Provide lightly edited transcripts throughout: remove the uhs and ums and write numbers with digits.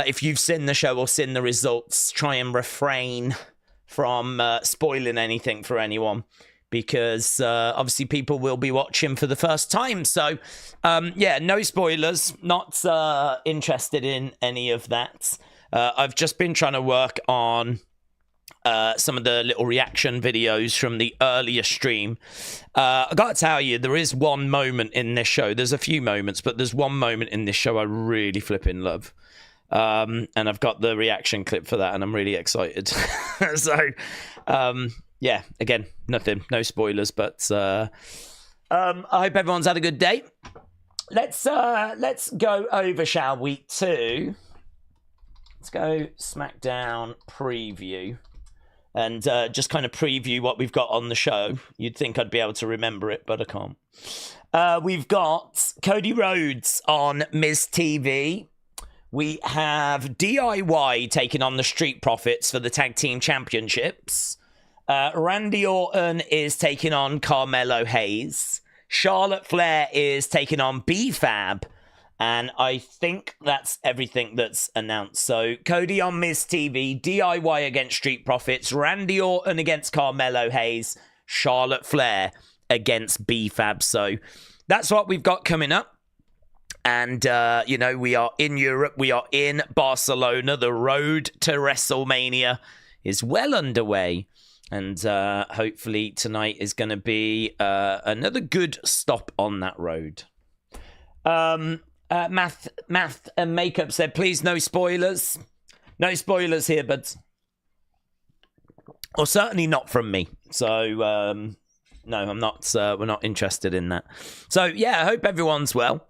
if you've seen the show or seen the results, try and refrain from spoiling anything for anyone, because obviously people will be watching for the first time. So, yeah, no spoilers. Not interested in any of that. I've just been trying to work on some of the little reaction videos from the earlier stream. I gotta tell you, there is one moment in this show. There's a few moments, but there's one moment in this show I really flipping love. And I've got the reaction clip for that, and I'm really excited. So, yeah, again, nothing, no spoilers, but I hope everyone's had a good day. Let's go over, shall we, to... Let's go Smackdown preview and just kind of preview what we've got on the show. You'd think I'd be able to remember it, but I can't. We've got Cody Rhodes on Miz TV. We have DIY taking on the Street Profits for the Tag Team Championships. Randy Orton is taking on Carmelo Hayes. Charlotte Flair is taking on B-Fab. And I think that's everything that's announced. So, Cody on Miz TV, DIY against Street Profits, Randy Orton against Carmelo Hayes, Charlotte Flair against B-Fab. So, that's what we've got coming up. And, you know, we are in Europe. We are in Barcelona. The road to WrestleMania is well underway. And hopefully tonight is going to be another good stop on that road. Math and Makeup said, please, no spoilers. No spoilers here, but... Or certainly not from me. So, no, I'm not, we're not interested in that. So, yeah, I hope everyone's well.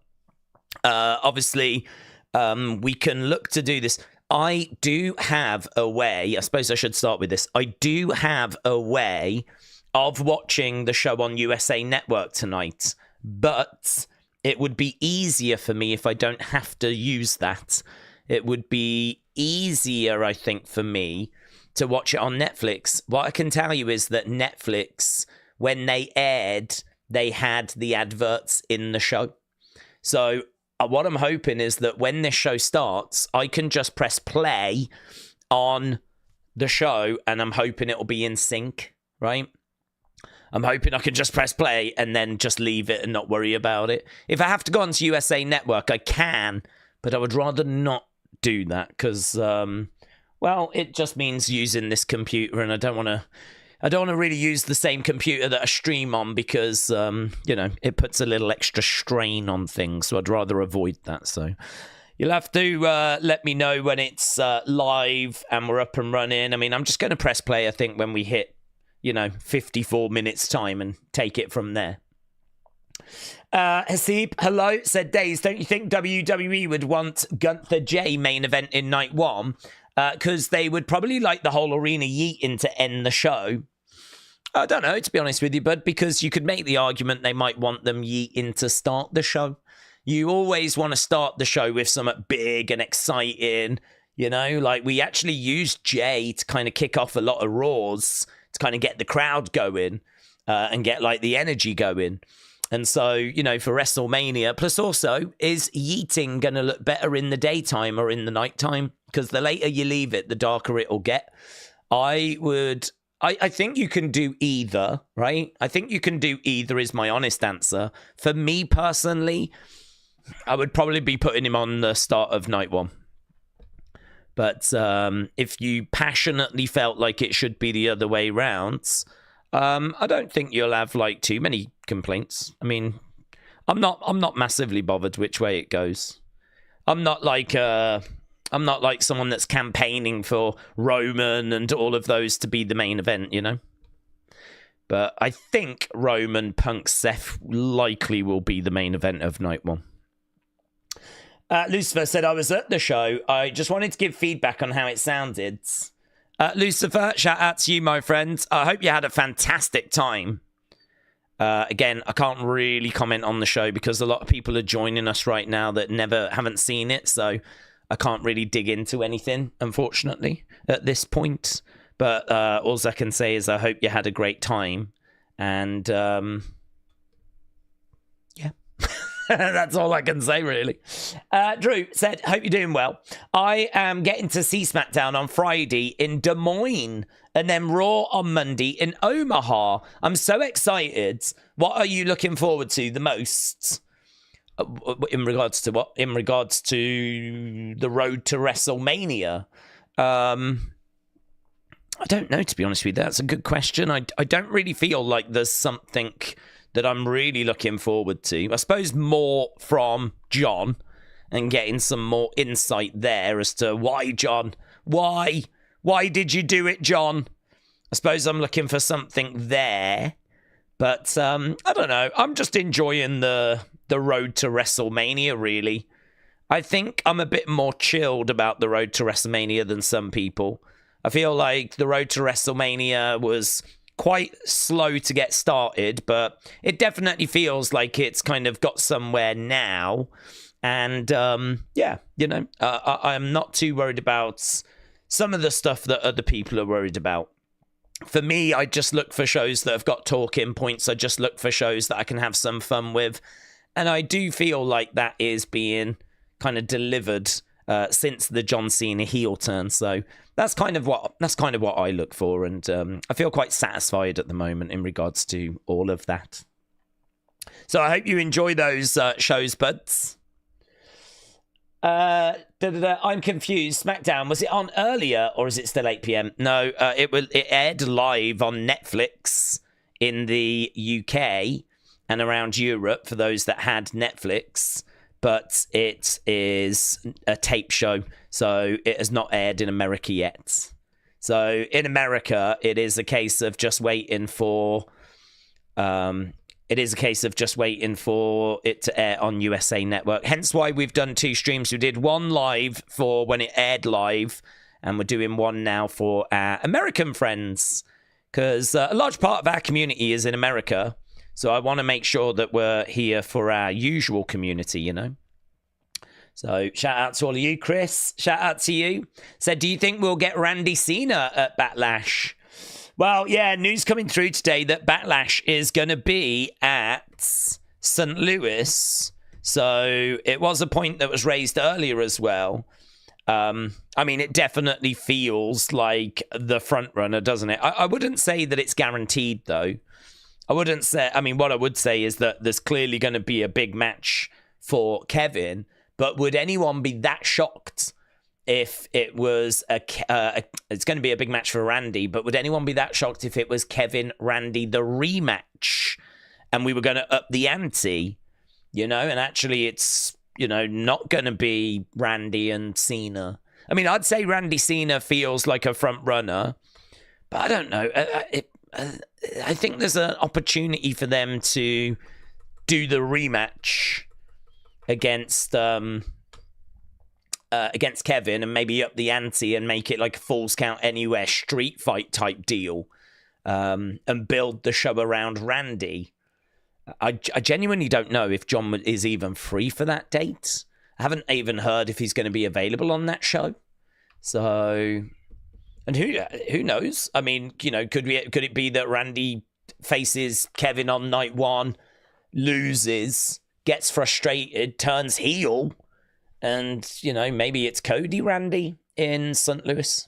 Obviously, we can look to do this. I do have a way, I suppose I should start with this. I do have a way of watching the show on USA Network tonight, but... it would be easier for me if I don't have to use that. It would be easier, I think, for me to watch it on Netflix. What I can tell you is that Netflix, when they aired, they had the adverts in the show. So what I'm hoping is that when this show starts, I can just press play on the show, and I'm hoping it'll be in sync, right? I'm hoping I can just press play and then just leave it and not worry about it. If I have to go onto USA Network, I can, but I would rather not do that because, well, it just means using this computer, and I don't want to really use the same computer that I stream on because, you know, it puts a little extra strain on things, so I'd rather avoid that. So you'll have to let me know when it's live and we're up and running. I mean, I'm just going to press play, I think, when we hit, you know, 54 minutes time and take it from there. Hasib, hello, said Days, don't you think WWE would want Gunther J main event in night one? Because they would probably like the whole arena yeeting to end the show. I don't know, to be honest with you, bud, because you could make the argument they might want them yeeting to start the show. You always want to start the show with something big and exciting, you know, like we actually used Jay to kind of kick off a lot of Raws, to kind of get the crowd going and get like the energy going. And so, you know, for WrestleMania, plus also, is yeeting going to look better in the daytime or in the nighttime? Because the later you leave it, the darker it'll get. I think you can do either, right? I think you can do either is my honest answer. For me personally, I would probably be putting him on the start of night one. But if you passionately felt like it should be the other way round, I don't think you'll have like too many complaints. I mean, I'm not massively bothered which way it goes. I'm not like someone that's campaigning for Roman and all of those to be the main event, you know. But I think Roman Punk Seth likely will be the main event of night one. Lucifer said, I was at the show. I just wanted to give feedback on how it sounded. Lucifer, shout out to you, my friend. I hope you had a fantastic time. Again, I can't really comment on the show because a lot of people are joining us right now that haven't seen it. So I can't really dig into anything, unfortunately, at this point. But all I can say is I hope you had a great time. And yeah. That's all I can say, really. Drew said, hope you're doing well. I am getting to see SmackDown on Friday in Des Moines and then Raw on Monday in Omaha. I'm so excited. What are you looking forward to the most? In regards to what? In regards to the road to WrestleMania? I don't know, to be honest with you. That's a good question. I don't really feel like there's something that I'm really looking forward to. I suppose more from John and getting some more insight there as to why, John. Why? Why did you do it, John? I suppose I'm looking for something there. But I don't know. I'm just enjoying the road to WrestleMania, really. I think I'm a bit more chilled about the road to WrestleMania than some people. I feel like the road to WrestleMania was quite slow to get started, but it definitely feels like it's kind of got somewhere now. And yeah, you know, I'm not too worried about some of the stuff that other people are worried about. For me, I just look for shows that have got talking points. I just look for shows that I can have some fun with. And I do feel like that is being kind of delivered since the John Cena heel turn. So that's kind of what I look for, and I feel quite satisfied at the moment in regards to all of that. So I hope you enjoy those shows, buds. I'm confused. SmackDown, was it on earlier or is it still 8 p.m? No, it aired live on Netflix in the UK and around Europe for those that had Netflix. But it is a tape show, so it has not aired in America yet. So in America, it is a case of just waiting for it to air on USA Network. Hence why we've done 2 streams. We did one live for when it aired live, and we're doing one now for our American friends, because a large part of our community is in America. So I want to make sure that we're here for our usual community, you know. So shout out to all of you. Chris, shout out to you. Said, do you think we'll get Randy Cena at Backlash? Well, yeah, news coming through today that Backlash is going to be at St. Louis. So it was a point that was raised earlier as well. I mean, it definitely feels like the front runner, doesn't it? I wouldn't say that it's guaranteed, though. I wouldn't say, I mean, what I would say is that there's clearly going to be a big match for Kevin, but would anyone be that shocked if it was it's going to be a big match for Randy, but would anyone be that shocked if it was Kevin Randy the rematch and we were going to up the ante, you know, and actually it's, you know, not going to be Randy and Cena. I mean, I'd say Randy Cena feels like a front runner, but I don't know. I think there's an opportunity for them to do the rematch against Kevin and maybe up the ante and make it like a Falls Count Anywhere street fight type deal, and build the show around Randy. I genuinely don't know if John is even free for that date. I haven't even heard if he's going to be available on that show. So... And who knows? I mean, you know, could it be that Randy faces Kevin on night 1, loses, gets frustrated, turns heel, and, you know, maybe it's Cody Randy in St. Louis?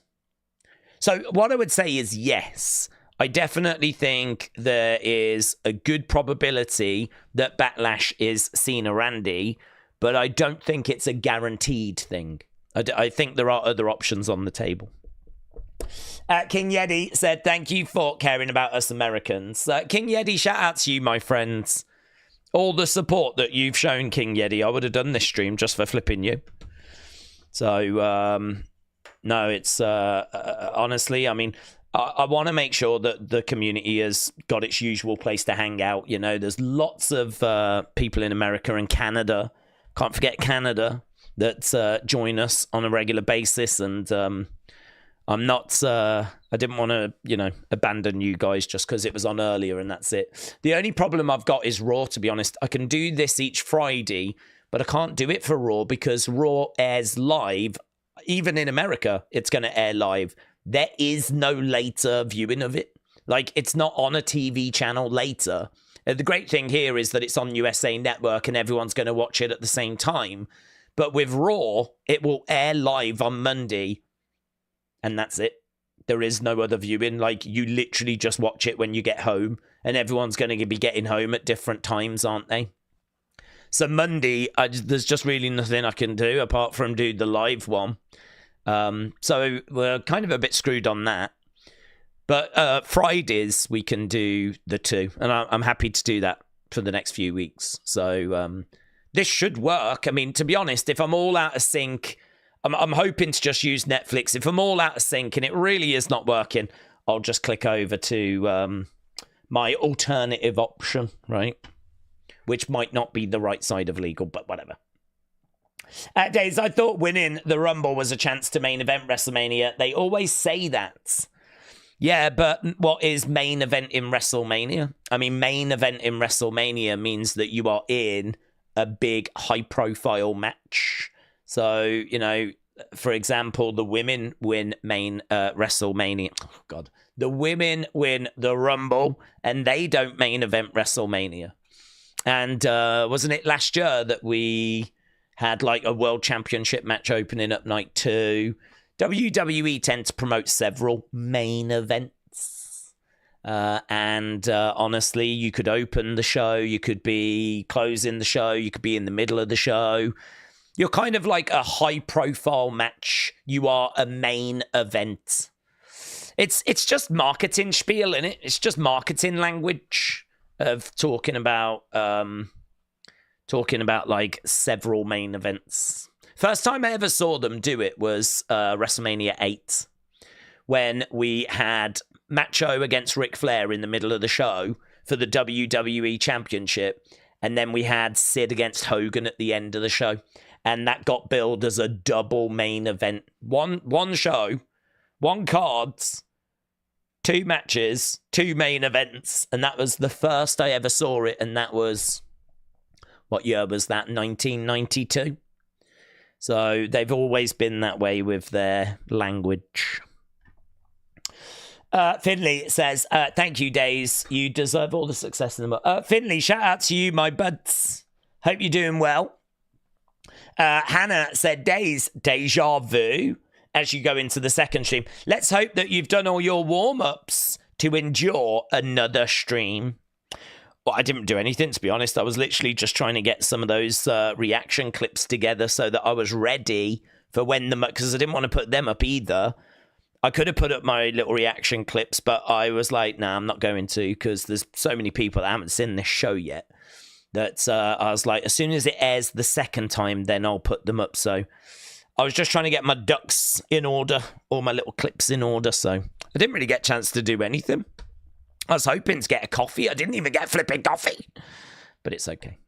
So what I would say is yes, I definitely think there is a good probability that Backlash is Cena Randy, but I don't think it's a guaranteed thing. I think there are other options on the table. King Yeti said, thank you for caring about us Americans. King Yeti, shout out to you, my friends. All the support that you've shown, King Yeti. I would have done this stream just for flipping you. So, no, it's honestly, I mean, I want to make sure that the community has got its usual place to hang out. You know, there's lots of people in America and Canada. Can't forget Canada that join us on a regular basis. And I'm not, I didn't want to, you know, abandon you guys just because it was on earlier and that's it. The only problem I've got is Raw, to be honest. I can do this each Friday, but I can't do it for Raw because Raw airs live. Even in America, it's going to air live. There is no later viewing of it. Like, it's not on a TV channel later. The great thing here is that it's on USA Network and everyone's going to watch it at the same time. But with Raw, it will air live on Monday, and that's it. There is no other viewing. Like, you literally just watch it when you get home, and everyone's going to be getting home at different times, aren't they? So Monday, there's just really nothing I can do apart from do the live one. So we're kind of a bit screwed on that. But Fridays, we can do the two, and I'm happy to do that for the next few weeks. So this should work. I mean, to be honest, if I'm all out of sync, I'm hoping to just use Netflix. If I'm all out of sync and it really is not working, I'll just click over to my alternative option, right? Which might not be the right side of legal, but whatever. Days, I thought winning the Rumble was a chance to main event WrestleMania. They always say that. Yeah, but what is main event in WrestleMania? I mean, main event in WrestleMania means that you are in a big high-profile match. So, you know, for example, the women win main WrestleMania. Oh, God. The women win the Rumble, and they don't main event WrestleMania. And wasn't it last year that we had, like, a World Championship match opening up night 2? WWE tend to promote several main events. And honestly, you could open the show, you could be closing the show, you could be in the middle of the show. You're kind of like a high-profile match. You are a main event. It's just marketing spiel, innit? It's just marketing language of talking about like several main events. First time I ever saw them do it was WrestleMania 8, when we had Macho against Ric Flair in the middle of the show for the WWE Championship, and then we had Sid against Hogan at the end of the show. And that got billed as a double main event. One show, one cards, 2 matches, 2 main events. And that was the first I ever saw it. And that was, what year was that? 1992. So they've always been that way with their language. Finley says, thank you, Days. You deserve all the success in the world. Finley, shout out to you, my buds. Hope you're doing well. Hannah said, Days, deja vu, as you go into the second stream. Let's hope that you've done all your warm-ups to endure another stream. Well, I didn't do anything, to be honest. I was literally just trying to get some of those reaction clips together so that I was ready for when because I didn't want to put them up either. I could have put up my little reaction clips, but I was like, nah, I'm not going to, because there's so many people that haven't seen this show yet. That I was like, as soon as it airs the second time, then I'll put them up. So I was just trying to get my ducks in order, all my little clips in order. So I didn't really get a chance to do anything. I was hoping to get a coffee. I didn't even get flipping coffee. But it's okay.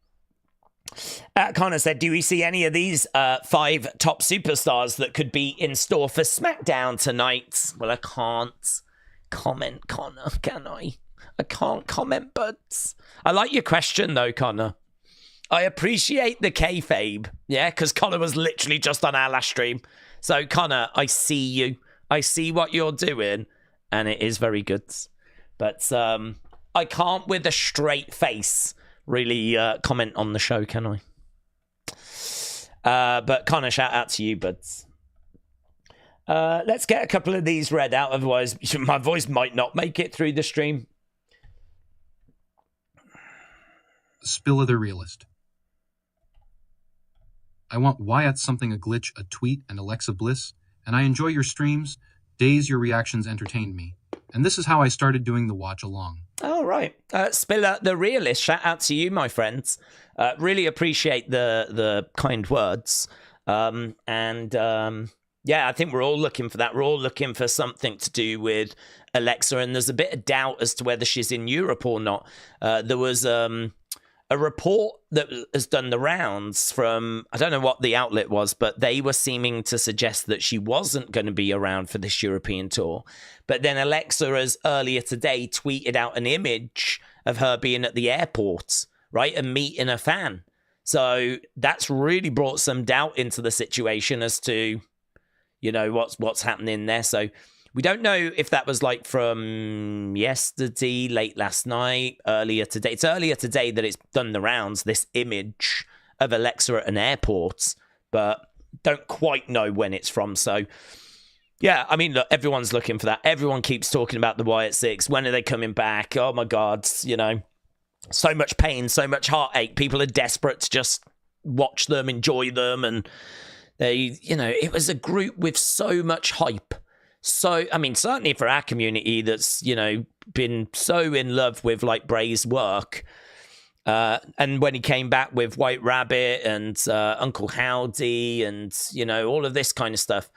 Connor said, do we see any of these 5 top superstars that could be in store for SmackDown tonight? Well, I can't comment, Connor, can I? I can't comment, buds. I like your question, though, Connor. I appreciate the kayfabe, yeah, because Connor was literally just on our last stream. So, Connor, I see you. I see what you're doing, and it is very good. But I can't, with a straight face, really comment on the show, can I? But, Connor, shout out to you, buds. Let's get a couple of these read out, otherwise my voice might not make it through the stream. Spill of the Realist. I want Wyatt something a glitch, a tweet, and Alexa Bliss, and I enjoy your streams. Days your reactions entertained me. And this is how I started doing the watch along. All right. Spiller the Realist, shout out to you, my friends. Really appreciate the kind words. Yeah, I think we're all looking for that. We're all looking for something to do with Alexa, and there's a bit of doubt as to whether she's in Europe or not. There was a report that has done the rounds from, I don't know what the outlet was, but they were seeming to suggest that she wasn't going to be around for this European tour. But then Alexa has earlier today tweeted out an image of her being at the airport, right, and meeting a fan. So that's really brought some doubt into the situation as to, you know, what's happening there. So We don't know if that was like from yesterday, late last night, earlier today. It's earlier today that it's done the rounds, this image of Alexa at an airport, but don't quite know when it's from. So, yeah, I mean, look, everyone's looking for that. Everyone keeps talking about the Wyatt Six. When are they coming back? Oh, my God, you know, so much pain, so much heartache. People are desperate to just watch them, enjoy them. And they, you know, it was a group with so much hype. So, I mean, certainly for our community that's, you know, been so in love with like Bray's work. And when he came back with White Rabbit and Uncle Howdy and, you know, all of this kind of stuff,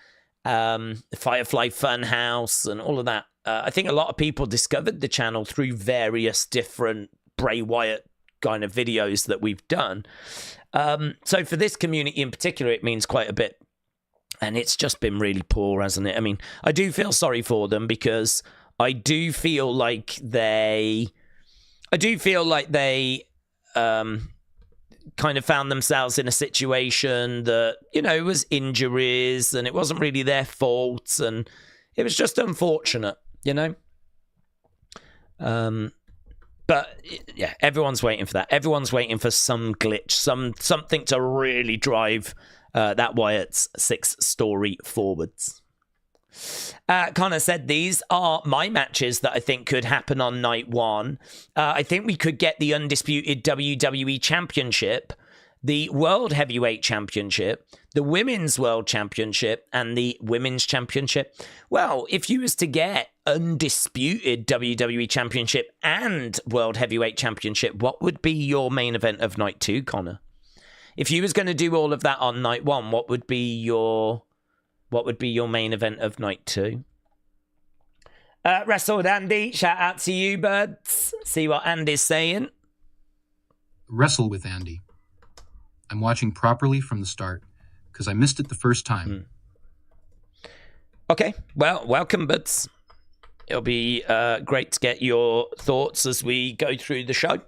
Firefly Funhouse and all of that. I think a lot of people discovered the channel through various different Bray Wyatt kind of videos that we've done. So for this community in particular, it means quite a bit. And it's just been really poor, hasn't it? I mean, I do feel sorry for them because I do feel like they kind of found themselves in a situation that, you know, was injuries and it wasn't really their fault and it was just unfortunate, you know? But yeah, everyone's waiting for that. Everyone's waiting for some glitch, something to really drive that Wyatt's Six story forwards. Connor said these are my matches that I think could happen on night one. I think we could get the undisputed WWE Championship, the World Heavyweight Championship, the Women's World Championship, and the Women's Championship. Well, if you was to get undisputed WWE Championship and World Heavyweight Championship, what would be your main event of night two, Connor? If you was going to do all of that on night one, what would be your main event of night two? Wrestled Andy, shout out to you, buds. See what Andy's saying. Wrestle with Andy. I'm watching properly from the start because I missed it the first time. Okay, well, welcome, buds. It'll be great to get your thoughts as we go through the show.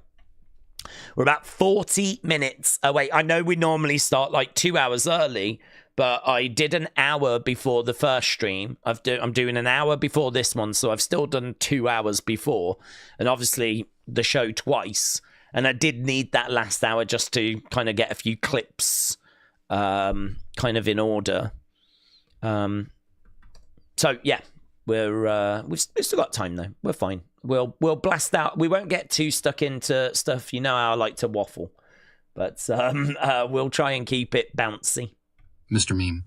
We're about 40 minutes away. I know we normally start like 2 hours early, but I did an hour before the first stream. I'm doing an hour before this one, so I've still done 2 hours before. And obviously the show twice. And I did need that last hour just to kind of get a few clips kind of in order. So, yeah, we've still got time, though. We're fine. We'll blast out. We won't get too stuck into stuff. You know how I like to waffle. But we'll try and keep it bouncy. Mr. Meme.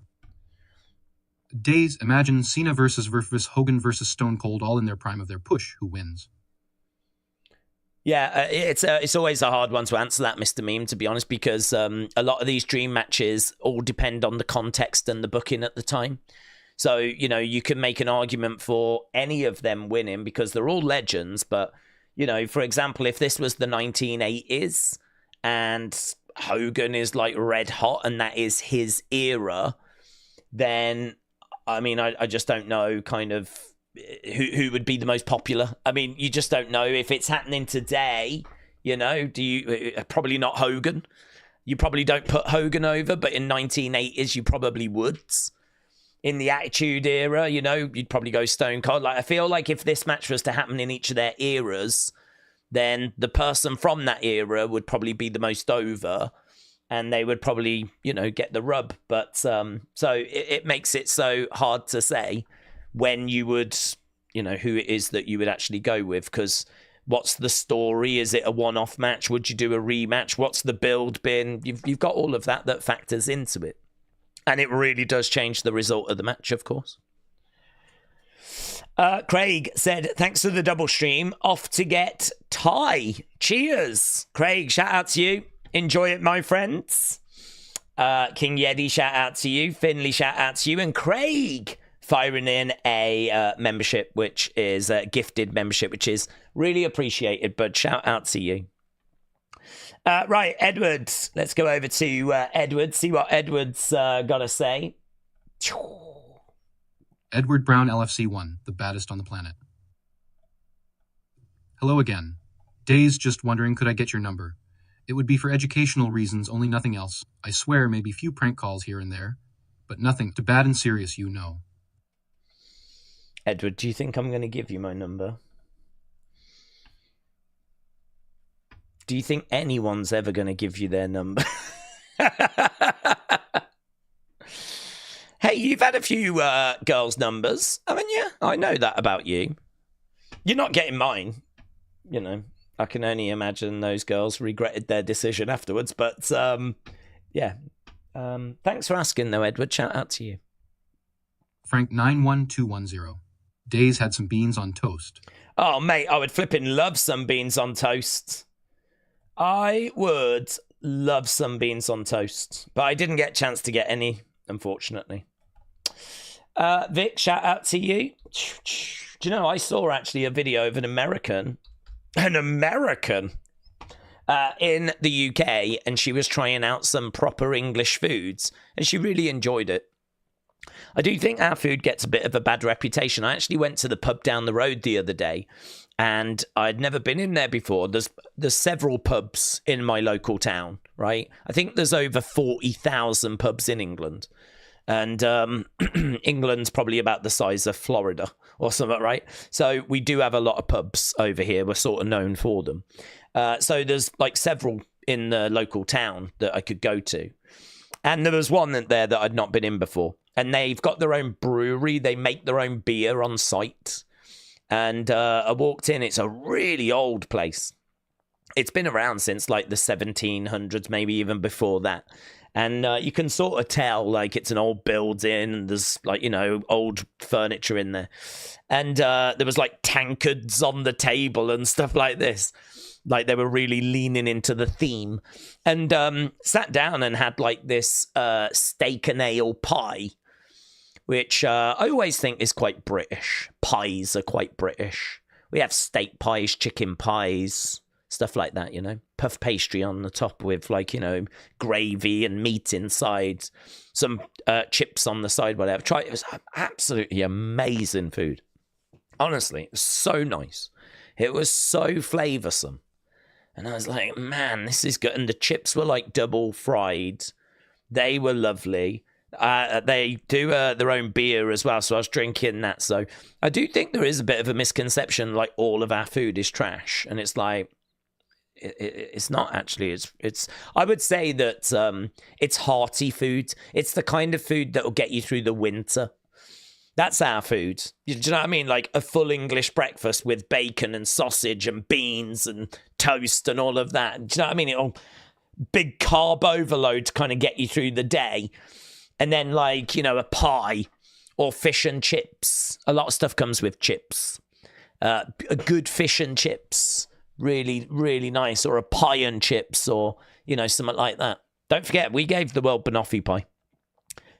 Days, imagine Cena versus Hogan versus Stone Cold all in their prime of their push. Who wins? Yeah, it's always a hard one to answer that, Mr. Meme, to be honest, because a lot of these dream matches all depend on the context and the booking at the time. So, you know, you can make an argument for any of them winning because they're all legends. But, you know, for example, if this was the 1980s and Hogan is like red hot and that is his era, then, I mean, I just don't know kind of who would be the most popular. I mean, you just don't know if it's happening today, you know, probably not Hogan. You probably don't put Hogan over, but in 1980s, you probably would. In the Attitude Era, you know, you'd probably go Stone Cold. Like, I feel like if this match was to happen in each of their eras, then the person from that era would probably be the most over and they would probably, you know, get the rub. But so it makes it so hard to say when you would, you know, who it is that you would actually go with, because what's the story? Is it a one-off match? Would you do a rematch? What's the build been? You've got all of that factors into it. And it really does change the result of the match, of course. Craig said, thanks for the double stream. Off to get Thai. Cheers. Craig, shout out to you. Enjoy it, my friends. King Yeti, shout out to you. Finley, shout out to you. And Craig firing in a membership, which is a gifted membership, which is really appreciated. But shout out to you. Right, Edward. Let's go over to Edward, see what Edward's got to say. Edward Brown, LFC 1, the baddest on the planet. Hello again. Days, just wondering, could I get your number? It would be for educational reasons, only nothing else. I swear, maybe few prank calls here and there, but nothing too bad and serious, you know. Edward, do you think I'm going to give you my number? Do you think anyone's ever going to give you their number? Hey, you've had a few girls' numbers, haven't you? I know that about you. You're not getting mine. You know, I can only imagine those girls regretted their decision afterwards. But, yeah. Thanks for asking, though, Edward. Shout out to you. Frank 91210. Days had some beans on toast. Oh, mate, I would flipping love some beans on toast. I would love some beans on toast. But I didn't get a chance to get any, unfortunately. Vic, shout out to you. Do you know, I saw actually a video of an American in the UK, and she was trying out some proper English foods, and she really enjoyed it. I do think our food gets a bit of a bad reputation. I actually went to the pub down the road the other day, and I'd never been in there before. There's several pubs in my local town, right? I think there's over 40,000 pubs in England. And England's probably about the size of Florida or something, right? So we do have a lot of pubs over here. We're sort of known for them. So there's like several in the local town that I could go to. And there was one there that I'd not been in before. And they've got their own brewery. They make their own beer on site. And I walked in. It's a really old place. It's been around since like the 1700s, maybe even before that. And you can sort of tell, like, it's an old building, and there's, like, you know, old furniture in there. And there was, like, tankards on the table and stuff like this. Like, they were really leaning into the theme. And sat down and had, like, this steak and ale pie, which I always think is quite British. Pies are quite British. We have steak pies, chicken pies, stuff like that, you know. Puff pastry on the top with, like, you know, gravy and meat inside. Some chips on the side, whatever. Try it. It was absolutely amazing food. Honestly, it was so nice. It was so flavoursome. And I was like, man, this is good. And the chips were, like, double fried. They were lovely. They do their own beer as well, so I was drinking that. So I do think there is a bit of a misconception, like, all of our food is trash. And it's like, it's not actually. It's. I would say that it's hearty food. It's the kind of food that will get you through the winter. That's our food. Do you know what I mean? Like a full English breakfast with bacon and sausage and beans and toast and all of that. Do you know what I mean? It'll big carb overload to kind of get you through the day, and then, like, you know, a pie or fish and chips. A lot of stuff comes with chips. A good fish and chips. Really, really nice. Or a pie and chips, or, you know, something like that. Don't forget, we gave the world banoffee pie.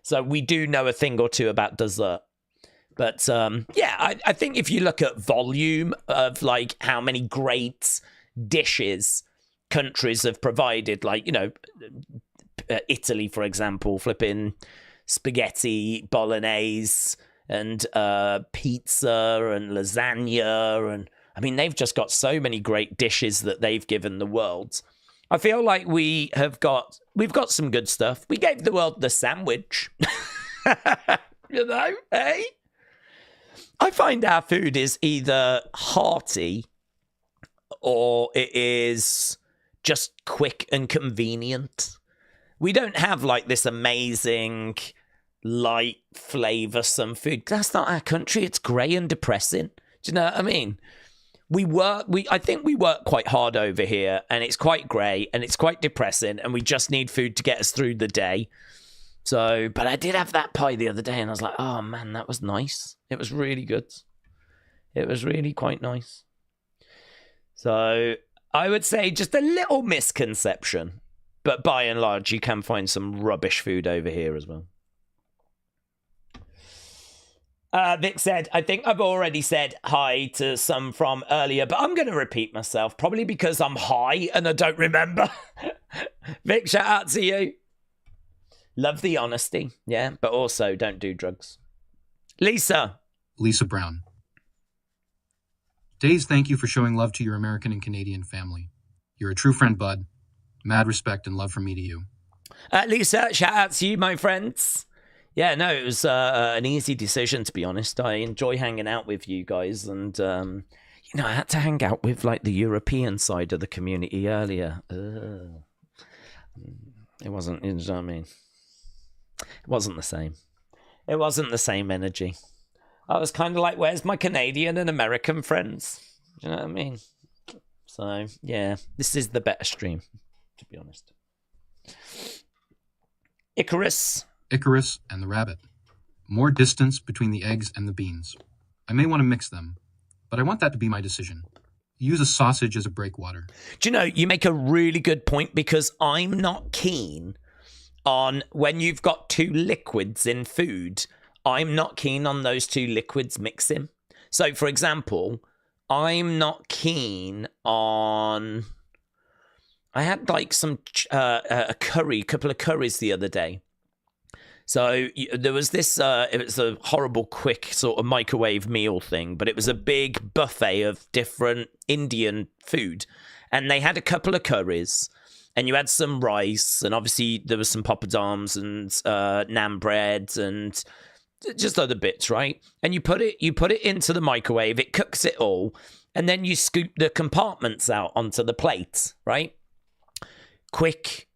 So we do know a thing or two about dessert. But, yeah, I think if you look at volume of, like, how many great dishes countries have provided, like, you know, Italy, for example, flipping spaghetti bolognese and pizza and lasagna, and I mean, they've just got so many great dishes that they've given the world. I feel like we've got some good stuff. We gave the world the sandwich. You know, hey? I find our food is either hearty or it is just quick and convenient. We don't have, like, this amazing, light, flavoursome food. That's not our country. It's grey and depressing. Do you know what I mean? I think we work quite hard over here, and it's quite grey and it's quite depressing, and we just need food to get us through the day. So, but I did have that pie the other day, and I was like, oh man, that was nice. It was really good. It was really quite nice. So I would say just a little misconception, but by and large, you can find some rubbish food over here as well. Vic said, I think I've already said hi to some from earlier, but I'm going to repeat myself, probably because I'm high and I don't remember. Vic, shout out to you. Love the honesty, yeah, but also don't do drugs. Lisa Brown. Days, thank you for showing love to your American and Canadian family. You're a true friend, bud. Mad respect and love from me to you. Lisa, shout out to you, my friends. Yeah, no, it was an easy decision, to be honest. I enjoy hanging out with you guys, and I had to hang out with like the European side of the community earlier. It wasn't, you know what I mean? It wasn't the same. It wasn't the same energy. I was kind of like, where's my Canadian and American friends? Do you know what I mean? So, yeah, this is the better stream, to be honest. Icarus and the rabbit. More distance between the eggs and the beans. I may want to mix them, but I want that to be my decision. Use a sausage as a breakwater. Do you know, you make a really good point, because I'm not keen on when you've got two liquids in food, I'm not keen on those two liquids mixing. So, for example, I'm not keen on... I had like some a couple of curries the other day. So there was this, it was a horrible, quick sort of microwave meal thing, but it was a big buffet of different Indian food. And they had a couple of curries, and you had some rice, and obviously there was some poppadoms and naan bread and just other bits, right? And you put it into the microwave, it cooks it all, and then you scoop the compartments out onto the plate, right? Quick,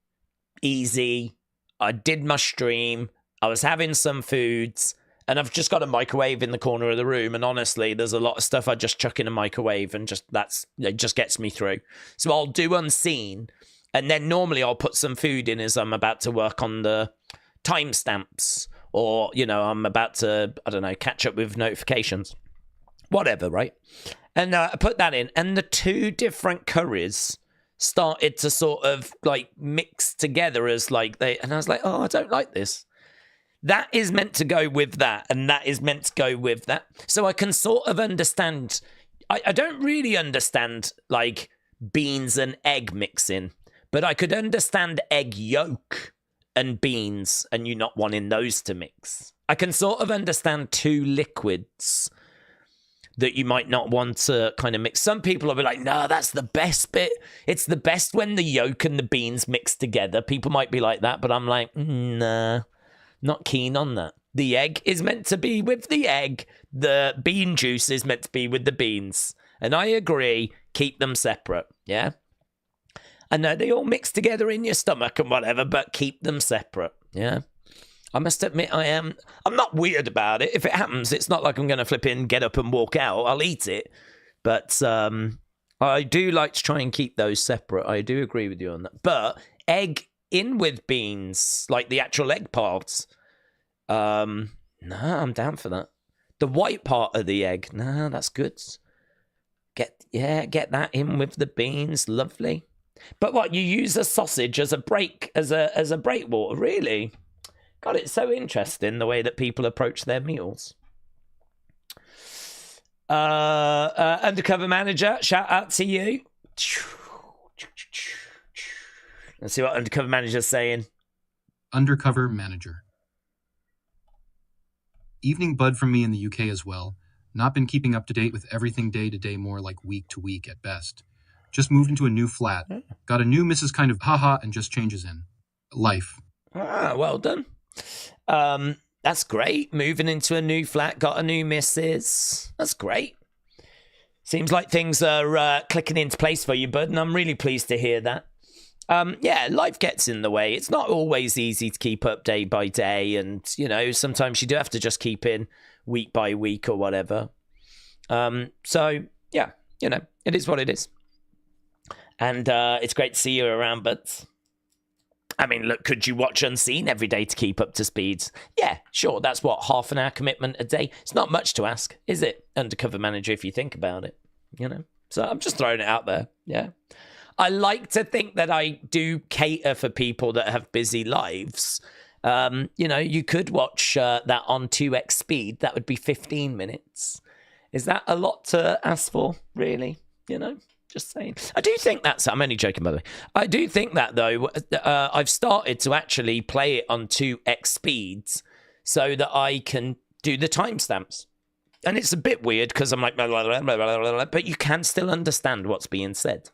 easy. I did my stream. I was having some foods, and I've just got a microwave in the corner of the room. And honestly, there's a lot of stuff I just chuck in a microwave, and it just gets me through. So I'll do unseen, and then normally I'll put some food in as I'm about to work on the timestamps, or I'm about to, I don't know, catch up with notifications, whatever, right? And I put that in, and the two different curries started to sort of like mix together as like and I was like, oh, I don't like this. That is meant to go with that, and that is meant to go with that. So I can sort of understand. I don't really understand like beans and egg mixing, but I could understand egg yolk and beans and you not wanting those to mix. I can sort of understand two liquids that you might not want to kind of mix. Some people will be like, no, that's the best bit. It's the best when the yolk and the beans mix together. People might be like that, but I'm like, nah, not keen on that. The egg is meant to be with the egg. The bean juice is meant to be with the beans. And I agree, keep them separate, yeah? I know they all mix together in your stomach and whatever, but keep them separate, yeah? I must admit I'm not weird about it. If it happens, it's not like I'm going to flip in, get up and walk out. I'll eat it. But I do like to try and keep those separate. I do agree with you on that. But egg in with beans, like the actual egg parts, no, I'm down for that. The white part of the egg, no, that's good. Get that in with the beans, lovely. But what, you use a sausage as a breakwater, really? God, it's so interesting the way that people approach their meals. Undercover Manager, shout out to you. Let's see what Undercover Manager's saying. Undercover Manager. Evening bud from me in the UK as well. Not been keeping up to date with everything day to day, more like week to week at best. Just moved into a new flat. Got a new Mrs. Kind of haha and just changes in. Life. Ah, well done. That's great. Moving into a new flat, got a new missus. That's great. Seems like things are clicking into place for you, bud, and I'm really pleased to hear that. Yeah, life gets in the way. It's not always easy to keep up day by day, and, sometimes you do have to just keep in week by week or whatever. So, yeah, it is what it is. And it's great to see you around, but... I mean, look, could you watch Unseen every day to keep up to speed? Yeah, sure. That's what, half an hour commitment a day? It's not much to ask, is it, Undercover Manager, if you think about it, So I'm just throwing it out there, yeah. I like to think that I do cater for people that have busy lives. You could watch that on 2x speed. That would be 15 minutes. Is that a lot to ask for, really? Just saying. I do think I'm only joking, by the way. I do think that, though, I've started to actually play it on 2x speeds so that I can do the timestamps. And it's a bit weird because I'm like, blah, blah, blah, blah, blah, blah, but you can still understand what's being said.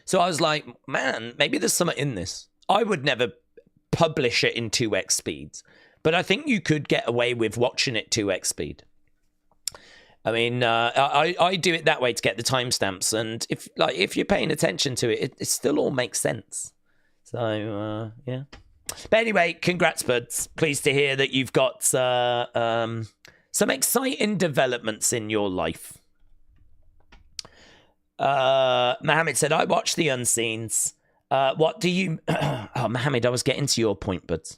So I was like, man, maybe there's something in this. I would never publish it in 2x speeds, But I think you could get away with watching it 2x speed. I mean, I do it that way to get the timestamps, and if you're paying attention to it, it still all makes sense. So yeah. But anyway, congrats, buds. Pleased to hear that you've got some exciting developments in your life. Mohammed said, "I watched the Unseens. What do you?" Oh, Mohammed, I was getting to your point, buds.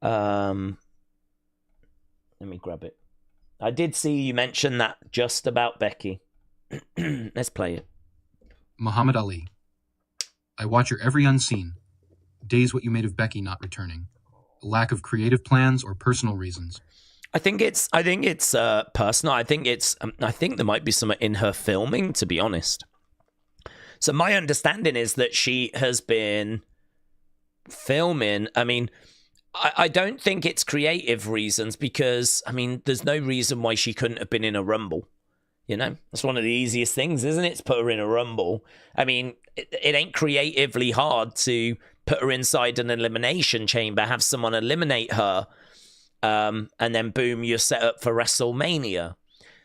Let me grab it. I did see you mention that just about Becky. Let's play it. Muhammad Ali. I watch your every Unseen. Days what you made of Becky not returning. A lack of creative plans or personal reasons. I think it's personal. I think there might be something in her filming, to be honest. So my understanding is that she has been filming. I mean, I don't think it's creative reasons because, I mean, there's no reason why she couldn't have been in a Rumble. You know, that's one of the easiest things, isn't it? To put her in a Rumble. I mean, it ain't creatively hard to put her inside an elimination chamber, have someone eliminate her, and then boom, you're set up for WrestleMania.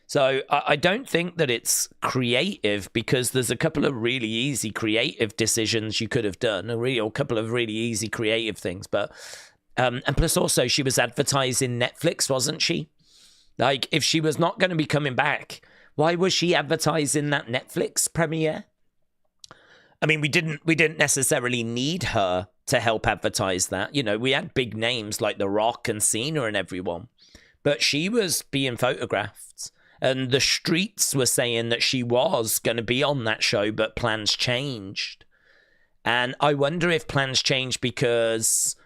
So I don't think that it's creative because there's a couple of really easy creative decisions you could have done, a couple of really easy creative things, but... and plus also she was advertising Netflix, wasn't she? Like, if she was not going to be coming back, why was she advertising that Netflix premiere? I mean, we didn't necessarily need her to help advertise that. You know, we had big names like The Rock and Cena and everyone, but she was being photographed and the streets were saying that she was going to be on that show, but plans changed. And I wonder if plans changed because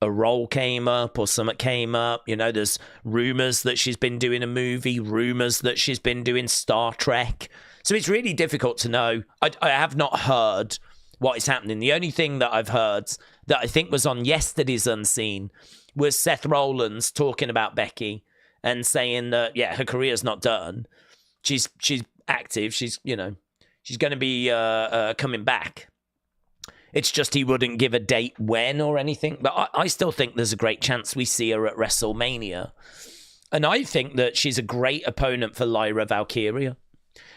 a role came up or something came up. You know, there's rumors that she's been doing a movie, rumors that she's been doing Star Trek. So it's really difficult to know. I have not heard what is happening. The only thing that I've heard that I think was on yesterday's Unseen was Seth Rollins talking about Becky and saying that, yeah, her career's not done. She's active. She's going to be coming back. It's just he wouldn't give a date when or anything. But I still think there's a great chance we see her at WrestleMania. And I think that she's a great opponent for Lyra Valkyria.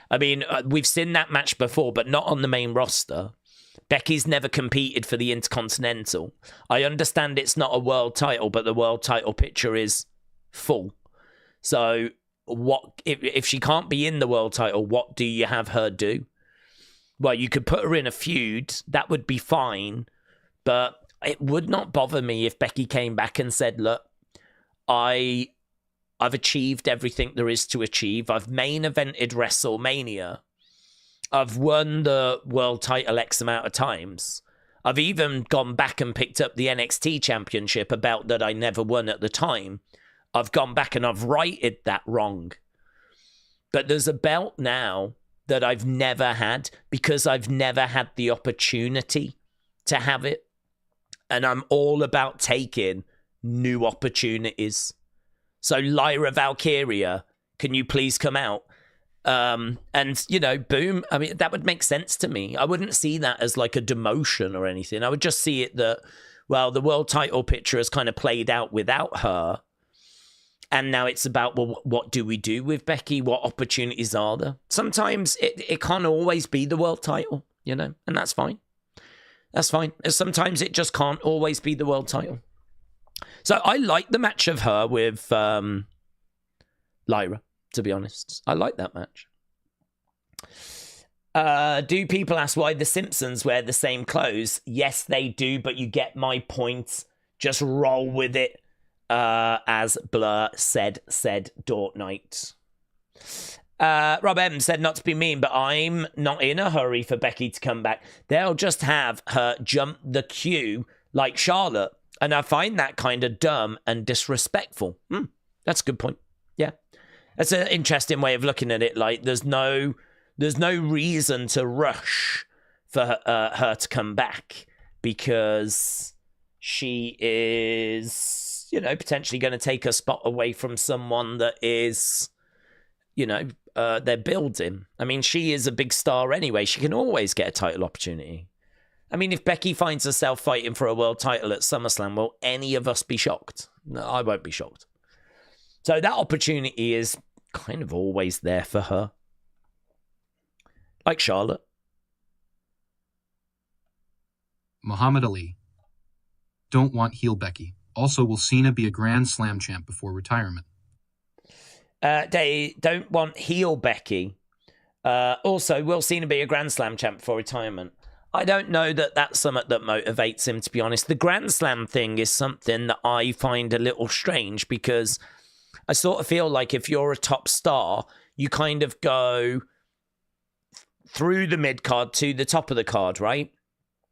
I mean, we've seen that match before, but not on the main roster. Becky's never competed for the Intercontinental. I understand it's not a world title, but the world title picture is full. So what if she can't be in the world title, what do you have her do? Well, you could put her in a feud. That would be fine. But it would not bother me if Becky came back and said, look, I've achieved everything there is to achieve. I've main evented WrestleMania. I've won the world title X amount of times. I've even gone back and picked up the NXT championship, a belt that I never won at the time. I've gone back and I've righted that wrong. But there's a belt now that I've never had because I've never had the opportunity to have it. And I'm all about taking new opportunities. So Lyra Valkyria, can you please come out? And, boom. I mean, that would make sense to me. I wouldn't see that as like a demotion or anything. I would just see it that, well, the world title picture has kind of played out without her. And now it's about, well, what do we do with Becky? What opportunities are there? Sometimes it can't always be the world title, and that's fine. That's fine. Sometimes it just can't always be the world title. So I like the match of her with Lyra, to be honest. I like that match. Do people ask why the Simpsons wear the same clothes? Yes, they do, but you get my point. Just roll with it. As Blur said Dort Knight. Rob M said, not to be mean, but I'm not in a hurry for Becky to come back. They'll just have her jump the queue like Charlotte. And I find that kind of dumb and disrespectful. That's a good point. Yeah. That's an interesting way of looking at it. Like, there's no reason to rush for her to come back because she is... potentially going to take a spot away from someone that is, they're building. I mean, she is a big star anyway. She can always get a title opportunity. I mean, if Becky finds herself fighting for a world title at SummerSlam, will any of us be shocked? No, I won't be shocked. So that opportunity is kind of always there for her. Like Charlotte. Muhammad Ali. Don't want heel Becky. Also, will Cena be a Grand Slam champ before retirement? They don't want heel Becky. Also, will Cena be a Grand Slam champ before retirement? I don't know that that's something that motivates him, to be honest. The Grand Slam thing is something that I find a little strange because I sort of feel like if you're a top star, you kind of go through the mid-card to the top of the card, right?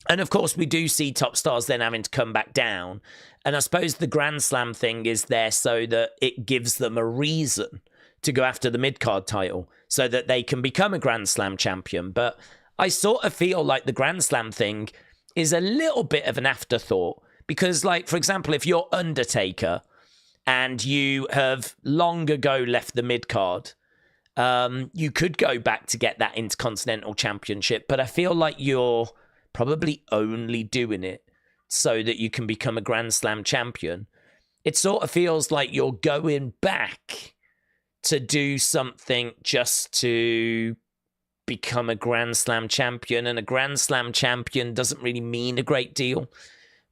And of course, we do see top stars then having to come back down. And I suppose the Grand Slam thing is there so that it gives them a reason to go after the mid-card title so that they can become a Grand Slam champion. But I sort of feel like the Grand Slam thing is a little bit of an afterthought. Because, like, for example, if you're Undertaker and you have long ago left the mid-card, you could go back to get that Intercontinental Championship. But I feel like you're probably only doing it so that you can become a Grand Slam champion. It sort of feels like you're going back to do something just to become a Grand Slam champion, and a Grand Slam champion doesn't really mean a great deal.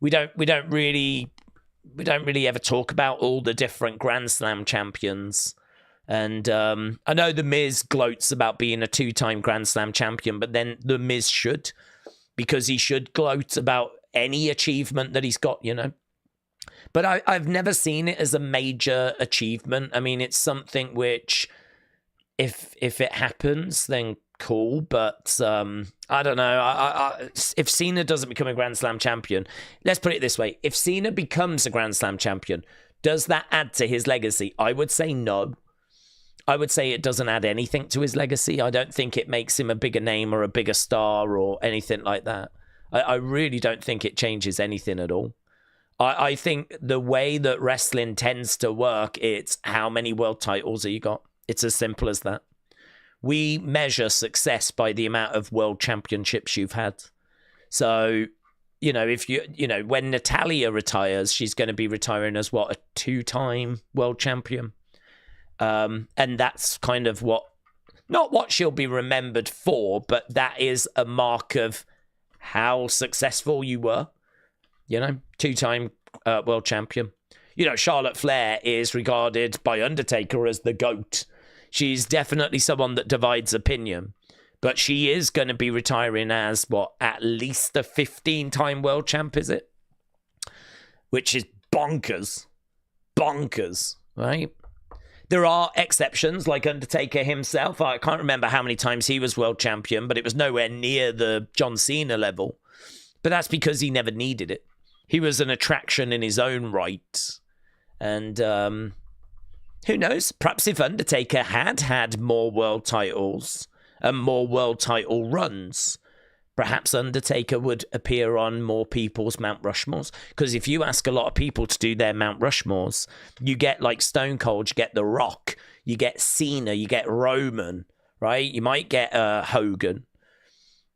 We don't really ever talk about all the different Grand Slam champions. And I know The Miz gloats about being a 2-time Grand Slam champion, but then The Miz should, because he should gloat about any achievement that he's got, you know. But I've never seen it as a major achievement. I mean, it's something which, if it happens, then cool. But I don't know. If Cena doesn't become a Grand Slam champion, let's put it this way. If Cena becomes a Grand Slam champion, does that add to his legacy? I would say no. I would say it doesn't add anything to his legacy. I don't think it makes him a bigger name or a bigger star or anything like that. I really don't think it changes anything at all. I think the way that wrestling tends to work, it's how many world titles have you got? It's as simple as that. We measure success by the amount of world championships you've had. So, you know, when Natalya retires, she's going to be retiring as what, a 2-time world champion? And that's kind of not what she'll be remembered for, but that is a mark of how successful you were. You know, 2-time world champion. You know, Charlotte Flair is regarded by Undertaker as the GOAT. She's definitely someone that divides opinion, but she is going to be retiring as at least a 15-time world champ, is it? Which is bonkers, right? There are exceptions, like Undertaker himself. I can't remember how many times he was world champion, but it was nowhere near the John Cena level. But that's because he never needed it. He was an attraction in his own right. And who knows? Perhaps if Undertaker had more world titles and more world title runs, perhaps Undertaker would appear on more people's Mount Rushmores. Because if you ask a lot of people to do their Mount Rushmores, you get like Stone Cold, you get The Rock, you get Cena, you get Roman, right? You might get Hogan.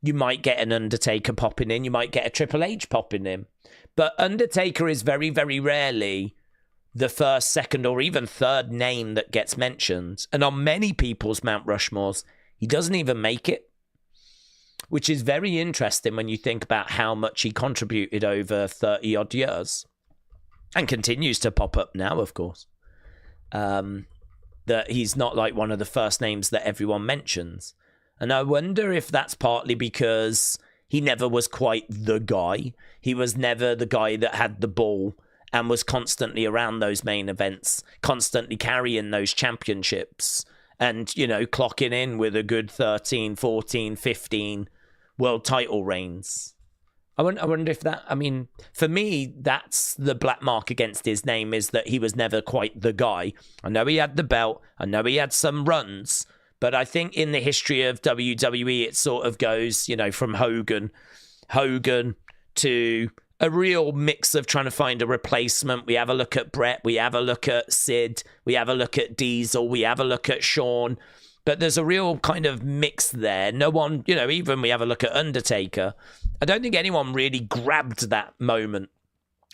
You might get an Undertaker popping in. You might get a Triple H popping in. But Undertaker is very, very rarely the first, second, or even third name that gets mentioned. And on many people's Mount Rushmores, he doesn't even make it. Which is very interesting when you think about how much he contributed over 30-odd years. And continues to pop up now, of course. That he's not like one of the first names that everyone mentions. And I wonder if that's partly because he never was quite the guy. He was never the guy that had the ball and was constantly around those main events, constantly carrying those championships and, you know, clocking in with a good 13, 14, 15 world title reigns. I wonder if that, I mean, for me, that's the black mark against his name, is that he was never quite the guy. I know he had the belt. I know he had some runs. But I think in the history of WWE, it sort of goes, you know, from Hogan to a real mix of trying to find a replacement. We have a look at Brett. We have a look at Sid. We have a look at Diesel. We have a look at Shawn. But there's a real kind of mix there. No one, even we have a look at Undertaker, I don't think anyone really grabbed that moment.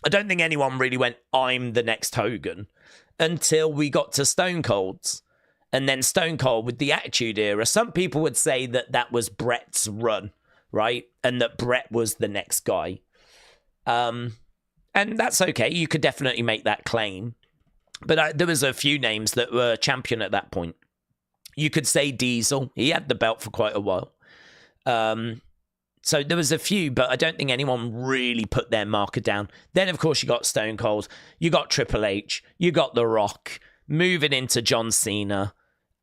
I don't think anyone really went, I'm the next Hogan, until we got to Stone Cold's. And then Stone Cold with the Attitude Era. Some people would say that that was Bret's run, right? And that Bret was the next guy. And that's okay. You could definitely make that claim. But there was a few names that were champion at that point. You could say Diesel. He had the belt for quite a while. So there was a few, but I don't think anyone really put their marker down. Then, of course, you got Stone Cold. You got Triple H. You got The Rock. Moving into John Cena.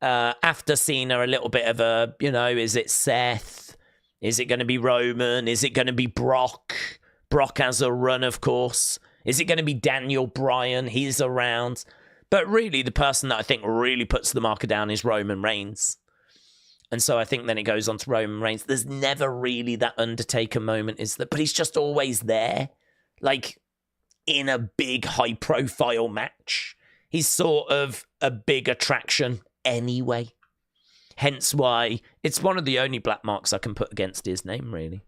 After Cena, a little bit of a, is it Seth? Is it going to be Roman? Is it going to be Brock? Brock has a run, of course. Is it going to be Daniel Bryan? He's around. But really, the person that I think really puts the marker down is Roman Reigns. And so I think then it goes on to Roman Reigns. There's never really that Undertaker moment, is there? But he's just always there. Like, in a big, high-profile match. He's sort of a big attraction anyway. Hence why it's one of the only black marks I can put against his name, really.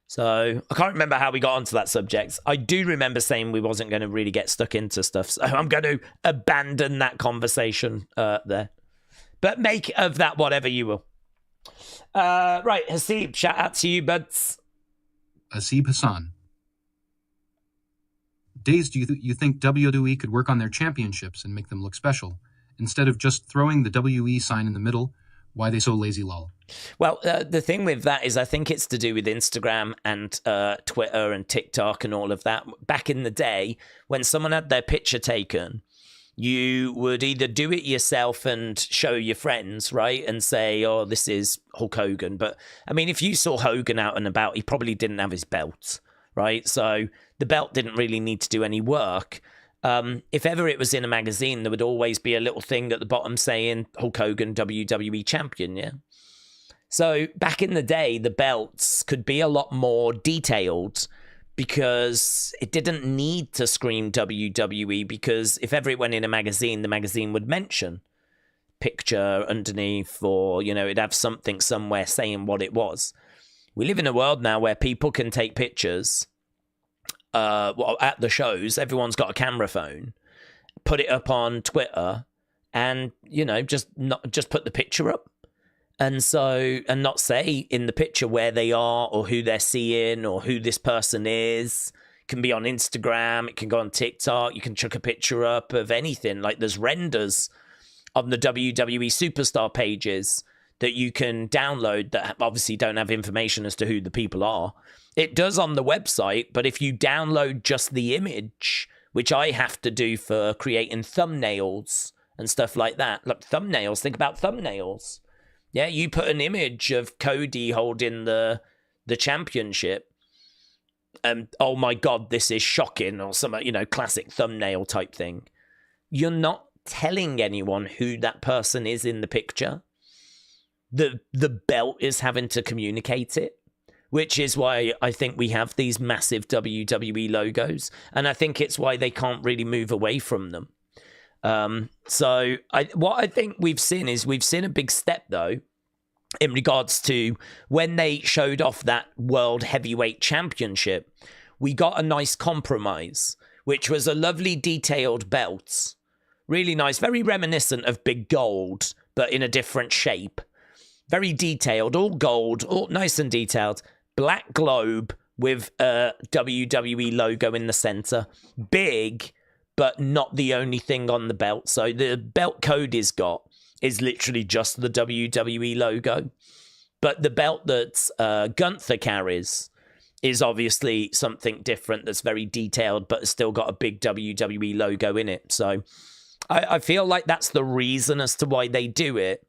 So I can't remember how we got onto that subject. I do remember saying we wasn't going to really get stuck into stuff. So I'm going to abandon that conversation there. But make of that whatever you will. Right, Hasib, shout out to you, buds. Hasib Hassan. Days, do you think WWE could work on their championships and make them look special? Instead of just throwing the WE sign in the middle, why they so lazy, lol? Well, the thing with that is I think it's to do with Instagram and Twitter and TikTok and all of that. Back in the day, when someone had their picture taken, you would either do it yourself and show your friends, right? And say, oh, this is Hulk Hogan. But, I mean, if you saw Hogan out and about, he probably didn't have his belt, right? So the belt didn't really need to do any work. If ever it was in a magazine, there would always be a little thing at the bottom saying Hulk Hogan, WWE champion, yeah? So back in the day, the belts could be a lot more detailed because it didn't need to scream WWE, because if ever it went in a magazine, the magazine would mention picture underneath, or, it'd have something somewhere saying what it was. We live in a world now where people can take pictures at the shows. Everyone's got a camera phone, put it up on Twitter, and, just put the picture up. And not say in the picture where they are or who they're seeing or who this person is. It can be on Instagram. It can go on TikTok. You can chuck a picture up of anything. Like, there's renders on the WWE Superstar pages that you can download that obviously don't have information as to who the people are. It does on the website, but if you download just the image, which I have to do for creating thumbnails and stuff like that. Look, thumbnails. Think about thumbnails. Yeah, you put an image of Cody holding the championship, and oh my God, this is shocking, or some, classic thumbnail type thing. You're not telling anyone who that person is in the picture. The belt is having to communicate it, which is why I think we have these massive WWE logos, and I think it's why they can't really move away from them. What I think we've seen a big step, though, in regards to when they showed off that World Heavyweight Championship. We got a nice compromise, which was a lovely detailed belt. Really nice, very reminiscent of Big Gold, but in a different shape. Very detailed, all gold, all nice and detailed. Black globe with a WWE logo in the center. Big, but not the only thing on the belt. So the belt Cody's got is literally just the WWE logo. But the belt that Gunther carries is obviously something different that's very detailed, but it's still got a big WWE logo in it. So I feel like that's the reason as to why they do it.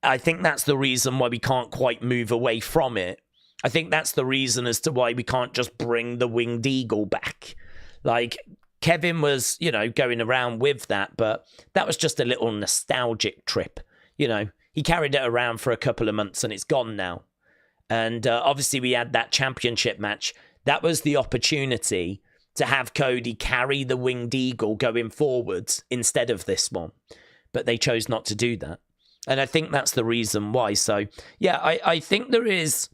I think that's the reason why we can't quite move away from it. I think that's the reason as to why we can't just bring the winged eagle back. Like, Kevin was, going around with that, but that was just a little nostalgic trip. He carried it around for a couple of months and it's gone now. And obviously we had that championship match. That was the opportunity to have Cody carry the winged eagle going forwards instead of this one. but they chose not to do that. And I think that's the reason why. So, yeah, I think there is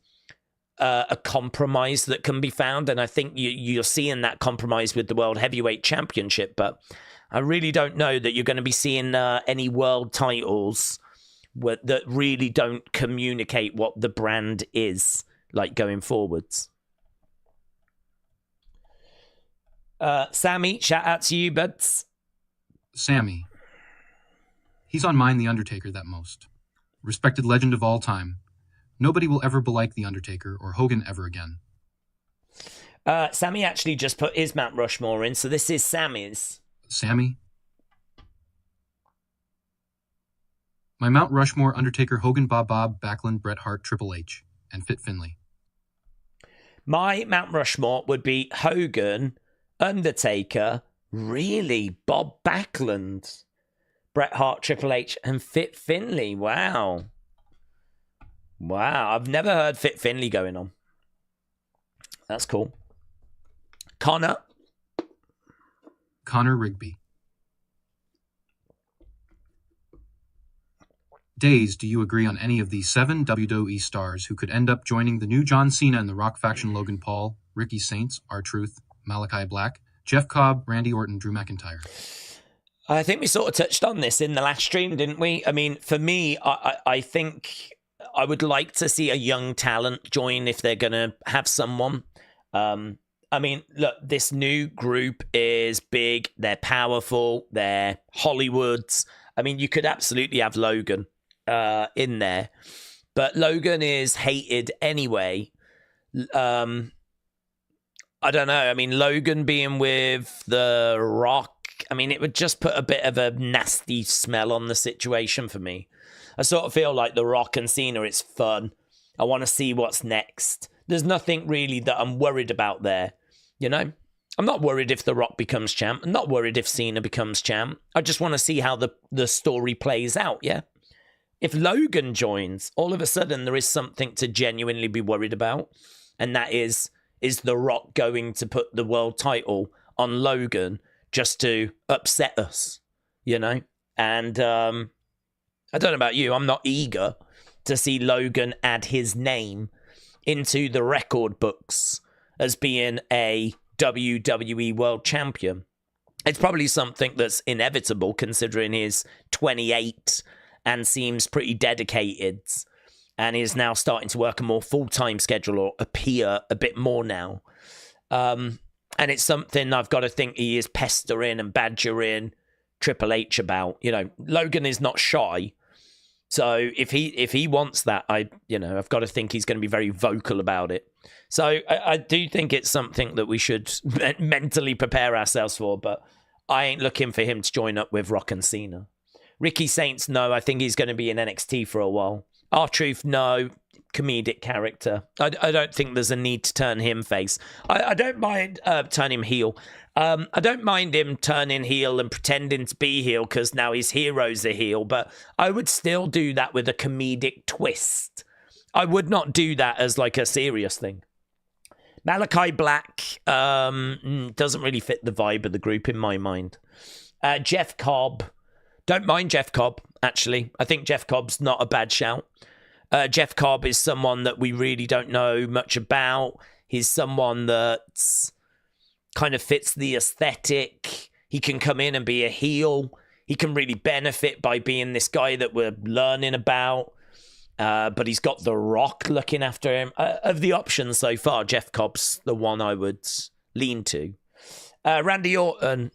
a compromise that can be found. And I think you're seeing that compromise with the World Heavyweight Championship. But I really don't know that you're going to be seeing any world titles that really don't communicate what the brand is like going forwards. Sammy, shout out to you, buds. Sammy. He's on mine, The Undertaker, that most. Respected legend of all time. Nobody will ever be like The Undertaker or Hogan ever again. Sammy actually just put his Mount Rushmore in, so this is Sammy's. Sammy? My Mount Rushmore: Undertaker, Hogan, Bob, Backlund, Bret Hart, Triple H, and Fit Finlay. My Mount Rushmore would be Hogan, Undertaker, really, Bob Backlund, Bret Hart, Triple H, and Fit Finlay. Wow. Wow, I've never heard Fit Finlay going on. That's cool. Connor Rigby. Days, do you agree on any of the 7 WWE stars who could end up joining the new John Cena and the Rock faction? Logan Paul, Ricky Saints, R-Truth, Malachi Black, Jeff Cobb, Randy Orton, Drew McIntyre. I think we sort of touched on this in the last stream, didn't we? I mean, for me, I think I would like to see a young talent join if they're going to have someone. I mean, look, this new group is big. They're powerful. They're Hollywoods. I mean, you could absolutely have Logan in there. But Logan is hated anyway. I don't know. I mean, Logan being with The Rock, I mean, it would just put a bit of a nasty smell on the situation for me. I sort of feel like The Rock and Cena, it's fun. I want to see what's next. There's nothing really that I'm worried about there, you know? I'm not worried if The Rock becomes champ. I'm not worried if Cena becomes champ. I just want to see how the story plays out, yeah? If Logan joins, all of a sudden there is something to genuinely be worried about, and that is The Rock going to put the world title on Logan just to upset us, you know? And I don't know about you, I'm not eager to see Logan add his name into the record books as being a WWE World Champion. It's probably something that's inevitable considering he's 28 and seems pretty dedicated and is now starting to work a more full-time schedule or appear a bit more now. And it's something I've got to think he is pestering and badgering Triple H about. You know, Logan is not shy. So if he wants that, I've got to think he's going to be very vocal about it. So I do think it's something that we should mentally prepare ourselves for, but I ain't looking for him to join up with Rock and Cena. Ricky Saints, no, I think he's going to be in NXT for a while. R-Truth, no, comedic character. I don't think there's a need to turn him face. I don't mind turning him heel. I don't mind him turning heel and pretending to be heel because now his hero's a heel, but I would still do that with a comedic twist. I would not do that as like a serious thing. Malachi Black doesn't really fit the vibe of the group in my mind. Jeff Cobb. Don't mind Jeff Cobb, actually. I think Jeff Cobb's not a bad shout. Jeff Cobb is someone that we really don't know much about. He's someone that's kind of fits the aesthetic. He can come in and be a heel. He can really benefit by being this guy that we're learning about. But he's got The Rock looking after him. Of the options so far, Jeff Cobb's the one I would lean to. Randy Orton.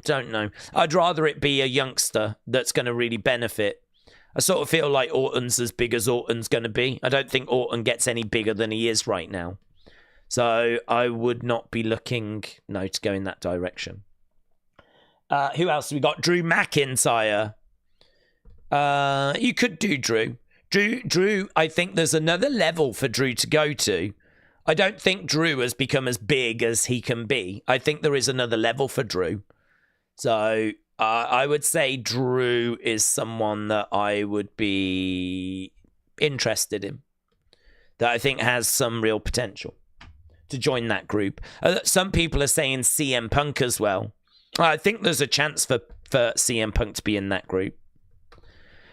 Don't know. I'd rather it be a youngster that's going to really benefit. I sort of feel like Orton's as big as Orton's going to be. I don't think Orton gets any bigger than he is right now. So I would not be looking, to go in that direction. Who else have we got? Drew McIntyre. You could do Drew. Drew, I think there's another level for Drew to go to. I don't think Drew has become as big as he can be. I think there is another level for Drew. So I would say Drew is someone that I would be interested in, that I think has some real potential to join that group. Some people are saying CM Punk as well. I think there's a chance for CM Punk to be in that group.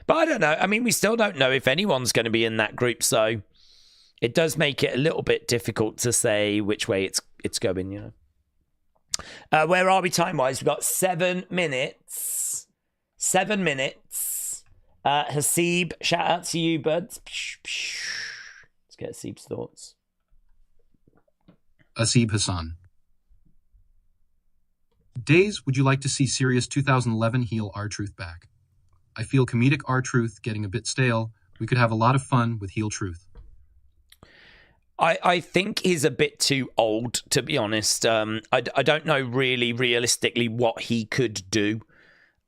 But I don't know. I mean, we still don't know if anyone's going to be in that group, so it does make it a little bit difficult to say which way it's going, you know. Where are we time-wise? We've got 7 minutes. 7 minutes. Hasib, shout out to you, buds. Let's get Hasib's thoughts. Hasib Hassan. Days, would you like to see serious 2011 heel R-Truth back? I feel comedic R-Truth getting a bit stale. We could have a lot of fun with heel Truth. I think he's a bit too old, to be honest. I don't know really realistically what he could do.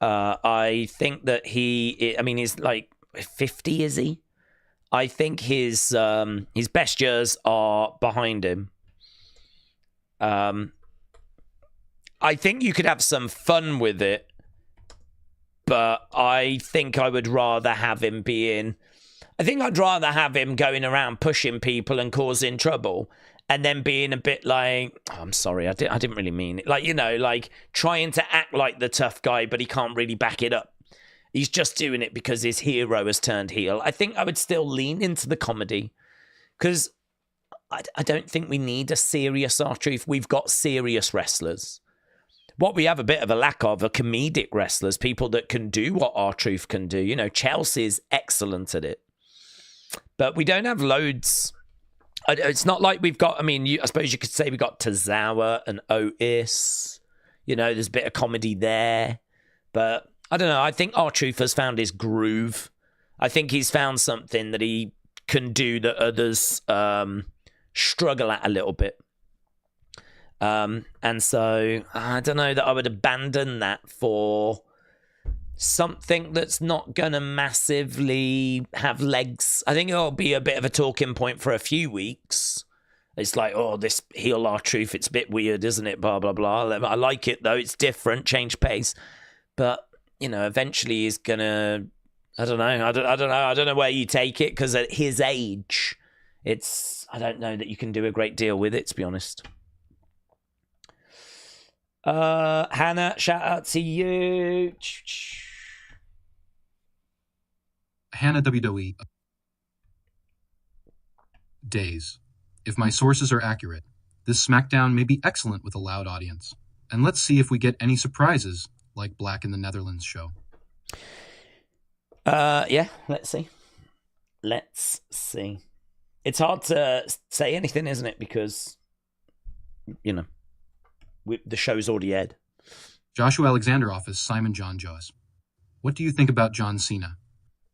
I think that he's like 50, is he? I think his best years are behind him. I think you could have some fun with it, but I think I would rather have him I'd rather have him going around pushing people and causing trouble, and then being a bit like, oh, I'm sorry, I didn't really mean it. Like, you know, like trying to act like the tough guy, but he can't really back it up. He's just doing it because his hero has turned heel. I think I would still lean into the comedy, because I don't think we need a serious R-Truth. We've got serious wrestlers. What we have a bit of a lack of are comedic wrestlers, people that can do what R-Truth can do. You know, Chelsea's excellent at it. But we don't have loads. It's not like we've got, I suppose you could say we've got Tozawa and Otis. You know, there's a bit of comedy there. But I don't know. I think R-Truth has found his groove. I think he's found something that he can do that others struggle at a little bit. And so I don't know that I would abandon that for something that's not gonna massively have legs. I think it'll be a bit of a talking point for a few weeks. It's like, oh, this heel R-Truth, it's a bit weird, isn't it? Blah blah blah. I like it though. It's different, change pace. But you know, eventually he's gonna. I don't know where you take it, because at his age, I don't know that you can do a great deal with it, to be honest. Hannah, shout out to you. Hannah WWE. Days. If my sources are accurate, this SmackDown may be excellent with a loud audience. And let's see if we get any surprises like Black in the Netherlands show. Yeah, let's see. Let's see. It's hard to say anything, isn't it? Because, you know, the show's already aired. Joshua Alexander office, Simon John Joas. What do you think about John Cena?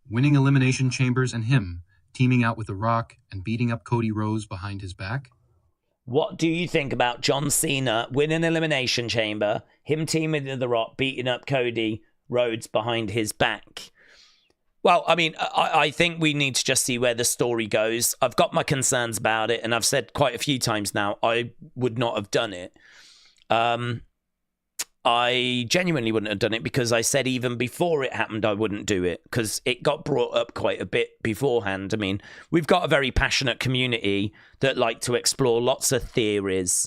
Winning Elimination Chambers and him teaming out with The Rock and beating up Cody Rhodes behind his back? What do you think about John Cena winning Elimination Chamber, him teaming with The Rock, beating up Cody Rhodes behind his back? Well, I mean, I think we need to just see where the story goes. I've got my concerns about it, and I've said quite a few times now, I would not have done it. I genuinely wouldn't have done it, because I said even before it happened, I wouldn't do it, because it got brought up quite a bit beforehand. I mean, we've got a very passionate community that like to explore lots of theories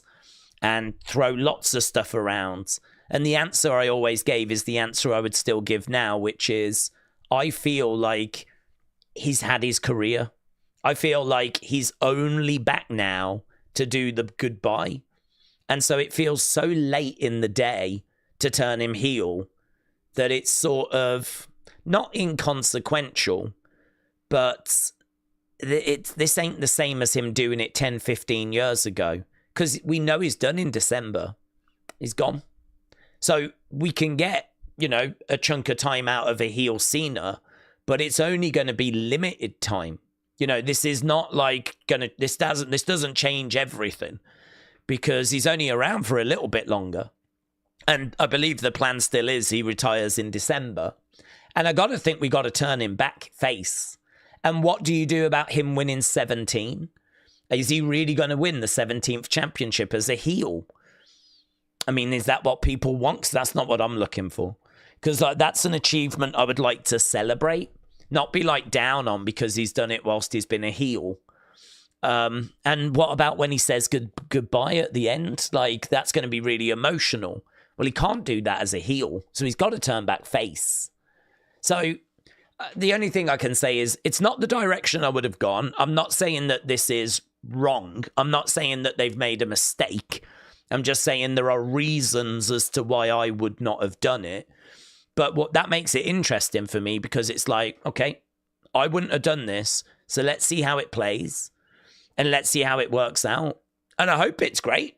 and throw lots of stuff around. And the answer I always gave is the answer I would still give now, which is, I feel like he's had his career. I feel like he's only back now to do the goodbye. And so it feels so late in the day to turn him heel that it's sort of not inconsequential, but this ain't the same as him doing it 10, 15 years ago, because we know he's done in December. He's gone. So we can get, you know, a chunk of time out of a heel Cena, but it's only going to be limited time. You know, this is not like this doesn't change everything, because he's only around for a little bit longer. And I believe the plan still is he retires in December. And I got to think we got to turn him back face. And what do you do about him winning 17? Is he really going to win the 17th championship as a heel? I mean, is that what people want? 'Cause that's not what I'm looking for. Because that's an achievement I would like to celebrate, not be like down on because he's done it whilst he's been a heel. And what about when he says goodbye at the end? Like, that's going to be really emotional. Well, he can't do that as a heel, so he's got to turn back face. So the only thing I can say is it's not the direction I would have gone. I'm not saying that this is wrong. I'm not saying that they've made a mistake. I'm just saying there are reasons as to why I would not have done it. But what that makes it interesting for me, because it's like, okay, I wouldn't have done this, so let's see how it plays and let's see how it works out. And I hope it's great.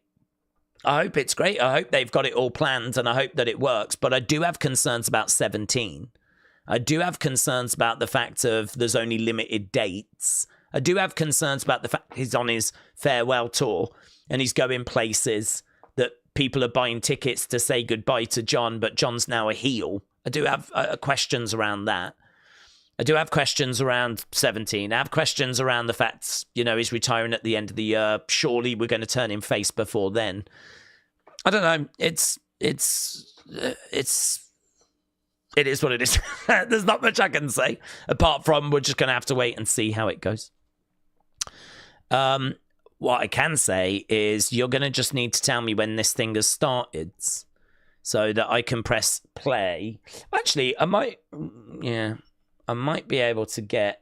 I hope it's great. I hope they've got it all planned and I hope that it works. But I do have concerns about 17. I do have concerns about the fact of there's only limited dates. I do have concerns about the fact he's on his farewell tour and he's going places that people are buying tickets to say goodbye to John, but John's now a heel. I do have questions around that. I do have questions around 17. I have questions around the fact, he's retiring at the end of the year. Surely we're going to turn him face before then. I don't know. It is what it is. There's not much I can say, apart from we're just going to have to wait and see how it goes. What I can say is you're going to just need to tell me when this thing has started so that I can press play. Actually, I might be able to get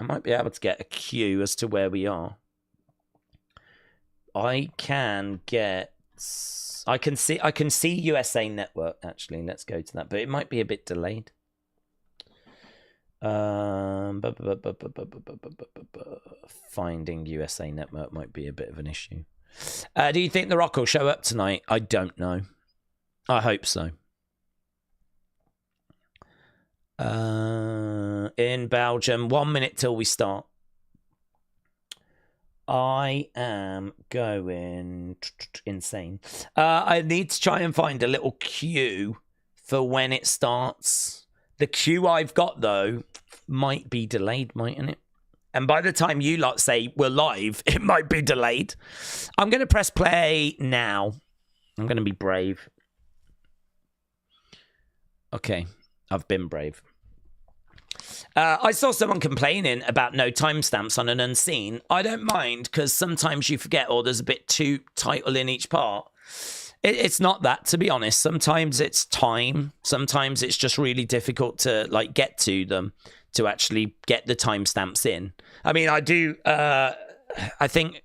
a cue as to where we are. I can see USA Network, actually. Let's go to that, but it might be a bit delayed. Finding USA Network might be a bit of an issue. Do you think The Rock will show up tonight? I don't know. I hope so. In Belgium, 1 minute till we start. I am going insane. I need to try and find a little cue for when it starts. The cue I've got, though, might be delayed, mightn't it? And by the time you lot say we're live, it might be delayed. I'm going to press play now. I'm going to be brave. Okay, I've been brave. I saw someone complaining about no timestamps on an unseen. I don't mind, because sometimes you forget, or there's a bit too title in each part. It's not that, to be honest. Sometimes it's time. Sometimes it's just really difficult to get to them, to actually get the timestamps in. I mean, I do. I think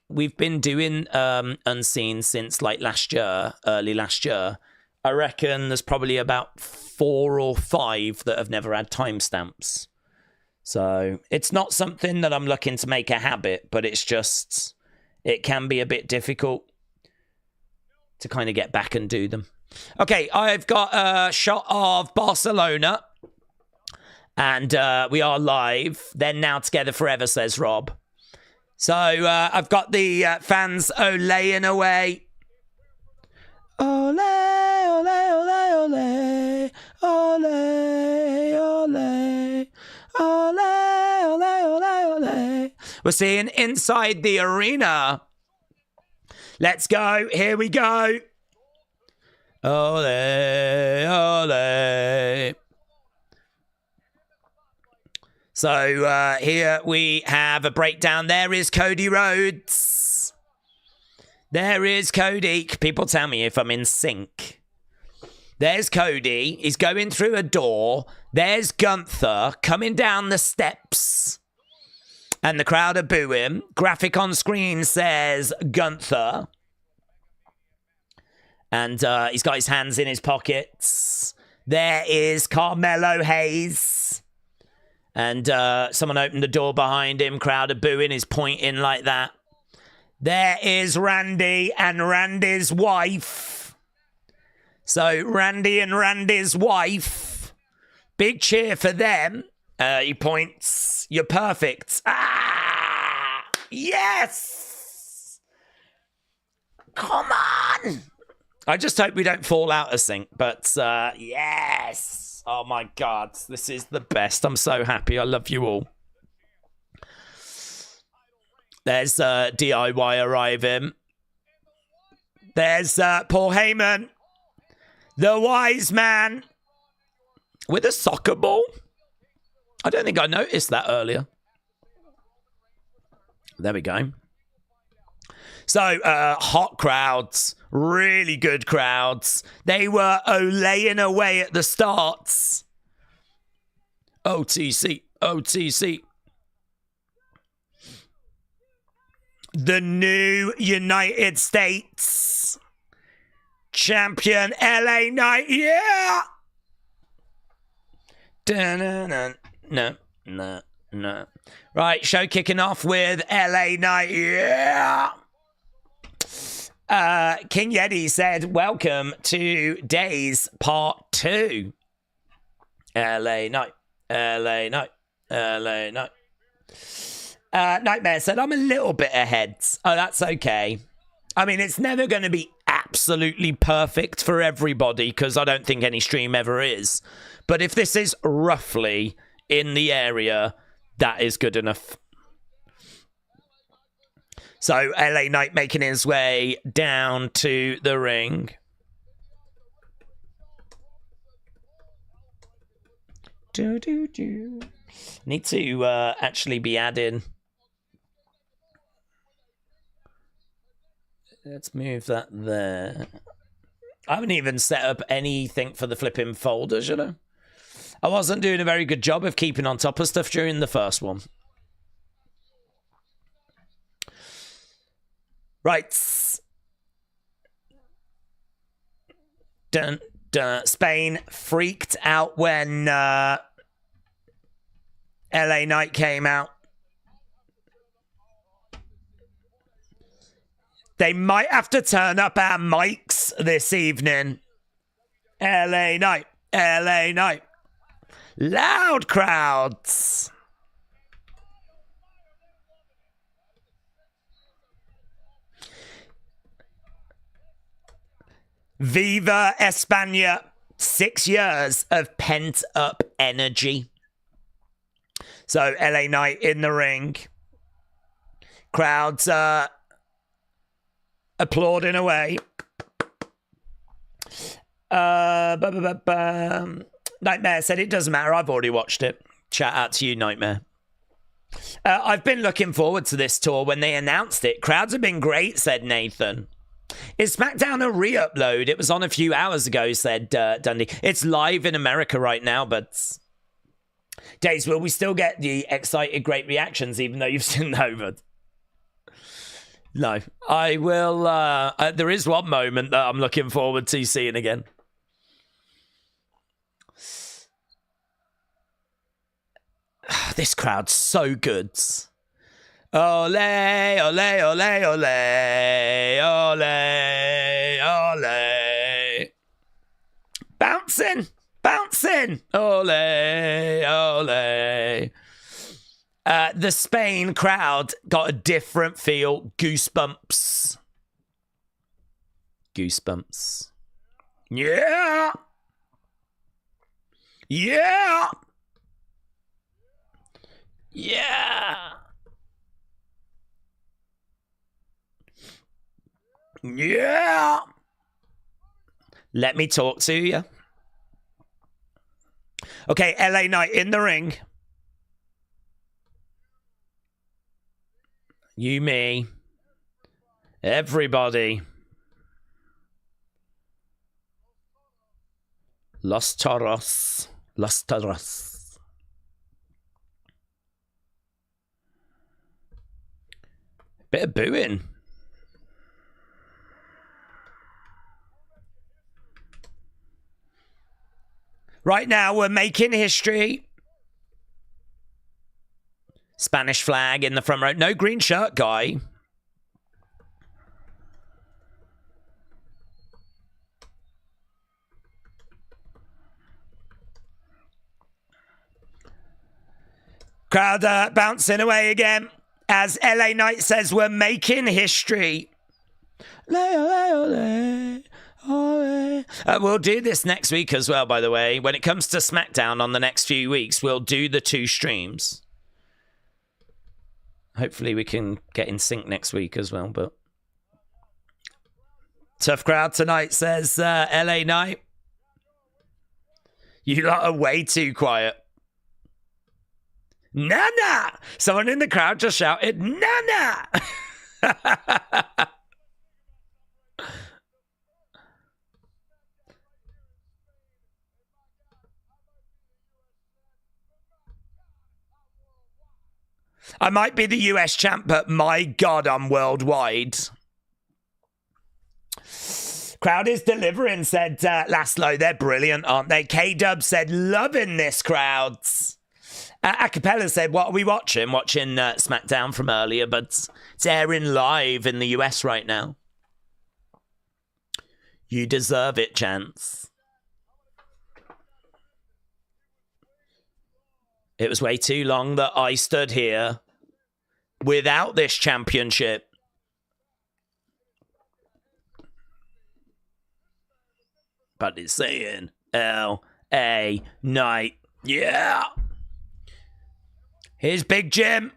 we've been doing unseen since early last year. I reckon there's probably about 4 or 5 that have never had timestamps. So it's not something that I'm looking to make a habit, but it's just, it can be a bit difficult to kind of get back and do them. Okay, I've got a shot of Barcelona. And we are live. They're now together forever, says Rob. So I've got the fans olaying away. Ole, ole, ole, ole. Ole, ole. Ole, ole, ole, ole. We're seeing inside the arena. Let's go. Here we go. Ole, ole. So here we have a breakdown. There is Cody Rhodes. There is Cody. People tell me if I'm in sync. There's Cody. He's going through a door. There's Gunther coming down the steps. And the crowd are booing. Graphic on screen says Gunther. And he's got his hands in his pockets. There is Carmelo Hayes. And someone opened the door behind him. Crowd are booing. He's pointing like that. There is Randy and Randy's wife. So Randy and Randy's wife. Big cheer for them. He points. You're perfect. Ah! Yes! Come on! I just hope we don't fall out of sync. But yes! Oh my God. This is the best. I'm so happy. I love you all. There's DIY arriving. There's Paul Heyman. The wise man. With a soccer ball. I don't think I noticed that earlier. There we go. So, hot crowds, really good crowds. They were olaying away at the starts. OTC, OTC. The new United States champion, LA Knight, yeah! No. Right, show kicking off with LA Knight, yeah! King Yeti said, welcome to Days Part 2. LA Knight, LA Knight, LA Knight. Nightmare said, I'm a little bit ahead. Oh, that's okay. I mean, it's never going to be absolutely perfect for everybody because I don't think any stream ever is. But if this is roughly in the area, that is good enough. So, LA Knight making his way down to the ring. Need to actually be adding. Let's move that there. I haven't even set up anything for the flipping folders, you know. I wasn't doing a very good job of keeping on top of stuff during the first one. Right. Dun, dun. Spain freaked out when LA Knight came out. They might have to turn up our mics this evening. LA Knight, LA Knight. Loud crowds. Viva España. 6 years of pent-up energy. So, LA Knight in the ring. Crowds applauding away. Nightmare said it doesn't matter. I've already watched it. Shout out to you, Nightmare. I've been looking forward to this tour when they announced it. Crowds have been great, said Nathan. Is SmackDown a re-upload? It was on a few hours ago, said Dundee. It's live in America right now, but... Days, will we still get the excited great reactions even though you've seen over? No. I will... there is one moment that I'm looking forward to seeing again. This crowd's so good. Ole, ole, ole, ole, ole, ole. Bouncing, bouncing. Ole, ole. The Spain crowd got a different feel. Goosebumps. Goosebumps. Yeah. Yeah. Yeah. Yeah. Let me talk to you. Okay, LA Knight in the ring. You, me. Everybody. Los Toros. Los Toros. Bit of booing. Right now, we're making history. Spanish flag in the front row. No green shirt guy. Crowd bouncing away again. As LA Knight says, we're making history. We'll do this next week as well, by the way. When it comes to SmackDown on the next few weeks, we'll do the 2 streams. Hopefully we can get in sync next week as well, but... Tough crowd tonight, says LA Knight. You lot are way too quiet. Nana! Someone in the crowd just shouted, Nana! I might be the US champ, but my God, I'm worldwide. Crowd is delivering, said Laszlo. They're brilliant, aren't they? K-Dub said, loving this, crowds. Acapella said, what are we watching? Watching SmackDown from earlier, but it's airing live in the US right now. You deserve it, Chance. It was way too long that I stood here without this championship. But it's saying L.A. Knight. Yeah. Here's Big Jim.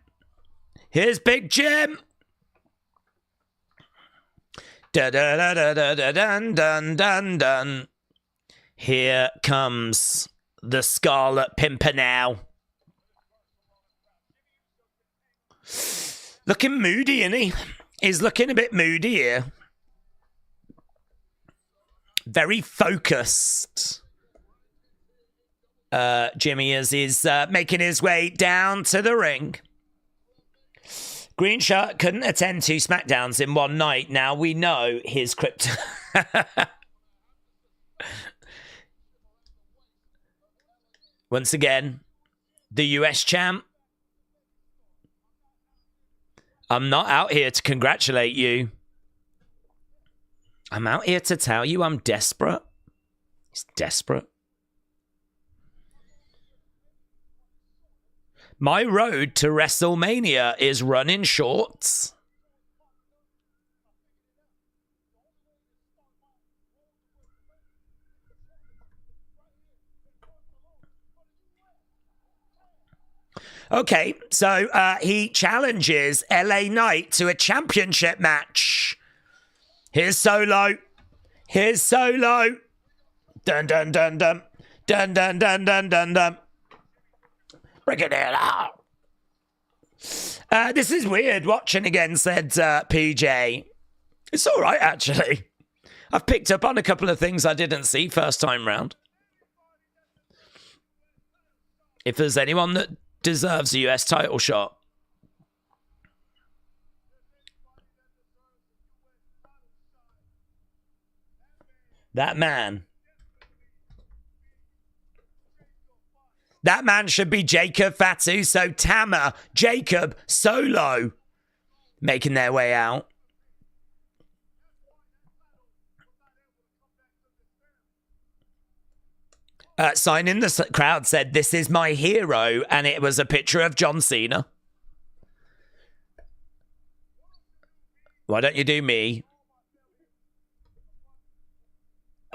Here's Big Jim. Da-da-da-da-da-dun-dun-dun-dun. Here comes the Scarlet Pimpernel. Looking moody, isn't he? He's looking a bit moody here. Very focused. Jimmy is making his way down to the ring. Green shirt couldn't attend 2 SmackDowns in one night. Now we know his crypto. Once again, the US champ. I'm not out here to congratulate you. I'm out here to tell you I'm desperate. He's desperate. My road to WrestleMania is running short. Okay, so he challenges LA Knight to a championship match. Here's Solo. Here's Solo. Dun dun dun dun. Dun dun dun dun dun dun. Bring it out. This is weird watching again, said PJ. It's all right, actually. I've picked up on a couple of things I didn't see first time round. If there's anyone that deserves a US title shot, that man should be Jacob Fatu. So Tama, Jacob, Solo making their way out. Sign in the crowd said, this is my hero, and it was a picture of John Cena. Why don't you do me?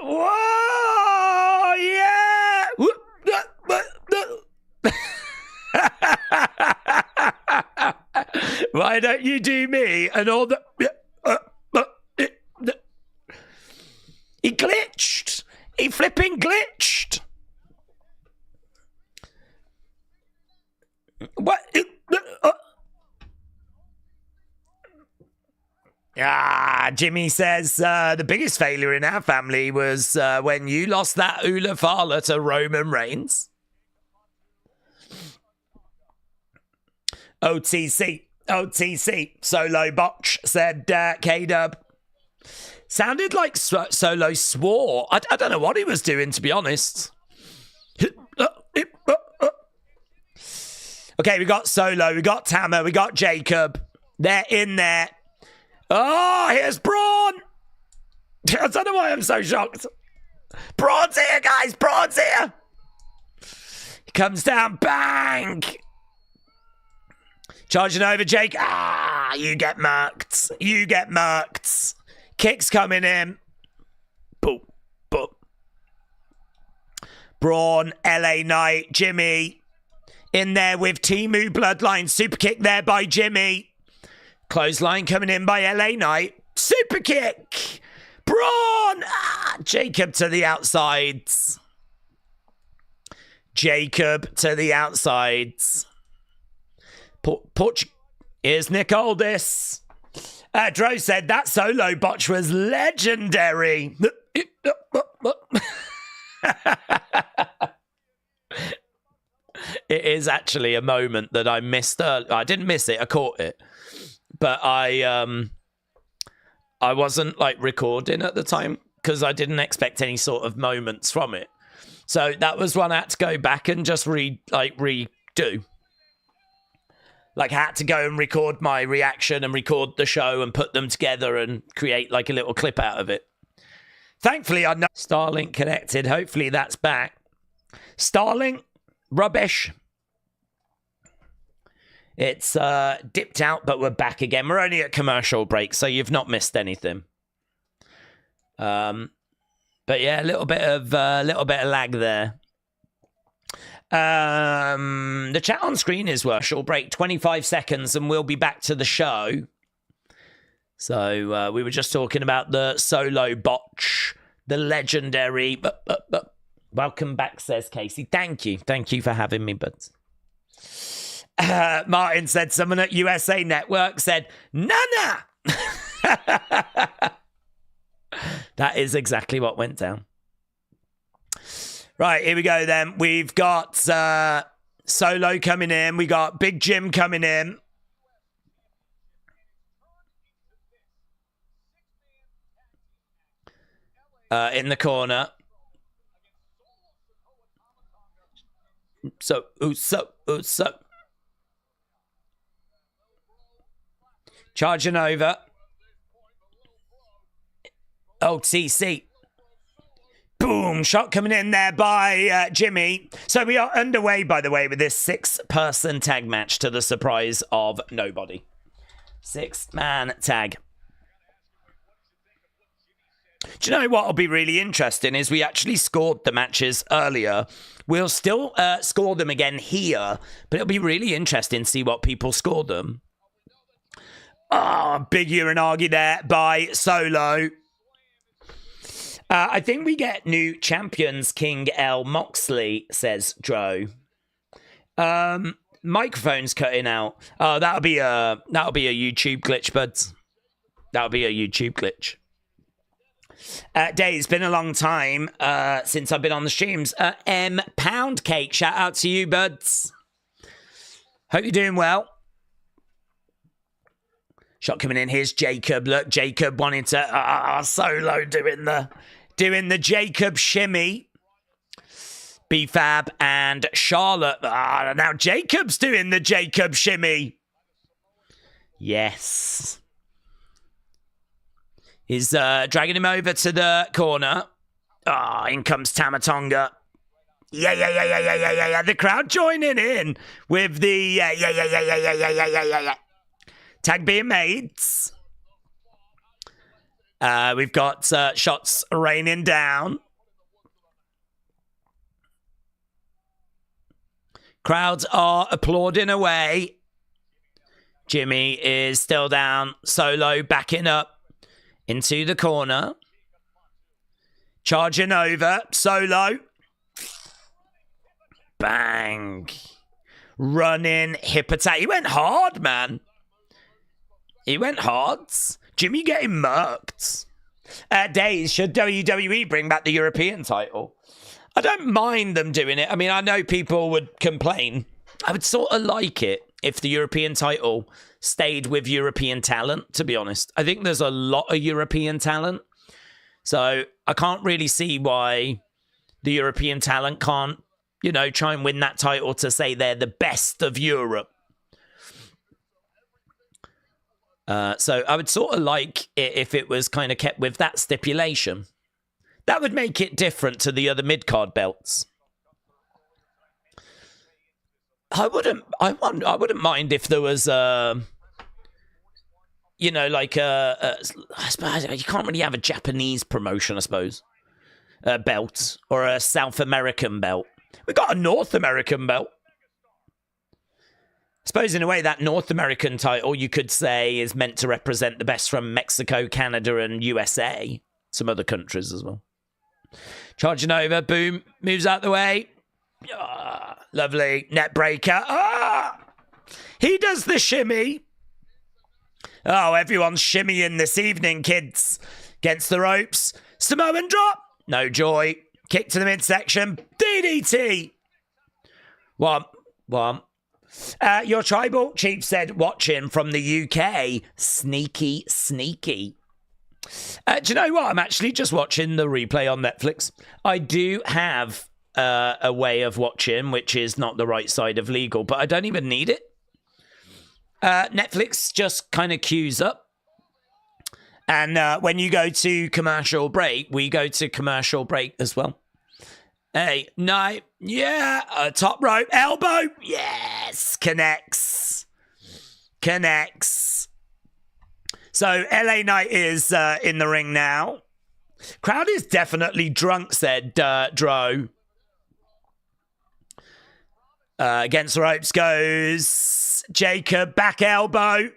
Whoa, yeah! Why don't you do me? And all the... He glitched. He flipping glitched. What? Jimmy says the biggest failure in our family was when you lost that Ula Fala to Roman Reigns. OTC, Solo botch, said K-Dub. Sounded like Solo swore. I don't know what he was doing, to be honest. Okay, we got Solo, we got Tama, we got Jacob. They're in there. Oh, here's Braun. I don't know why I'm so shocked. Braun's here, guys. Braun's here. He comes down. Bang. Charging over Jake. You get murked. You get murked. Kicks coming in. Boop, boop. Braun, LA Knight, Jimmy. In there with Timu Bloodline. Super kick there by Jimmy. Clothesline coming in by LA Knight. Super kick. Braun. Jacob to the outsides. Jacob to the outsides. Here's Nick Aldis. Dro said that Solo botch was legendary. It is actually a moment that I missed. I didn't miss it. I caught it, but I wasn't like recording at the time because I didn't expect any sort of moments from it. So that was one I had to go back and just redo. Like, I had to go and record my reaction and record the show and put them together and create like a little clip out of it. Thankfully, I know Starlink connected. Hopefully that's back. Starlink, rubbish. It's dipped out, but we're back again. We're only at commercial break, so you've not missed anything. But yeah, a little bit of lag there. The chat on screen is commercial break, 25 seconds, and we'll be back to the show. So we were just talking about the solo botch, the legendary. Welcome back, says Casey. Thank you for having me, buds. Martin said someone at USA Network said Nana. That is exactly what went down. Right, here we go then. We've got Solo coming in. We got Big Jim coming in. In the corner. So. Charging over. Oh, TC. Boom. Shot coming in there by Jimmy. So we are underway, by the way, with this 6-person tag match to the surprise of nobody. 6-man tag. Do you know what will be really interesting is we actually scored the matches earlier. We'll still score them again here, but it'll be really interesting to see what people score them. Oh, big Uranagi there by Solo. I think we get new champions, King L. Moxley, says Dro. Microphone's cutting out. Oh, that'll be a YouTube glitch, buds. That'll be a YouTube glitch. Dave, it's been a long time since I've been on the streams. M. Pound Cake, shout out to you, buds. Hope you're doing well. Shot coming in. Here's Jacob. Look, Jacob wanting to Solo doing the Jacob shimmy. B-Fab and Charlotte. Now Jacob's doing the Jacob shimmy. Yes. He's dragging him over to the corner. In comes Tamatonga. Yeah. The crowd joining in with the yeah. Tag being made. We've got shots raining down. Crowds are applauding away. Jimmy is still down. Solo backing up into the corner. Charging over. Solo. Bang. Running hip attack. He went hard, man. He went hard. Jimmy getting murked. Days, should WWE bring back the European title? I don't mind them doing it. I mean, I know people would complain. I would sort of like it if the European title stayed with European talent, to be honest. I think there's a lot of European talent. So I can't really see why the European talent can't, try and win that title to say they're the best of Europe. So I would sort of like it if it was kind of kept with that stipulation. That would make it different to the other mid-card belts. I wouldn't mind if there was I suppose you can't really have a Japanese promotion, I suppose. A belt or a South American belt. We got a North American belt. I suppose in a way that North American title you could say is meant to represent the best from Mexico, Canada, and USA. Some other countries as well. Charging over, boom, moves out the way. Lovely net breaker. He does the shimmy. Oh, everyone's shimmying this evening, kids. Against the ropes. Samoan drop. No joy. Kick to the midsection. DDT. What One. Your tribal chief said watching from the UK. Sneaky. Do you know what? I'm actually just watching the replay on Netflix. I do have a way of watching, which is not the right side of legal, but I don't even need it. Netflix just kind of queues up. And when you go to commercial break, we go to commercial break as well. Hey, no, yeah, top rope, elbow, yes, connects. So LA Knight is in the ring now. Crowd is definitely drunk, said Dro. Against the ropes goes Jacob, back elbow.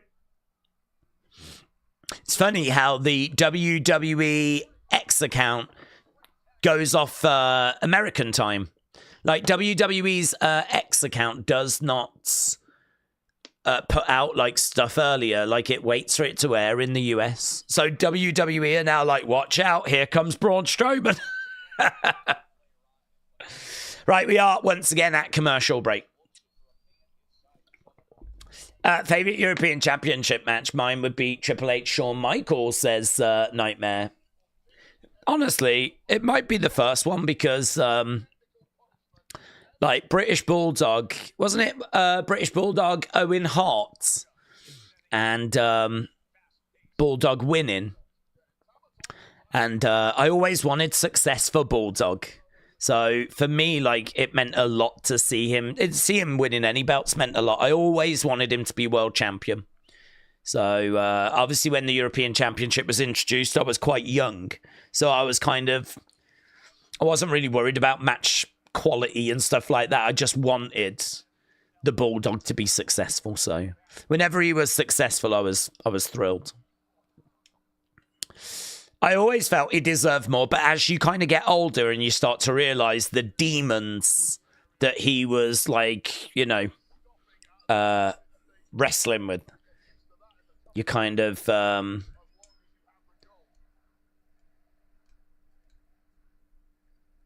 It's funny how the WWE X account goes off American time. Like WWE's X account does not put out like stuff earlier. Like it waits for it to air in the US. So WWE are now like, watch out, here comes Braun Strowman. Right, we are once again at commercial break. Favorite European Championship match? Mine would be Triple H Shawn Michaels, says Nightmare. Honestly, it might be the first one because, like, British Bulldog, wasn't it? British Bulldog, Owen Hart, and Bulldog winning. And I always wanted success for Bulldog. So for me, like, it meant a lot to see him. See him winning any belts meant a lot. I always wanted him to be world champion. So obviously when the European Championship was introduced, I was quite young. So I wasn't really worried about match quality and stuff like that. I just wanted the Bulldog to be successful. So whenever he was successful, I was thrilled. I always felt he deserved more, but as you kind of get older and you start to realize the demons that he was, like, you know, wrestling with, you kind of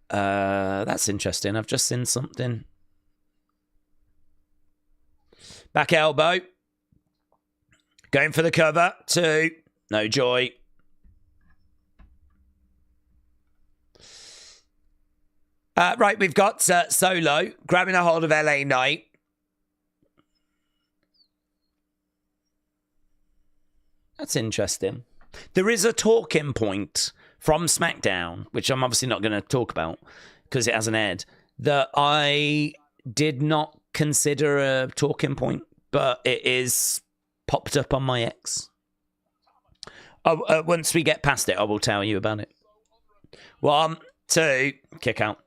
that's interesting. I've just seen something. Back elbow. Going for the cover. 2. No joy. Right, we've got Solo grabbing a hold of LA Knight. That's interesting. There is a talking point from SmackDown, which I'm obviously not going to talk about because it hasn't aired, that I did not consider a talking point, but it is popped up on my X. Once we get past it, I will tell you about it. 1, 2, kick out.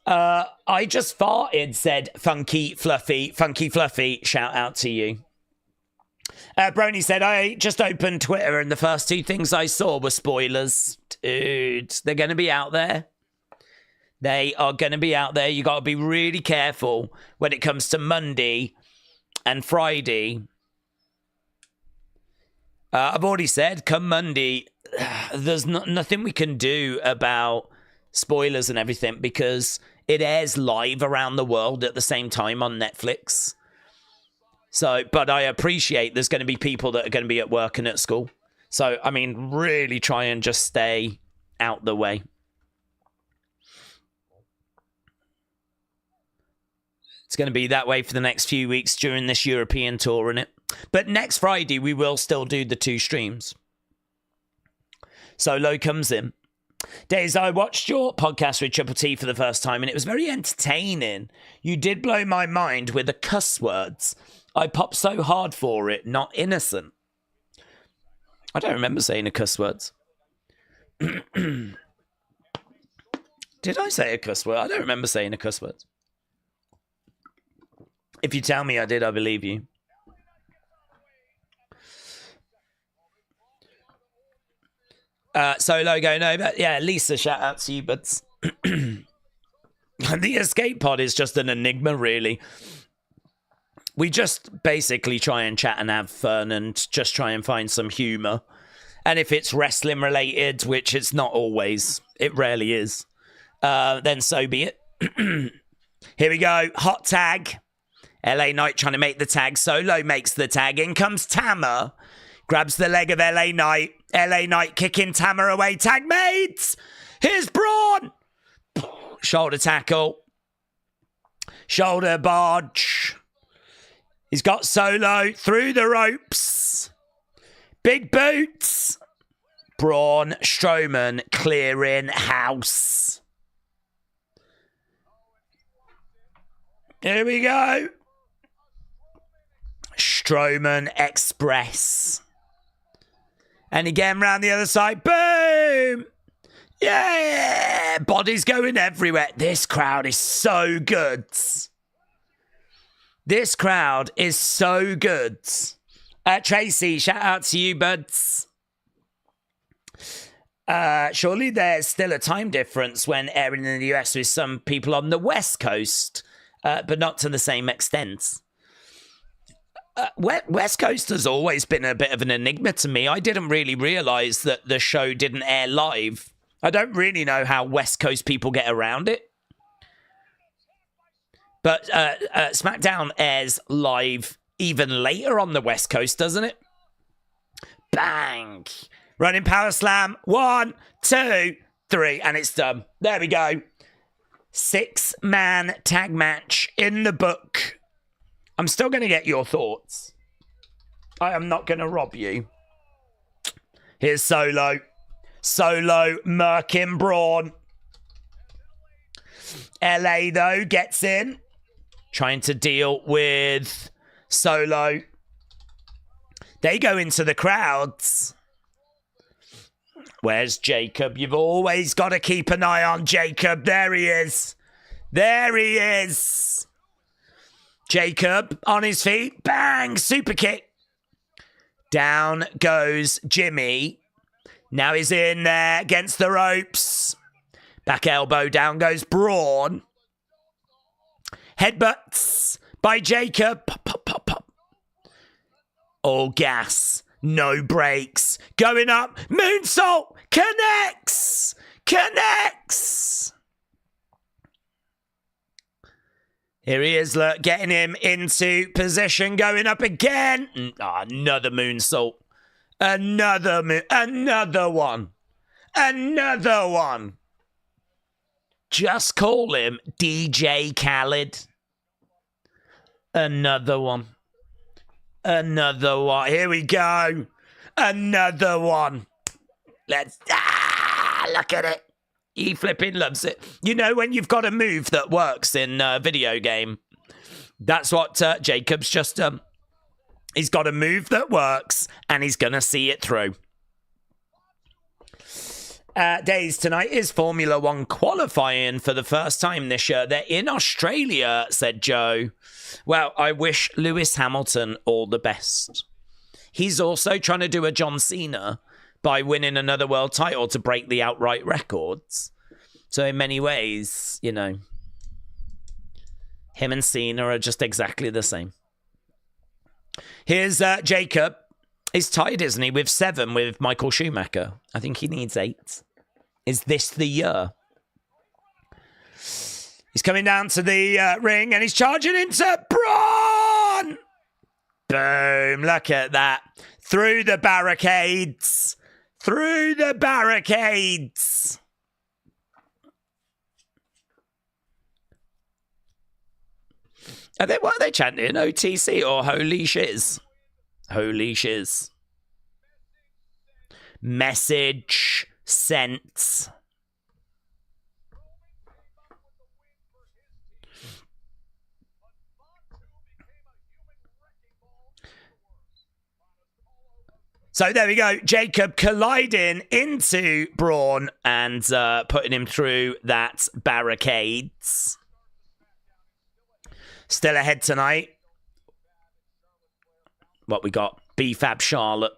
I just farted, said Funky Fluffy, shout out to you. Brony said, I just opened Twitter and the first 2 things I saw were spoilers. Dude, they're going to be out there. They are going to be out there. You got to be really careful when it comes to Monday and Friday. I've already said, come Monday, there's nothing we can do about spoilers and everything because it airs live around the world at the same time on Netflix. So, but I appreciate there's going to be people that are going to be at work and at school. So, I mean, really try and just stay out the way. It's going to be that way for the next few weeks during this European tour, innit? But next Friday, we will still do the 2 streams. Solo comes in. Days, I watched your podcast with Triple T for the first time, and it was very entertaining. You did blow my mind with the cuss words. I popped so hard for it, not innocent. I don't remember saying the cuss words. Did I say a cuss word? I don't remember saying a cuss words. If you tell me I did, I believe you. Solo go, no, but yeah, Lisa, shout out to you, but the escape pod is just an enigma, really. We just basically try and chat and have fun and just try and find some humor. And if it's wrestling related, which it's not always, it rarely is, then so be it. Here we go. Hot tag. LA Knight trying to make the tag. Solo makes the tag. In comes Tama. Grabs the leg of LA Knight. LA Knight kicking Tama away. Tag mates. Here's Braun. Shoulder tackle. Shoulder barge. He's got Solo through the ropes. Big boots. Braun Strowman clearing house. Here we go. Strowman Express. And again round the other side. Boom! Yeah! Bodies going everywhere. This crowd is so good. This crowd is so good. Tracy, shout out to you, buds. Surely there's still a time difference when airing in the US with some people on the West Coast, but not to the same extent. West Coast has always been a bit of an enigma to me. I didn't really realise that the show didn't air live. I don't really know how West Coast people get around it. But SmackDown airs live even later on the West Coast, doesn't it? Bang! Running power slam. 1, 2, 3. And it's done. There we go. 6-man tag match in the book. I'm still going to get your thoughts. I am not going to rob you. Here's Solo. Solo murking Braun. LA, though, gets in. Trying to deal with Solo. They go into the crowds. Where's Jacob? You've always got to keep an eye on Jacob. There he is. There he is. Jacob on his feet. Bang! Super kick. Down goes Jimmy. Now he's in there against the ropes. Back elbow. Down goes Braun. Headbutts by Jacob. Pop, pop, pop, pop. All gas. No brakes. Going up. Moonsault. Connects. Connects. Here he is, look. Getting him into position. Going up again. Another moonsault. Another one. Another one. Just call him DJ Khaled. Another one. Another one. Here we go. Another one. Let's... look at it. He flipping loves it. You know when you've got a move that works in a video game? That's what Jacob's just done. He's got a move that works, and he's going to see it through. Days tonight is Formula One qualifying for the first time this year. They're in Australia, said Joe. Well, I wish Lewis Hamilton all the best. He's also trying to do a John Cena by winning another world title to break the outright records. So in many ways, you know, him and Cena are just exactly the same. Here's Jacob. He's tied, isn't he, with 7 with Michael Schumacher. I think he needs 8. Is this the year? He's coming down to the ring and he's charging into Braun! Boom, look at that. Through the barricades. Through the barricades. What are they chanting? OTC or holy shiz? Holy shiz. Message sent. So there we go. Jacob colliding into Braun and putting him through that barricades. Still ahead tonight. What we got? B-Fab Charlotte.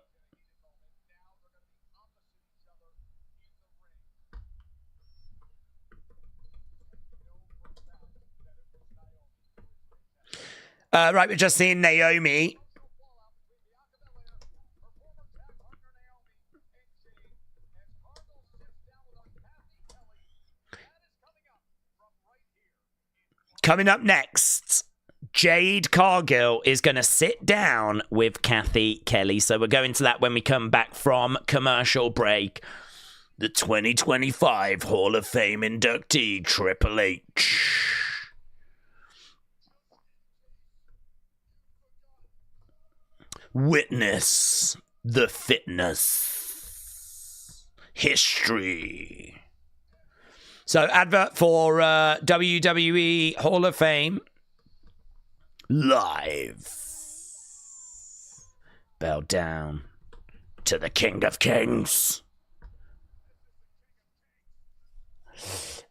Right, we've just seen Naomi. Coming up next, Jade Cargill is going to sit down with Kathy Kelly. So we're going to that when we come back from commercial break. The 2025 Hall of Fame inductee, Triple H. Witness the fitness. History. So, advert for WWE Hall of Fame. Live. Bow down to the King of Kings.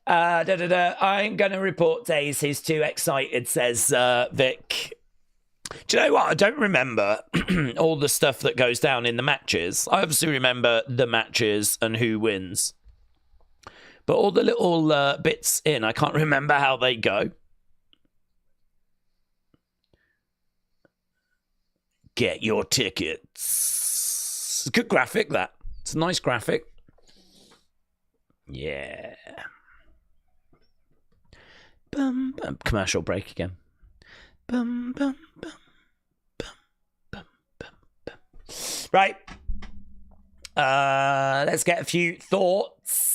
I'm going to report days. He's too excited, says Vic. Do you know what? I don't remember all the stuff that goes down in the matches. I obviously remember the matches and who wins. But all the little bits in, I can't remember how they go. Get your tickets. It's a good graphic, that. It's a nice graphic. Yeah. Bum, bum. Commercial break again. Bum, bum, bum, bum, bum, bum, bum. Right. Let's get a few thoughts.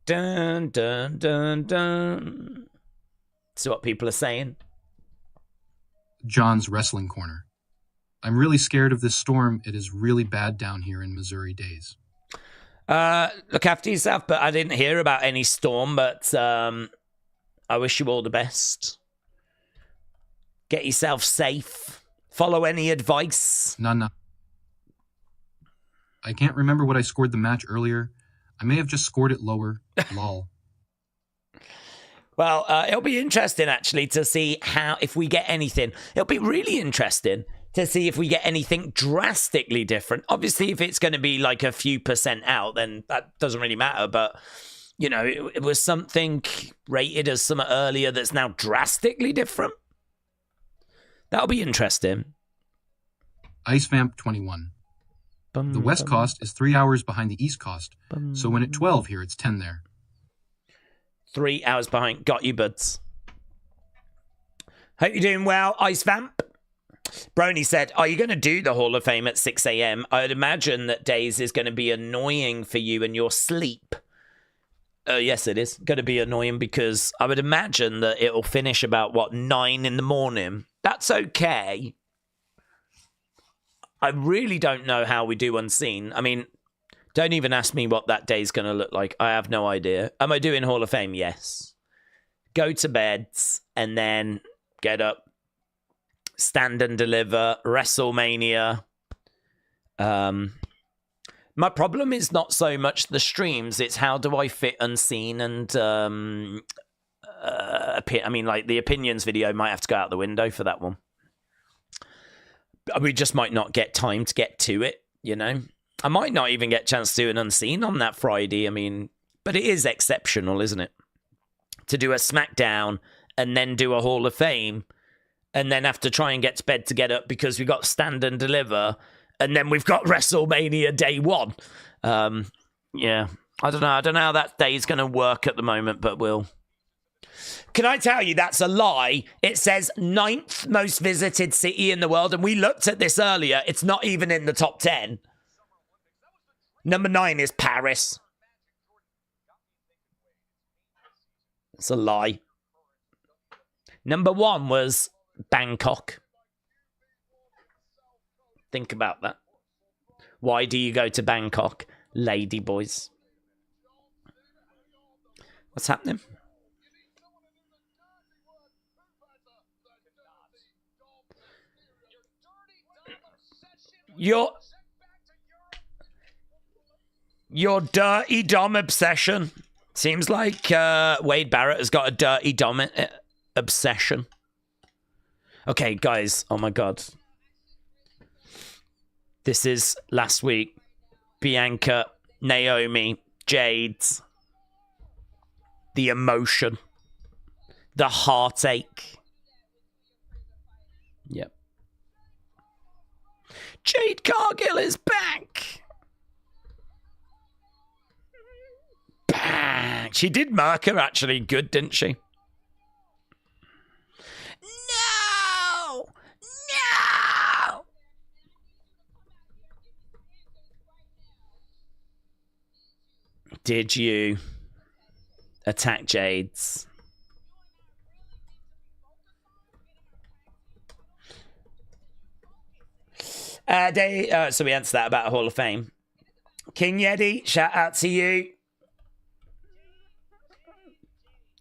Dun, dun, dun, dun. See what people are saying. John's Wrestling Corner. I'm really scared of this storm. It is really bad down here in Missouri days. Look after yourself, but I didn't hear about any storm, but I wish you all the best. Get yourself safe. Follow any advice. Nah. I can't remember what I scored the match earlier. I may have just scored it lower. Lol. Well, it'll be interesting, actually, to see if we get anything. It'll be really interesting to see if we get anything drastically different. Obviously, if it's going to be like a few % out, then that doesn't really matter. But, you know, it was something rated as something earlier that's now drastically different. That'll be interesting. Ice Vamp 21. The West Coast is 3 hours behind the East Coast, so when at 12 here, it's 10 there. 3 hours behind. Got you, buds. Hope you're doing well, Ice Vamp. Brony said, are you going to do the Hall of Fame at 6 a.m.? I'd imagine that days is going to be annoying for you and your sleep. Yes, it is going to be annoying because I would imagine that it'll finish about, 9 in the morning. That's okay. I really don't know how we do Unseen. I mean, don't even ask me what that day's going to look like. I have no idea. Am I doing Hall of Fame? Yes. Go to bed and then get up, stand and deliver, WrestleMania. My problem is not so much the streams, it's how do I fit Unseen and the opinions video might have to go out the window for that one. We just might not get time to get to it, you know. I might not even get a chance to do an Unseen on that Friday. I mean, but it is exceptional, isn't it? To do a SmackDown and then do a Hall of Fame and then have to try and get to bed to get up because we've got Stand and Deliver and then we've got WrestleMania day 1. Yeah, I don't know how that day is going to work at the moment, but we'll... Can I tell you that's a lie? It says 9th most visited city in the world, and we looked at this earlier. It's not even in the top 10. Number 9 is Paris. It's a lie. Number 1 was Bangkok. Think about that. Why do you go to Bangkok, lady boys? What's happening? Your dirty dom obsession. Seems like Wade Barrett has got a dirty dom obsession. Okay, guys. Oh, my God. This is last week. Bianca, Naomi, Jade. The emotion. The heartache. Yep. Jade Cargill is back. Bam. bang. She did mark her actually good, didn't she? No! No! Did you attack Jade's? So we answered that about Hall of Fame. King Yeti, shout out to you.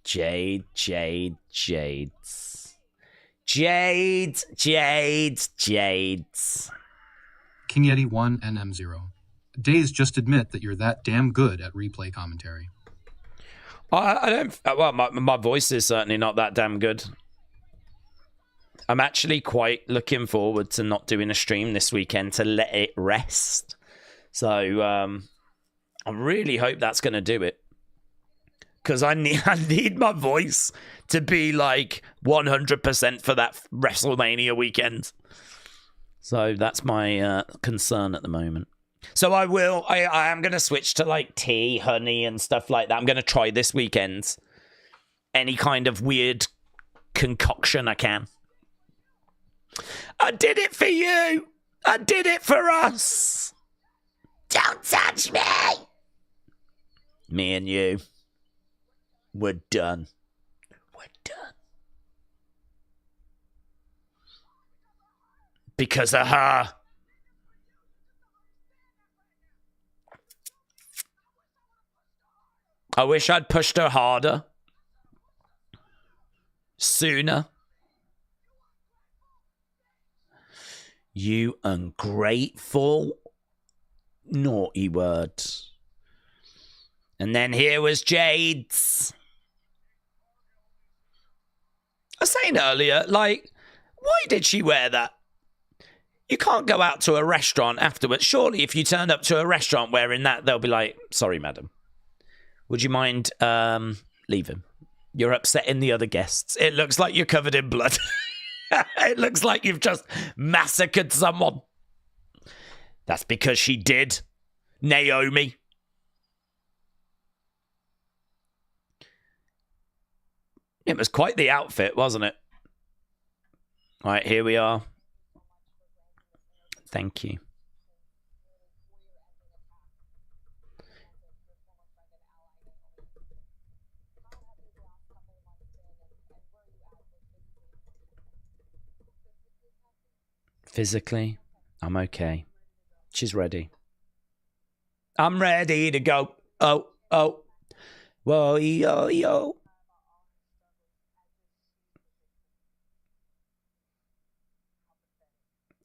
Jade. Jade. King Yeti 1 and M0. Days, just admit that you're that damn good at replay commentary. I don't. Well, my voice is certainly not that damn good. I'm actually quite looking forward to not doing a stream this weekend to let it rest. So I really hope that's going to do it. Because I need my voice to be like 100% for that WrestleMania weekend. So that's my concern at the moment. So I am going to switch to like tea, honey and stuff like that. I'm going to try this weekend. Any kind of weird concoction I can. I did it for you. I did it for us. Don't touch me. Me and you. We're done. We're done. Because of her. I wish I'd pushed her harder. Sooner. You ungrateful, naughty word. And then here was Jade's. I was saying earlier, like, why did she wear that? You can't go out to a restaurant afterwards. Surely if you turn up to a restaurant wearing that, they'll be like, sorry, madam. Would you mind leaving? You're upsetting the other guests. It looks like you're covered in blood. It looks like you've just massacred someone. That's because she did. Naomi. It was quite the outfit, wasn't it? All right, here we are. Thank you. Physically, I'm okay. She's ready. I'm ready to go. Oh. Whoa, yo.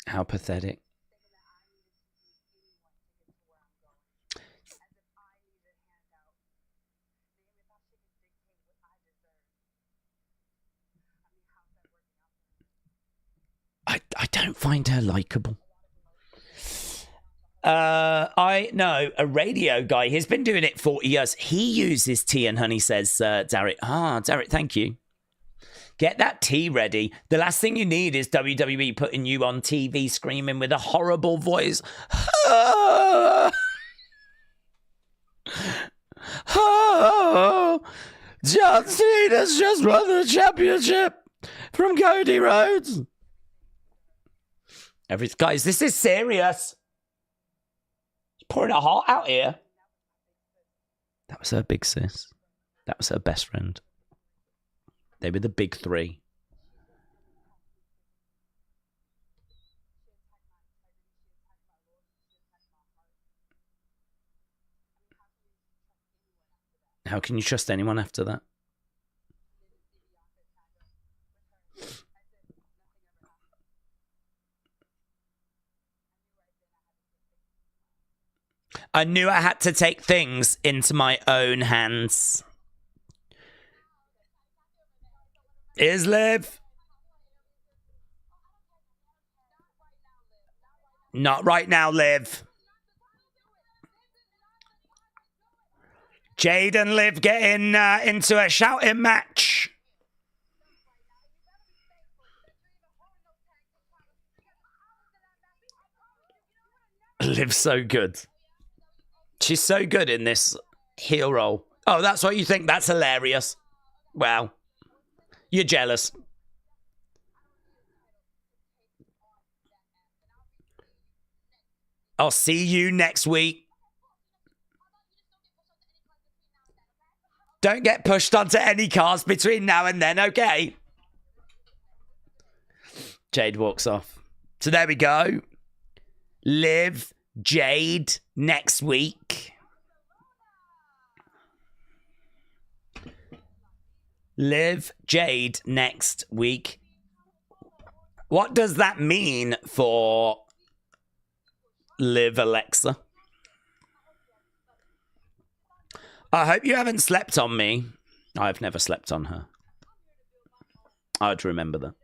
How pathetic. I don't find her likable. I know a radio guy. He's been doing it 40 years. He uses tea and honey, says Darrick. Darrick, thank you. Get that tea ready. The last thing you need is WWE putting you on TV screaming with a horrible voice. John Cena's just won the championship from Cody Rhodes. Guys, this is serious. She's pouring her heart out here. That was her big sis. That was her best friend. They were the big three. How can you trust anyone after that? I knew I had to take things into my own hands. Here's Liv. Not right now, Liv. Jade and Liv getting into a shouting match. Liv's so good. She's so good in this heel role. Oh, that's what you think? That's hilarious. Well, you're jealous. I'll see you next week. Don't get pushed onto any cars between now and then, okay? Jade walks off. So there we go. Liv, Jade, next week. Liv, Jade, next week. What does that mean for Liv Alexa? I hope you haven't slept on me. I've never slept on her. I'd remember that.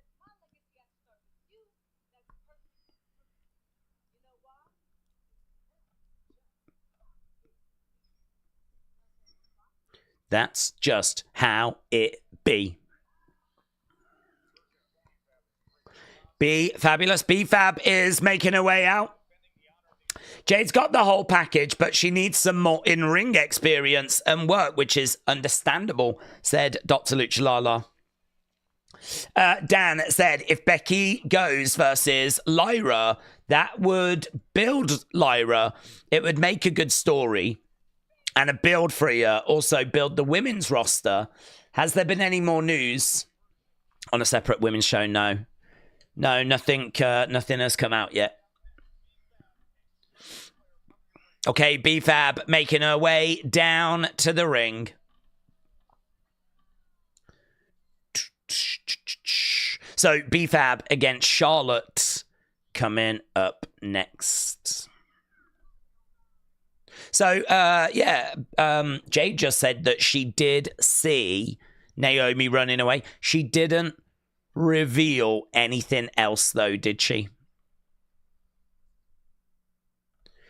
That's just how it be. Fabulous. B-Fab is making her way out. Jade's got the whole package, but she needs some more in-ring experience and work, which is understandable, said Dr. Luchalala. Dan said, if Becky goes versus Lyra, that would build Lyra. It would make a good story and a build for her. Also build the women's roster. Has there been any more news on a separate women's show? No, nothing has come out yet. Okay, B-Fab making her way down to the ring. So B-Fab against Charlotte coming up next. So, Jade just said that she did see Naomi running away. She didn't reveal anything else, though, did she?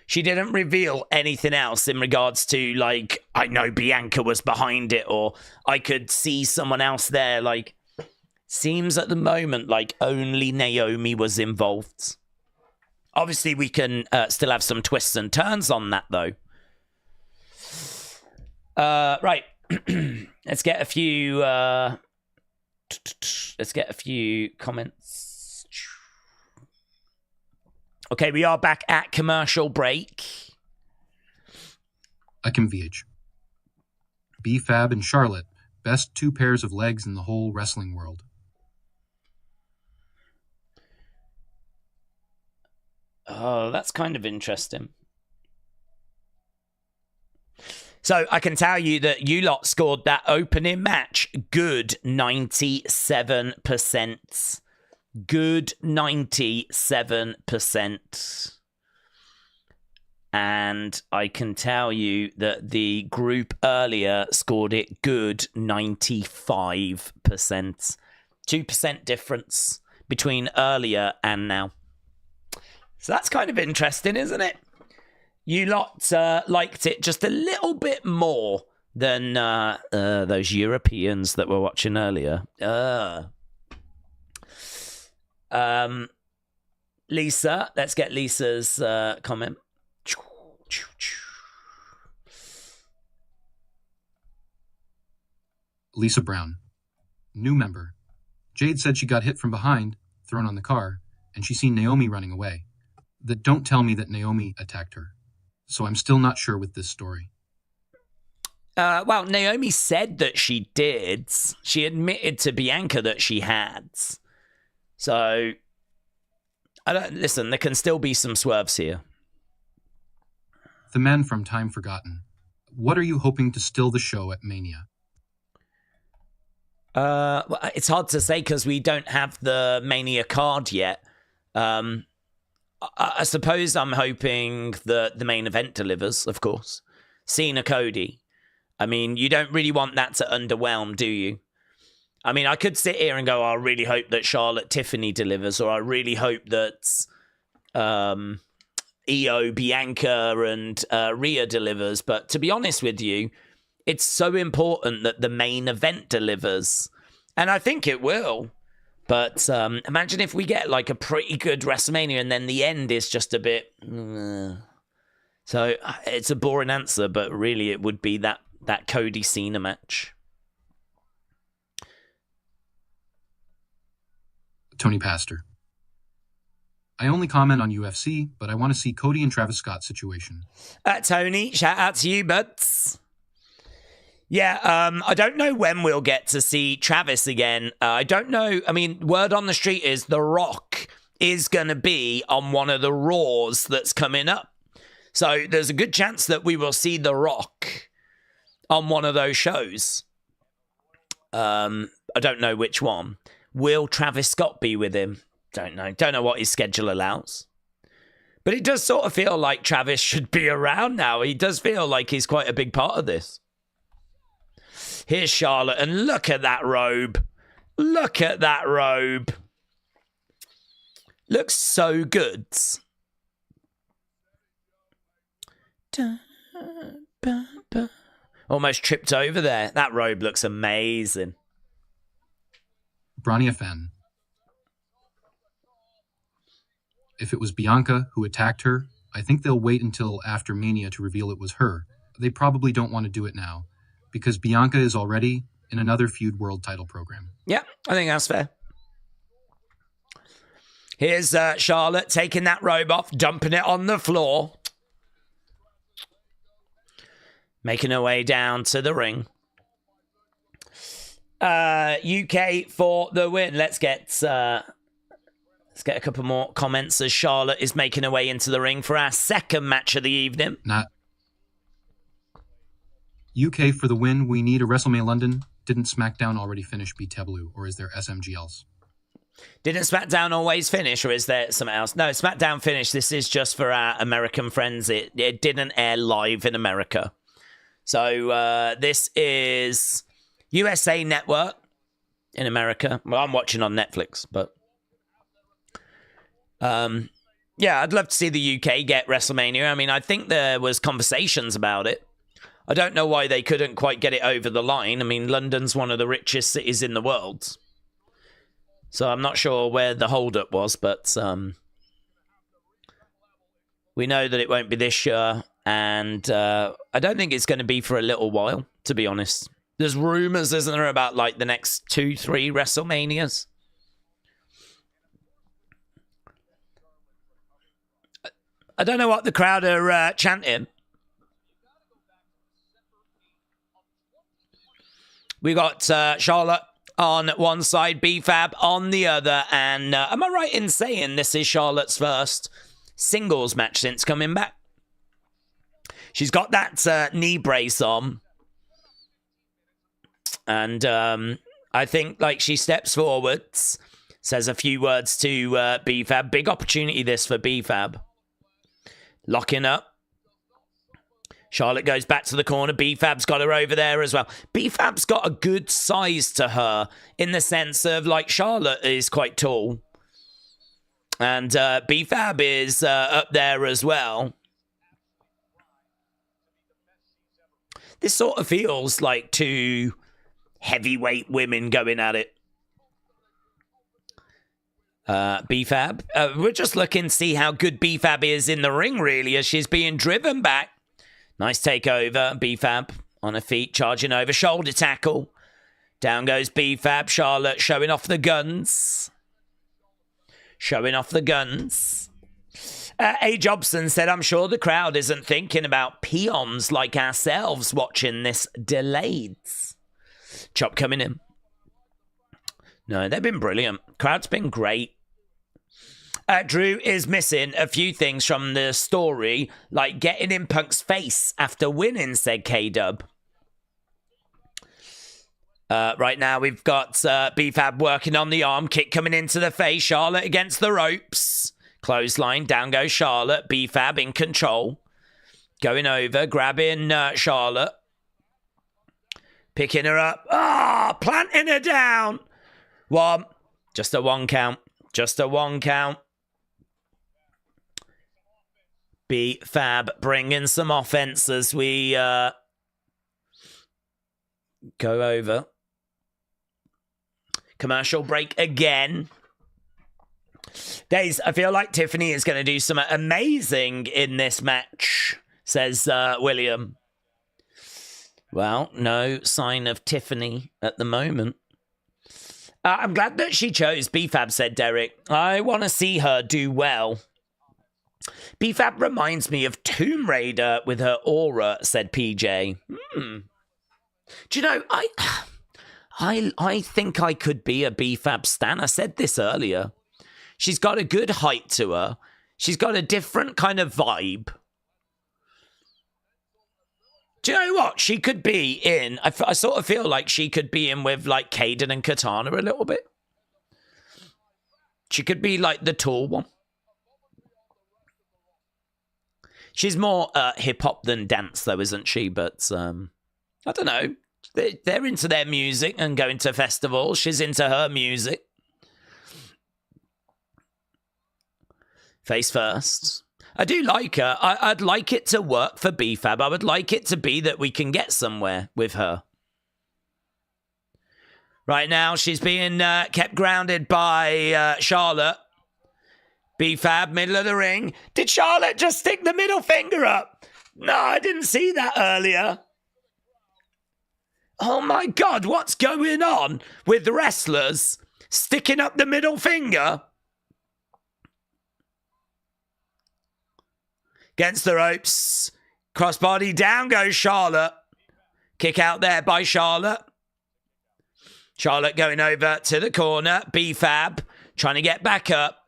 She didn't reveal anything else in regards to, like, I know Bianca was behind it, or I could see someone else there. Like, seems at the moment like only Naomi was involved. Obviously, we can still have some twists and turns on that, though. Right. Let's get a few comments. Okay, we are back at commercial break. I can VH. B-Fab and Charlotte, best two pairs of legs in the whole wrestling world. Oh, that's kind of interesting. So I can tell you that you lot scored that opening match good 97%. Good 97%. And I can tell you that the group earlier scored it good 95%. 2% difference between earlier and now. So that's kind of interesting, isn't it? You lot liked it just a little bit more than those Europeans that were watching earlier. Lisa, let's get Lisa's comment. Lisa Brown, new member. Jade said she got hit from behind, thrown on the car, and she seen Naomi running away. That don't tell me that Naomi attacked her. So I'm still not sure with this story. Well, Naomi said that she did. She admitted to Bianca that she had. So, listen, there can still be some swerves here. The man from Time Forgotten. What are you hoping to still the show at Mania? Well, it's hard to say because we don't have the Mania card yet. I suppose I'm hoping that the main event delivers, of course. Cena Cody. I mean, you don't really want that to underwhelm, do you? I mean, I could sit here and go, I really hope that Charlotte Tiffany delivers, or I really hope that Io, Bianca, and Rhea delivers. But to be honest with you, it's so important that the main event delivers. And I think it will. But imagine if we get like a pretty good WrestleMania and then the end is just a bit... So it's a boring answer, but really it would be that that Cody Cena match. Tony Pastor. I only comment on UFC, but I want to see Cody and Travis Scott's situation. Tony, shout out to you, buds. Yeah, I don't know when we'll get to see Travis again. I don't know. I mean, word on the street is The Rock is going to be on one of the Raws that's coming up. So there's a good chance that we will see The Rock on one of those shows. I don't know which one. Will Travis Scott be with him? Don't know. Don't know what his schedule allows. But it does sort of feel like Travis should be around now. He does feel like he's quite a big part of this. Here's Charlotte, and look at that robe. Look at that robe. Looks so good. Almost tripped over there. That robe looks amazing. Bronny Fan. If it was Bianca who attacked her, I think they'll wait until after Mania to reveal it was her. They probably don't want to do it now, because Bianca is already in another Feud World title program. Yeah, I think that's fair. Here's Charlotte taking that robe off, dumping it on the floor. Making her way down to the ring. UK for the win. Let's get a couple more comments as Charlotte is making her way into the ring for our second match of the evening. Not UK for the win. We need a WrestleMania London. Didn't SmackDown already finish BW, or is there SMG else? Didn't SmackDown always finish, or is there something else? No, SmackDown finished. This is just for our American friends. It didn't air live in America. So this is USA Network in America. Well, I'm watching on Netflix, but yeah, I'd love to see the UK get WrestleMania. I mean, I think there was conversations about it. I don't know why they couldn't quite get it over the line. I mean, London's one of the richest cities in the world. So I'm not sure where the holdup was, but we know that it won't be this year. And I don't think it's going to be for a little while, to be honest. There's rumors, isn't there, about like the next 2-3 WrestleManias? I don't know what the crowd are chanting. We got Charlotte on one side, B-Fab on the other. And am I right in saying this is Charlotte's first singles match since coming back? She's got that knee brace on. And I think like she steps forwards, says a few words to B-Fab. Big opportunity this for B-Fab. Locking up. Charlotte goes back to the corner. B-Fab's got her over there as well. B-Fab's got a good size to her in the sense of, like, Charlotte is quite tall. And B-Fab is up there as well. This sort of feels like two heavyweight women going at it. B-Fab. We're just looking to see how good B-Fab is in the ring, really, as she's being driven back. Nice takeover. B-Fab on her feet, charging over. Shoulder tackle. Down goes B-Fab. Charlotte showing off the guns. Showing off the guns. A. Jobson said, I'm sure the crowd isn't thinking about peons like ourselves watching this delayed. Chop coming in. No, they've been brilliant. Crowd's been great. Drew is missing a few things from the story, like getting in Punk's face after winning, said K-Dub. Right now, we've got B-Fab working on the arm, kick coming into the face, Charlotte against the ropes. Clothesline, down goes Charlotte, B-Fab in control. Going over, grabbing Charlotte. Picking her up. Planting her down. One. Just a one count. Just a one count. B-Fab bringing some offense as we go over. Commercial break again. Days, I feel like Tiffany is going to do something amazing in this match, says William. Well, no sign of Tiffany at the moment. I'm glad that she chose B-Fab, said Derek. I want to see her do well. B-Fab reminds me of Tomb Raider with her aura, said PJ. Do you know, I think I could be a B-Fab stan. I said this earlier. She's got a good height to her. She's got a different kind of vibe. Do you know what? She could be in... I sort of feel like she could be in with, like, Kaden and Katana a little bit. She could be, like, the tall one. She's more hip-hop than dance, though, isn't she? But, I don't know. They're into their music and going to festivals. She's into her music. Face first. I do like her. I'd like it to work for B-Fab. I would like it to be that we can get somewhere with her. Right now, she's being kept grounded by Charlotte. B-Fab, middle of the ring. Did Charlotte just stick the middle finger up? No, I didn't see that earlier. Oh my God, what's going on with wrestlers sticking up the middle finger? Against the ropes. Crossbody down goes Charlotte. Kick out there by Charlotte. Charlotte going over to the corner. B-Fab trying to get back up.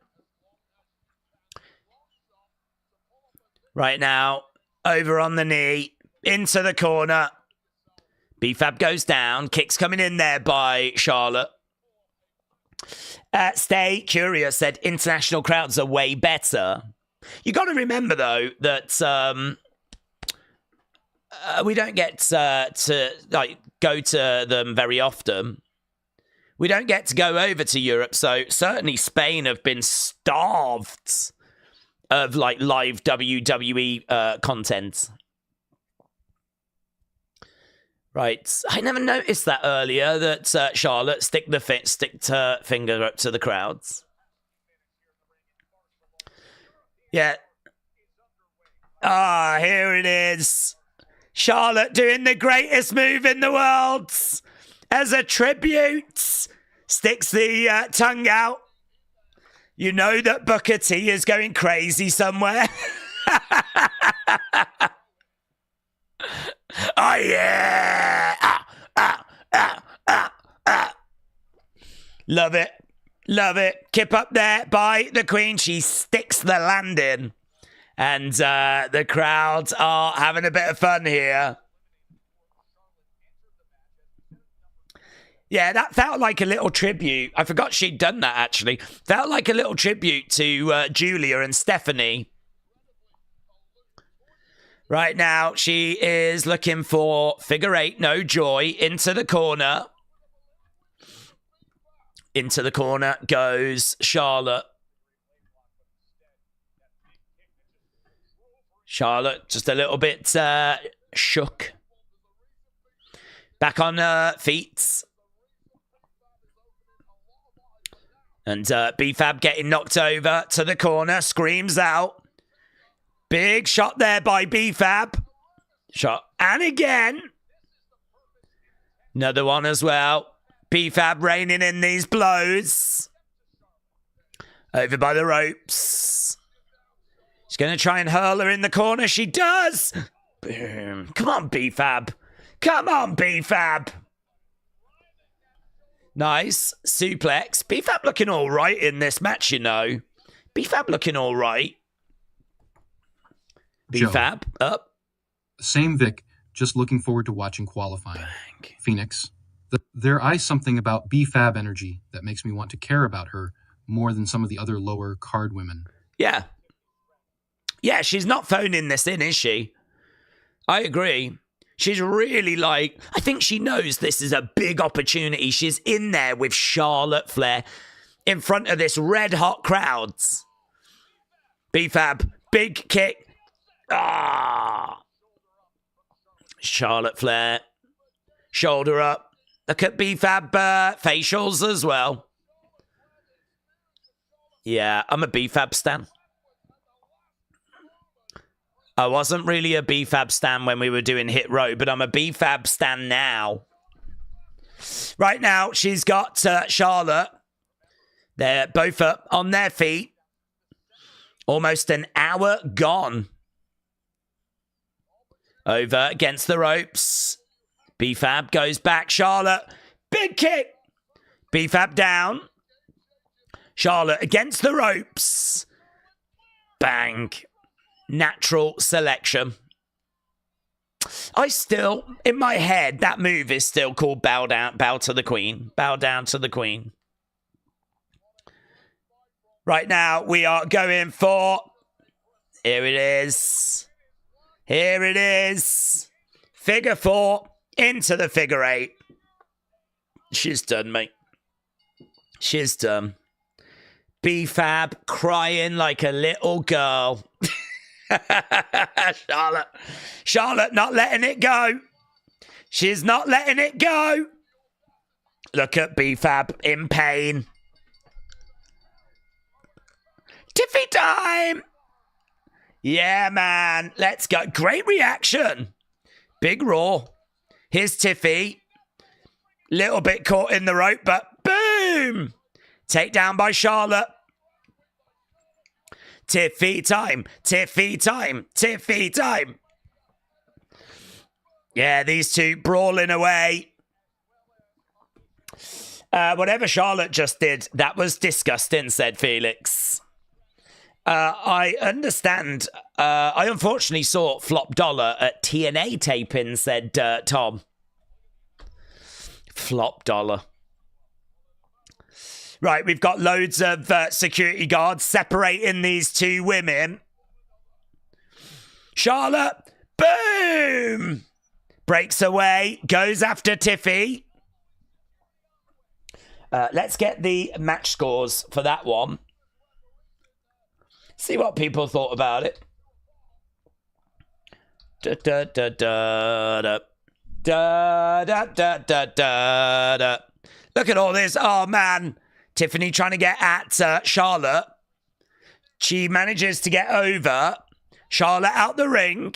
Right now, over on the knee. Into the corner. B-Fab goes down. Kicks coming in there by Charlotte. Stay Curious said international crowds are way better. You got to remember, though, that we don't get to like go to them very often. We don't get to go over to Europe, so certainly Spain have been starved of like live WWE content. Right, I never noticed that earlier. That Charlotte sticked her finger up to the crowds. Yeah. Ah, here it is. Charlotte doing the greatest move in the world. As a tribute. Sticks the tongue out. You know that Booker T is going crazy somewhere. Oh, yeah. Love it. Love it. Kip up there by the Queen. She sticks the landing. And the crowds are having a bit of fun here. Yeah, that felt like a little tribute. I forgot she'd done that, actually. Felt like a little tribute to Julia and Stephanie. Right now, she is looking for figure eight, no joy, into the corner. Into the corner goes Charlotte. Charlotte just a little bit shook. Back on her feet. And B-Fab getting knocked over to the corner. Screams out. Big shot there by B-Fab. Shot. And again. Another one as well. B-Fab raining in these blows. Over by the ropes. She's going to try and hurl her in the corner. She does. Boom. Come on, B-Fab. Come on, B-Fab. Nice. Suplex. B-Fab looking all right in this match, you know. B-Fab looking all right. B-Fab up. Same Vic. Just looking forward to watching qualifying. Bang. Phoenix. There is something about B-Fab energy that makes me want to care about her more than some of the other lower card women. Yeah. Yeah, she's not phoning this in, is she? I agree. She's really like, I think she knows this is a big opportunity. She's in there with Charlotte Flair in front of this red hot crowds. B-Fab, big kick. Ah. Charlotte Flair, shoulder up. Look at B-Fab facials as well. Yeah, I'm a B-Fab stan. I wasn't really a B-Fab stan when we were doing Hit Row, but I'm a B-Fab stan now. Right now, she's got Charlotte. They're both up on their feet. Almost an hour gone. Over against the ropes. B-Fab goes back. Charlotte. Big kick. B-Fab down. Charlotte against the ropes. Bang. Natural selection. I still, in my head, that move is still called bow down, bow to the queen. Bow down to the queen. Right now, we are going for... Here it is. Here it is. Figure 4 into the figure 8. She's done, mate. She's done. B-Fab crying like a little girl. Charlotte not letting it go. She's not letting it go. Look at B-Fab in pain. Tiffy time. Yeah, man. Let's go. Great reaction. Big Raw. Here's Tiffy. Little bit caught in the rope, but boom. Takedown by Charlotte. Tiffy time. Tiffy time. Tiffy time. Yeah, these two brawling away. Whatever Charlotte just did, that was disgusting, said Felix. I understand. I unfortunately saw Flop Dollar at TNA taping, said Tom. Flop Dollar. Right, we've got loads of security guards separating these two women. Charlotte, boom! Breaks away, goes after Tiffy. Let's get the match scores for that one. See what people thought about it. Da da da da da da da da da da da. Look at all this. Oh man, Tiffany trying to get at Charlotte. She manages to get over. Charlotte out the ring.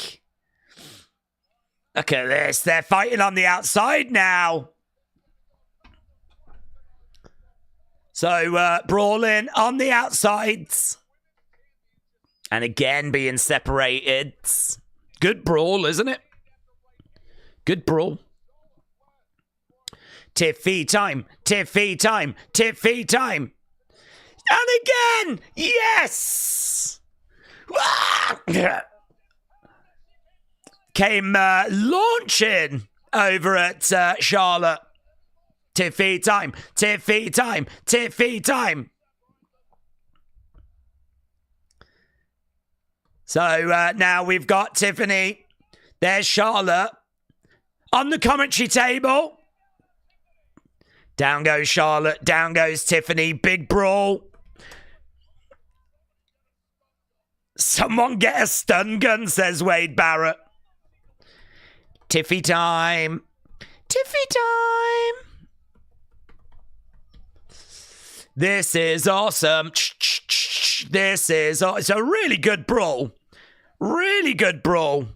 Look at this. They're fighting on the outside now. So brawling on the outsides. And again, being separated. Good brawl, isn't it? Good brawl. Tiffy time. Tiffy time. Tiffy time. And again! Yes! Came launching over at Charlotte. Tiffy time. Tiffy time. Tiffy time. So now we've got Tiffany. There's Charlotte. On the commentary table. Down goes Charlotte. Down goes Tiffany. Big brawl. Someone get a stun gun, says Wade Barrett. Tiffy time. Tiffy time. This is awesome. This is... It's a really good brawl. Really good brawl.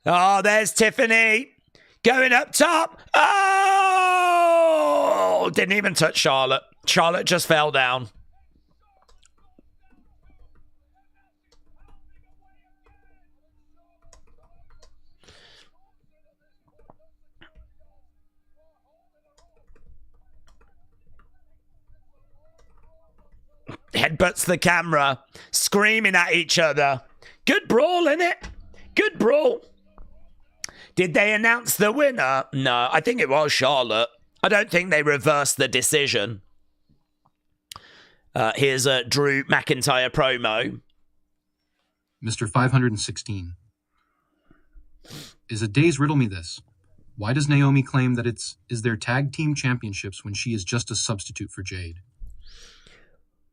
Oh, there's Tiffany. Going up top. Oh! Didn't even touch Charlotte. Charlotte just fell down. Headbutts the camera, screaming at each other. Good brawl, innit? Good brawl. Did they announce the winner? No, I think it was Charlotte. I don't think they reversed the decision. Here's a Drew McIntyre promo. Mr. 516. Is a day's riddle me this. Why does Naomi claim that is their tag team championships when she is just a substitute for Jade?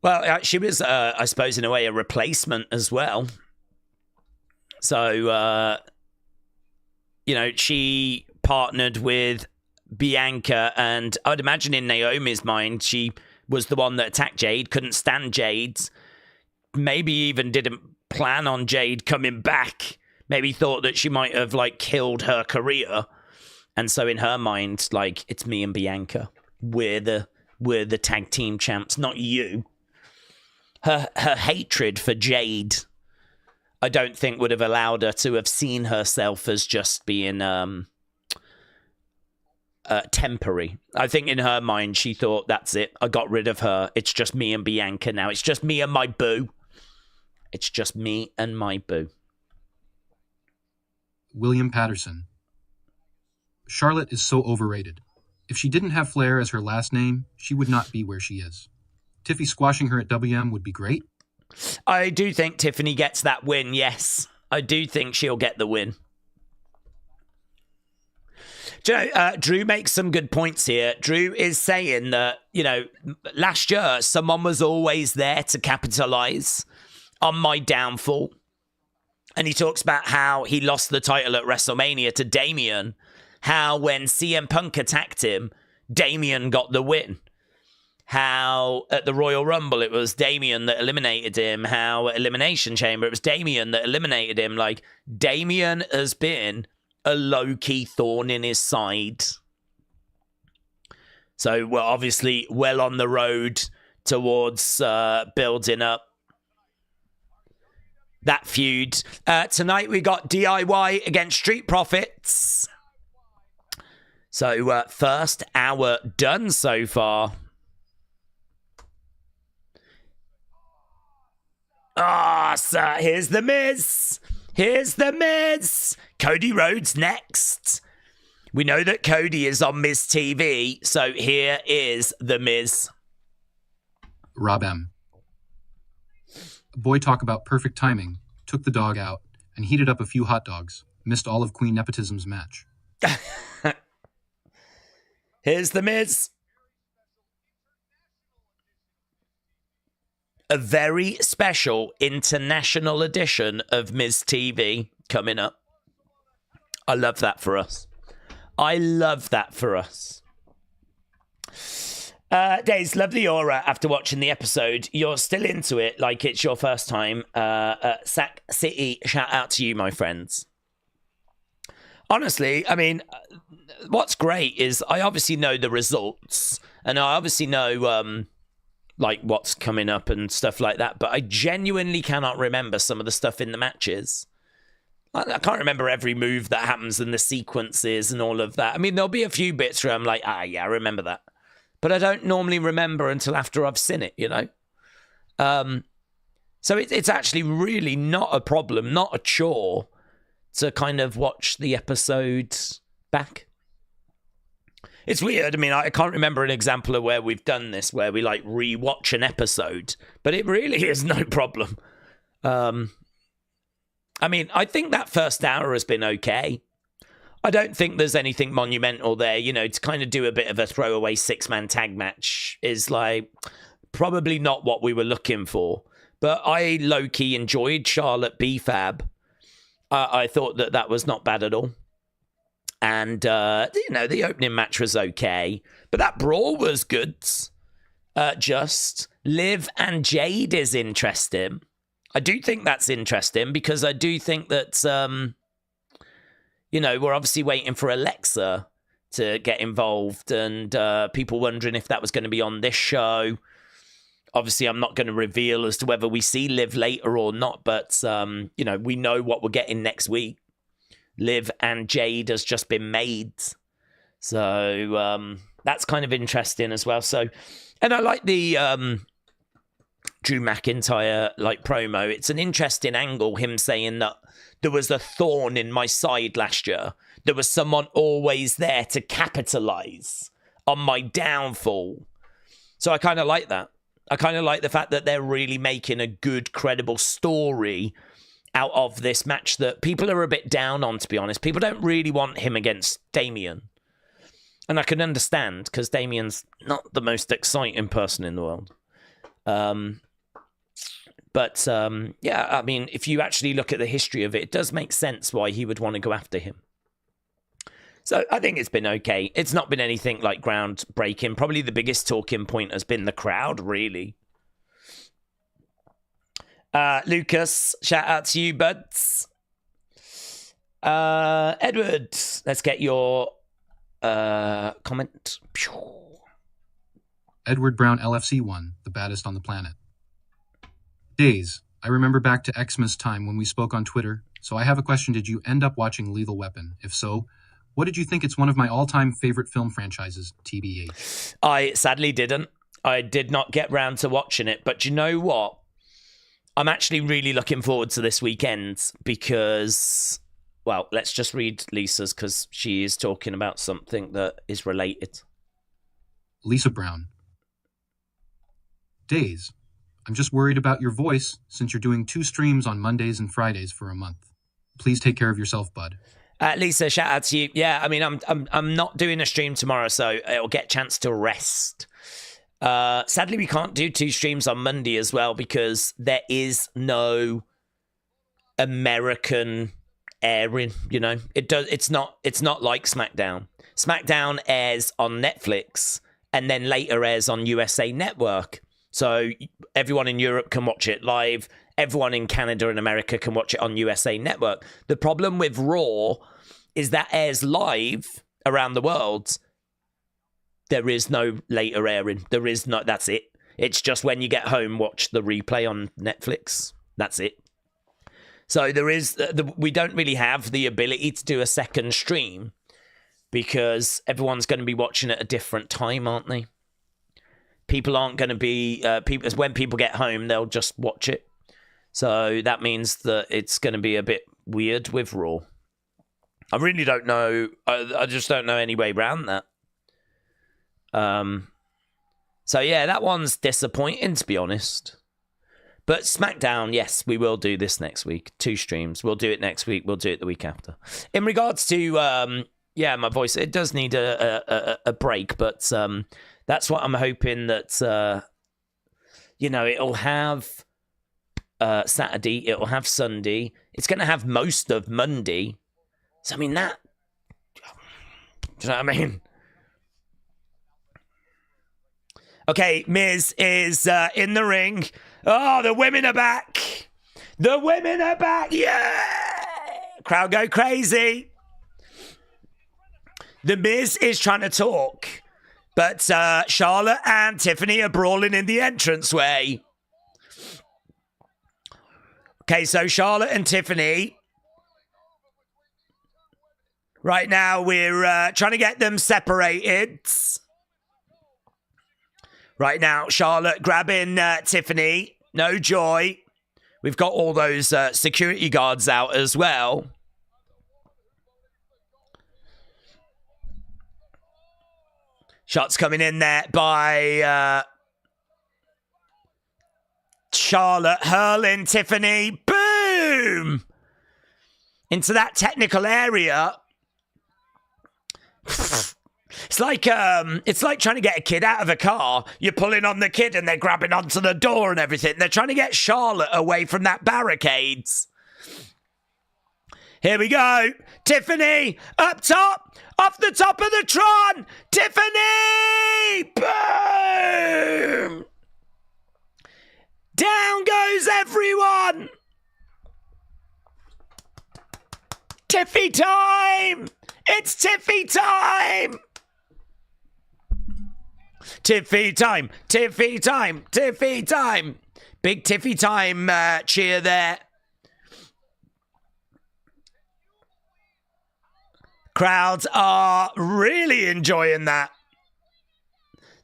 Well, she was, I suppose, in a way, a replacement as well. So, she partnered with Bianca, and I'd imagine in Naomi's mind, she was the one that attacked Jade, couldn't stand Jade, maybe even didn't plan on Jade coming back, maybe thought that she might have, like, killed her career. And so in her mind, like, it's me and Bianca. We're the tag team champs, not you. Her hatred for Jade, I don't think would have allowed her to have seen herself as just being temporary. I think in her mind, she thought, that's it. I got rid of her. It's just me and Bianca now. It's just me and my boo. It's just me and my boo. William Patterson. Charlotte is so overrated. If she didn't have Flair as her last name, she would not be where she is. Tiffy squashing her at WM would be great. I do think Tiffany gets that win, yes. I do think she'll get the win. Do you know, Drew makes some good points here. Drew is saying that, you know, last year, someone was always there to capitalize on my downfall. And he talks about how he lost the title at WrestleMania to Damian. How when CM Punk attacked him, Damian got the win. How at the Royal Rumble, it was Damian that eliminated him. How at Elimination Chamber, it was Damian that eliminated him. Like, Damian has been a low-key thorn in his side. So we're obviously well on the road towards building up that feud. Tonight we got DIY against Street Profits. So first hour done so far. So here's the Miz. Here's the Miz. Cody Rhodes next. We know that Cody is on Miz TV, so here is the Miz. Rob M. Boy, talk about perfect timing. Took the dog out and heated up a few hot dogs. Missed all of Queen Nepotism's match. Here's the Miz. A very special international edition of Miz TV coming up. I love that for us. I love that for us. Days, love the aura after watching the episode. You're still into it like it's your first time. Sac City, shout out to you, my friends. Honestly, I mean, what's great is I obviously know the results. And I obviously know... like what's coming up and stuff like that, but I genuinely cannot remember some of the stuff in the matches. I can't remember every move that happens and the sequences and all of that. I mean, there'll be a few bits where I'm like, yeah, I remember that. But I don't normally remember until after I've seen it, you know? So it's actually really not a problem, not a chore to kind of watch the episode back. It's weird. I mean, I can't remember an example of where we've done this, where we like rewatch an episode, but it really is no problem. I mean, I think that first hour has been okay. I don't think there's anything monumental there. You know, to kind of do a bit of a throwaway 6-man tag match is like probably not what we were looking for. But I low-key enjoyed Charlotte B-Fab. I thought that was not bad at all. And, you know, the opening match was okay. But that Brawl was good. Just Liv and Jade is interesting. I do think that's interesting because I do think that, you know, we're obviously waiting for Alexa to get involved and people wondering if that was going to be on this show. Obviously, I'm not going to reveal as to whether we see Liv later or not, but, you know, we know what we're getting next week. Liv and Jade has just been made. So that's kind of interesting as well. So, and I like the Drew McIntyre like promo. It's an interesting angle, him saying that there was a thorn in my side last year. There was someone always there to capitalize on my downfall. So I kind of like that. I kind of like the fact that they're really making a good, credible story out of this match that people are a bit down on, to be honest. People don't really want him against Damian. And I can understand, because Damian's not the most exciting person in the world. But, yeah, I mean, if you actually look at the history of it, it does make sense why he would want to go after him. So I think it's been okay. It's not been anything like groundbreaking. Probably the biggest talking point has been the crowd, really. Lucas, shout out to you, buds. Edward, let's get your comment. Edward Brown LFC1, the baddest on the planet. Days. I remember back to Xmas time when we spoke on Twitter, so I have a question. Did you end up watching Lethal Weapon? If so, what did you think? It's one of my all-time favorite film franchises, TBH. I sadly didn't. I did not get round to watching it, but you know what? I'm actually really looking forward to this weekend because, well, let's just read Lisa's because she is talking about something that is related. Lisa Brown. Days. I'm just worried about your voice since you're doing 2 streams on Mondays and Fridays for a month. Please take care of yourself, bud. Lisa, shout out to you. Yeah, I mean, I'm not doing a stream tomorrow, so it'll get a chance to rest. Sadly, we can't do 2 streams on Monday as well because there is no American airing. You know, it's not like SmackDown. SmackDown airs on Netflix and then later airs on USA Network. So everyone in Europe can watch it live. Everyone in Canada and America can watch it on USA Network. The problem with Raw is that airs live around the world. There is no later airing. There is not. That's it. It's just when you get home, watch the replay on Netflix. That's it. So there is. We don't really have the ability to do a second stream because everyone's going to be watching at a different time, aren't they? People aren't going to be. When people get home, they'll just watch it. So that means that it's going to be a bit weird with Raw. I really don't know. I just don't know any way around that. So yeah, that one's disappointing, to be honest. But SmackDown, yes, we will do this next week. 2 streams. We'll do it next week. We'll do it the week after. In regards to, my voice, it does need a break, but that's what I'm hoping that, it'll have Saturday, it'll have Sunday. It's going to have most of Monday. So, I mean, do you know what I mean? Okay, Miz is in the ring. Oh, the women are back. The women are back. Yeah! Crowd go crazy. The Miz is trying to talk, but Charlotte and Tiffany are brawling in the entranceway. Okay, so Charlotte and Tiffany. Right now, we're trying to get them separated. Right now, Charlotte grabbing Tiffany. No joy. We've got all those security guards out as well. Shots coming in there by Charlotte hurling Tiffany. Boom! Into that technical area. It's like trying to get a kid out of a car. You're pulling on the kid and they're grabbing onto the door and everything. They're trying to get Charlotte away from that barricades. Here we go. Tiffany up top, off the top of the Tron. Tiffany! Boom! Down goes everyone. Tiffy time! It's Tiffy time! Tiffy time! Tiffy time! Tiffy time! Big Tiffy time cheer there. Crowds are really enjoying that.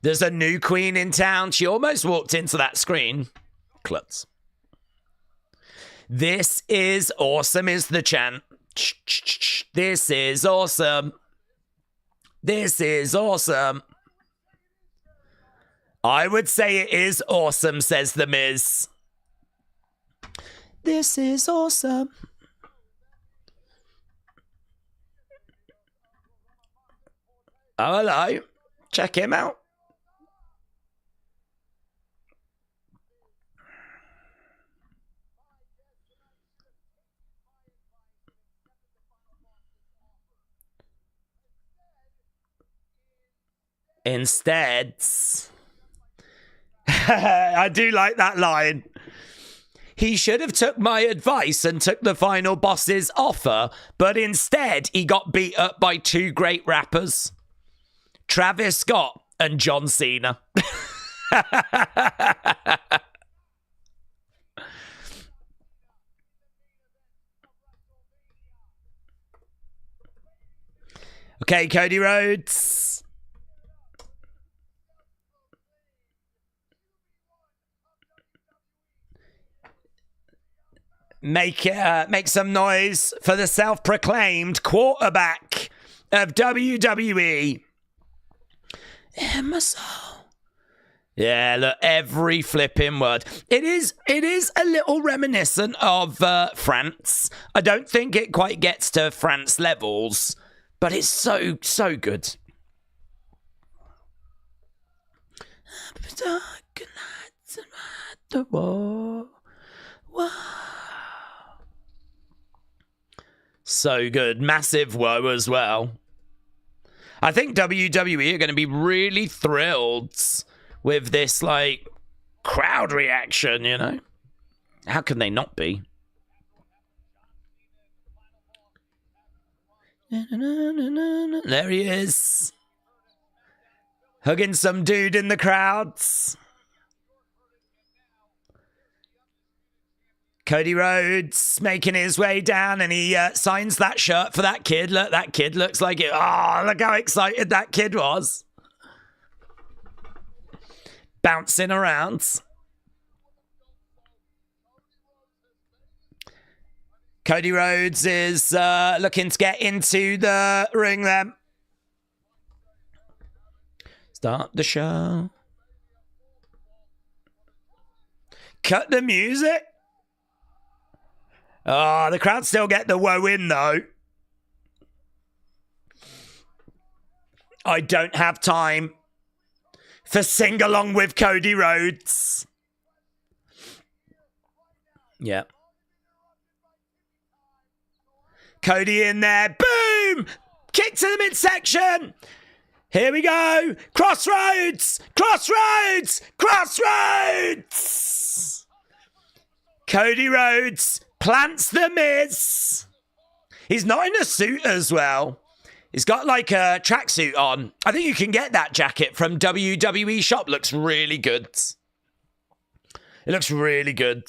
There's a new queen in town. She almost walked into that screen. Klutz. This is awesome is the chant. This is awesome. This is awesome. I would say it is awesome, says The Miz. This is awesome. Oh, hello. Check him out. Instead, I do like that line. He should have took my advice and took the final boss's offer, but instead he got beat up by two great rappers, Travis Scott and John Cena. Okay, Cody Rhodes. Make some noise for the self-proclaimed quarterback of WWE. In my soul. Yeah, look, every flipping word. It is a little reminiscent of France. I don't think it quite gets to France levels, but it's so good. So good. Massive woe as well. I think WWE are going to be really thrilled with this, like, crowd reaction, you know? How can they not be? There he is. Hugging some dude in the crowds. Cody Rhodes making his way down, and he signs that shirt for that kid. Look, that kid looks like it. Oh, look how excited that kid was. Bouncing around. Cody Rhodes is looking to get into the ring then. Start the show. Cut the music. Oh, the crowd still get the woe in, though. I don't have time for sing along with Cody Rhodes. Yeah. Cody in there. Boom! Kick to the midsection. Here we go. Crossroads. Crossroads. Crossroads. Cody Rhodes plants the Miz. He's not in a suit as well. He's got like a tracksuit on. I think you can get that jacket from WWE shop. Looks really good. It looks really good.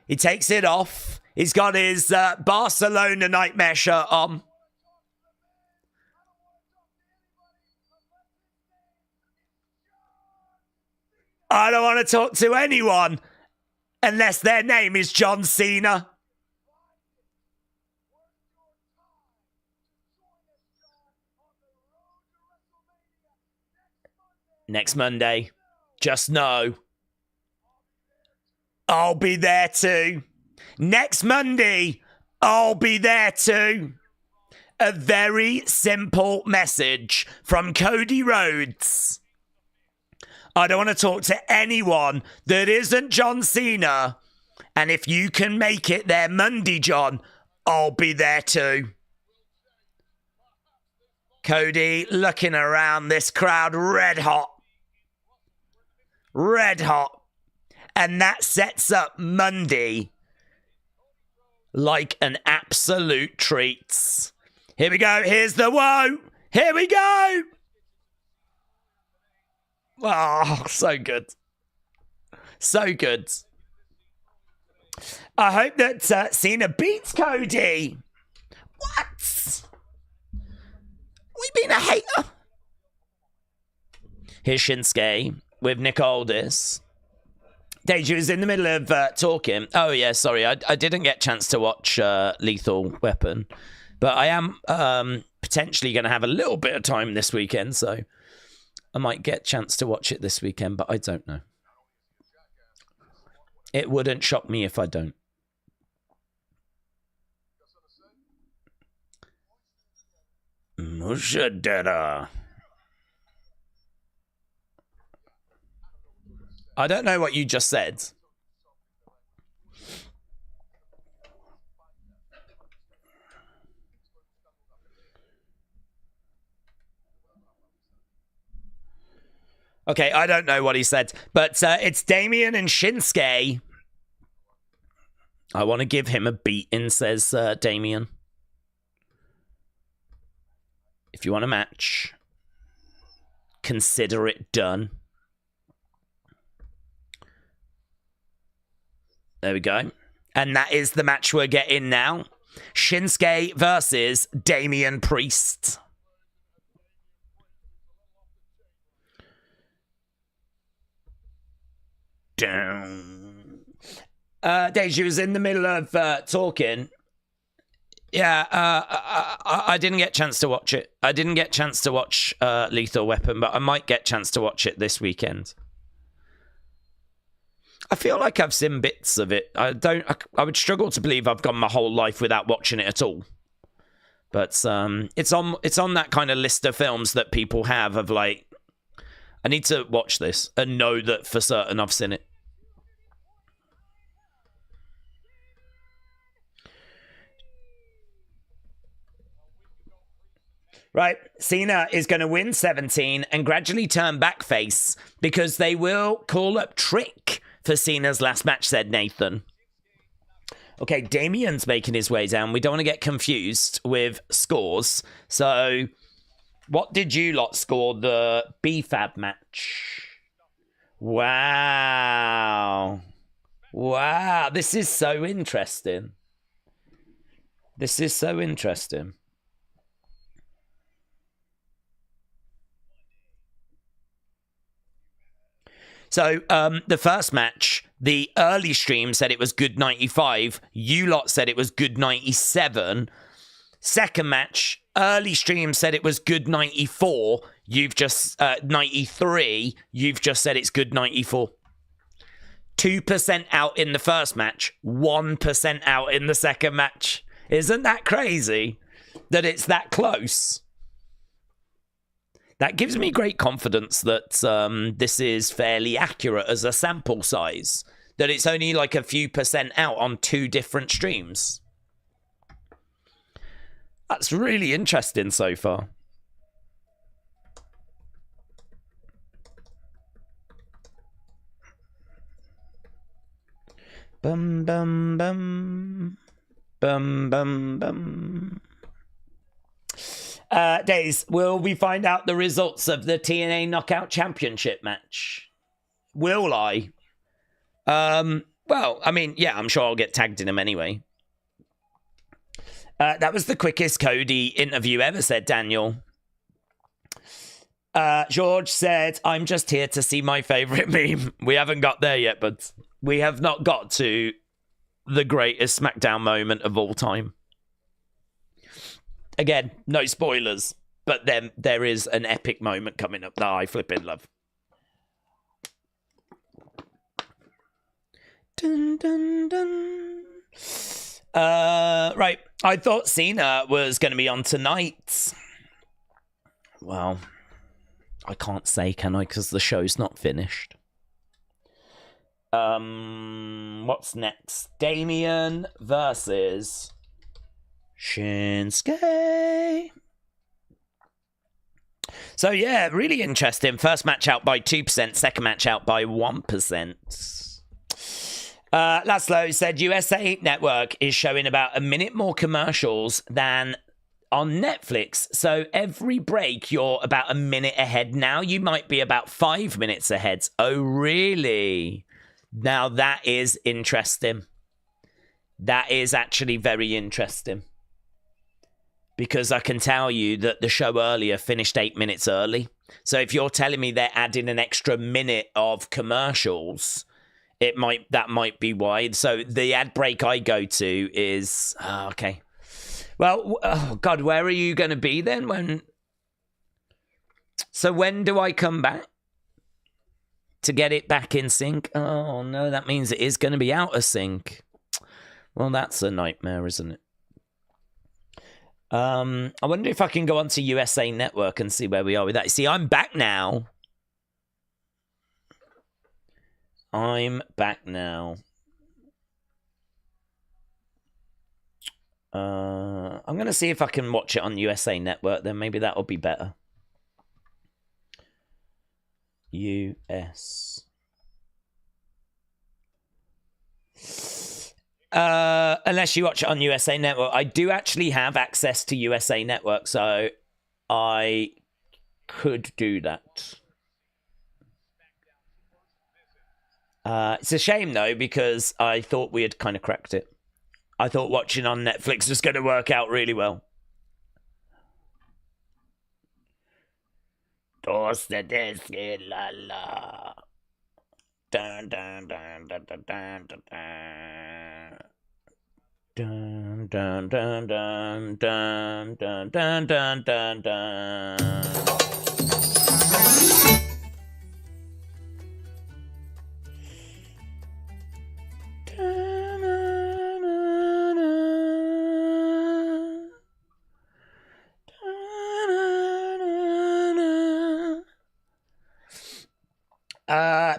He takes it off. He's got his Barcelona nightmare shirt on. I don't want to talk to anyone unless their name is John Cena. Next Monday. Just know I'll be there too. Next Monday, I'll be there too. A very simple message from Cody Rhodes. I don't want to talk to anyone that isn't John Cena. And if you can make it there Monday, John, I'll be there too. Cody looking around this crowd red hot. Red hot. And that sets up Monday like an absolute treat. Here we go. Here's the woe. Here we go. Oh, so good. So good. I hope that Cena beats Cody. What? We been a hater? Here's Shinsuke with Nick Aldis. Deja was in the middle of talking. Oh, yeah, sorry. I didn't get a chance to watch Lethal Weapon. But I am potentially going to have a little bit of time this weekend, so I might get a chance to watch it this weekend, but I don't know. It wouldn't shock me if I don't. Mushadera. I don't know what you just said. Okay, I don't know what he said, but it's Damian and Shinsuke. I want to give him a beating, says Damian. If you want a match, consider it done. There we go. And that is the match we're getting now. Shinsuke versus Damian Priest. Down. Deji was in the middle of talking. Yeah, I didn't get a chance to watch it. I didn't get a chance to watch Lethal Weapon, but I might get a chance to watch it this weekend. I feel like I've seen bits of it. I would struggle to believe I've gone my whole life without watching it at all. But it's on that kind of list of films that people have of like, I need to watch this and know that for certain I've seen it. Right, Cena is going to win 17 and gradually turn backface because they will call up Trick for Cena's last match, said Nathan. Okay, Damian's making his way down. We don't want to get confused with scores. So, what did you lot score the B-Fab match? Wow. Wow, this is so interesting. This is so interesting. So, the first match, the early stream said it was good 95. You lot said it was good 97. Second match, early stream said it was good 94. You've just, 93. You've just said it's good 94. 2% out in the first match, 1% out in the second match. Isn't that crazy that it's that close? That gives me great confidence that this is fairly accurate as a sample size. That it's only like a few percent out on two different streams. That's really interesting so far. Bum, bum, bum. Bum, bum, bum. Days, will we find out the results of the TNA Knockout Championship match? Will I? Well, I mean, yeah, I'm sure I'll get tagged in them anyway. That was the quickest Cody interview ever, said Daniel. George said, I'm just here to see my favorite meme. We haven't got there yet, but we have not got to the greatest SmackDown moment of all time. Again, no spoilers, but then there is an epic moment coming up that I flipping love. Dun, dun, dun. Right, I thought Cena was going to be on tonight. Well, I can't say, can I? Because the show's not finished. What's next? Damian versus Shinsuke. So yeah, really interesting. First match out by 2%, second match out by 1%. Laszlo said USA Network is showing about a minute more commercials than on Netflix. So every break, you're about a minute ahead. Now you might be about 5 minutes ahead. Oh, really? Now that is interesting. That is actually very interesting. Because I can tell you that the show earlier finished 8 minutes early. So if you're telling me they're adding an extra minute of commercials, that might be why. So the ad break I go to is okay. Well, oh God, where are you going to be then? So when do I come back to get it back in sync? Oh no, that means it is going to be out of sync. Well, that's a nightmare, isn't it? I wonder if I can go onto USA Network and see where we are with that. See, I'm back now. I'm back now. I'm going to see if I can watch it on USA Network, then maybe that'll be better. US. Unless you watch it on USA Network. I do actually have access to USA Network, so I could do that. It's a shame, though, because I thought we had kind of cracked it. I thought watching on Netflix was going to work out really well. Dos de desque la la. Dun dun dun dun dun dun dun dun. Dun dun dun dun dun dun dun dun dun dun.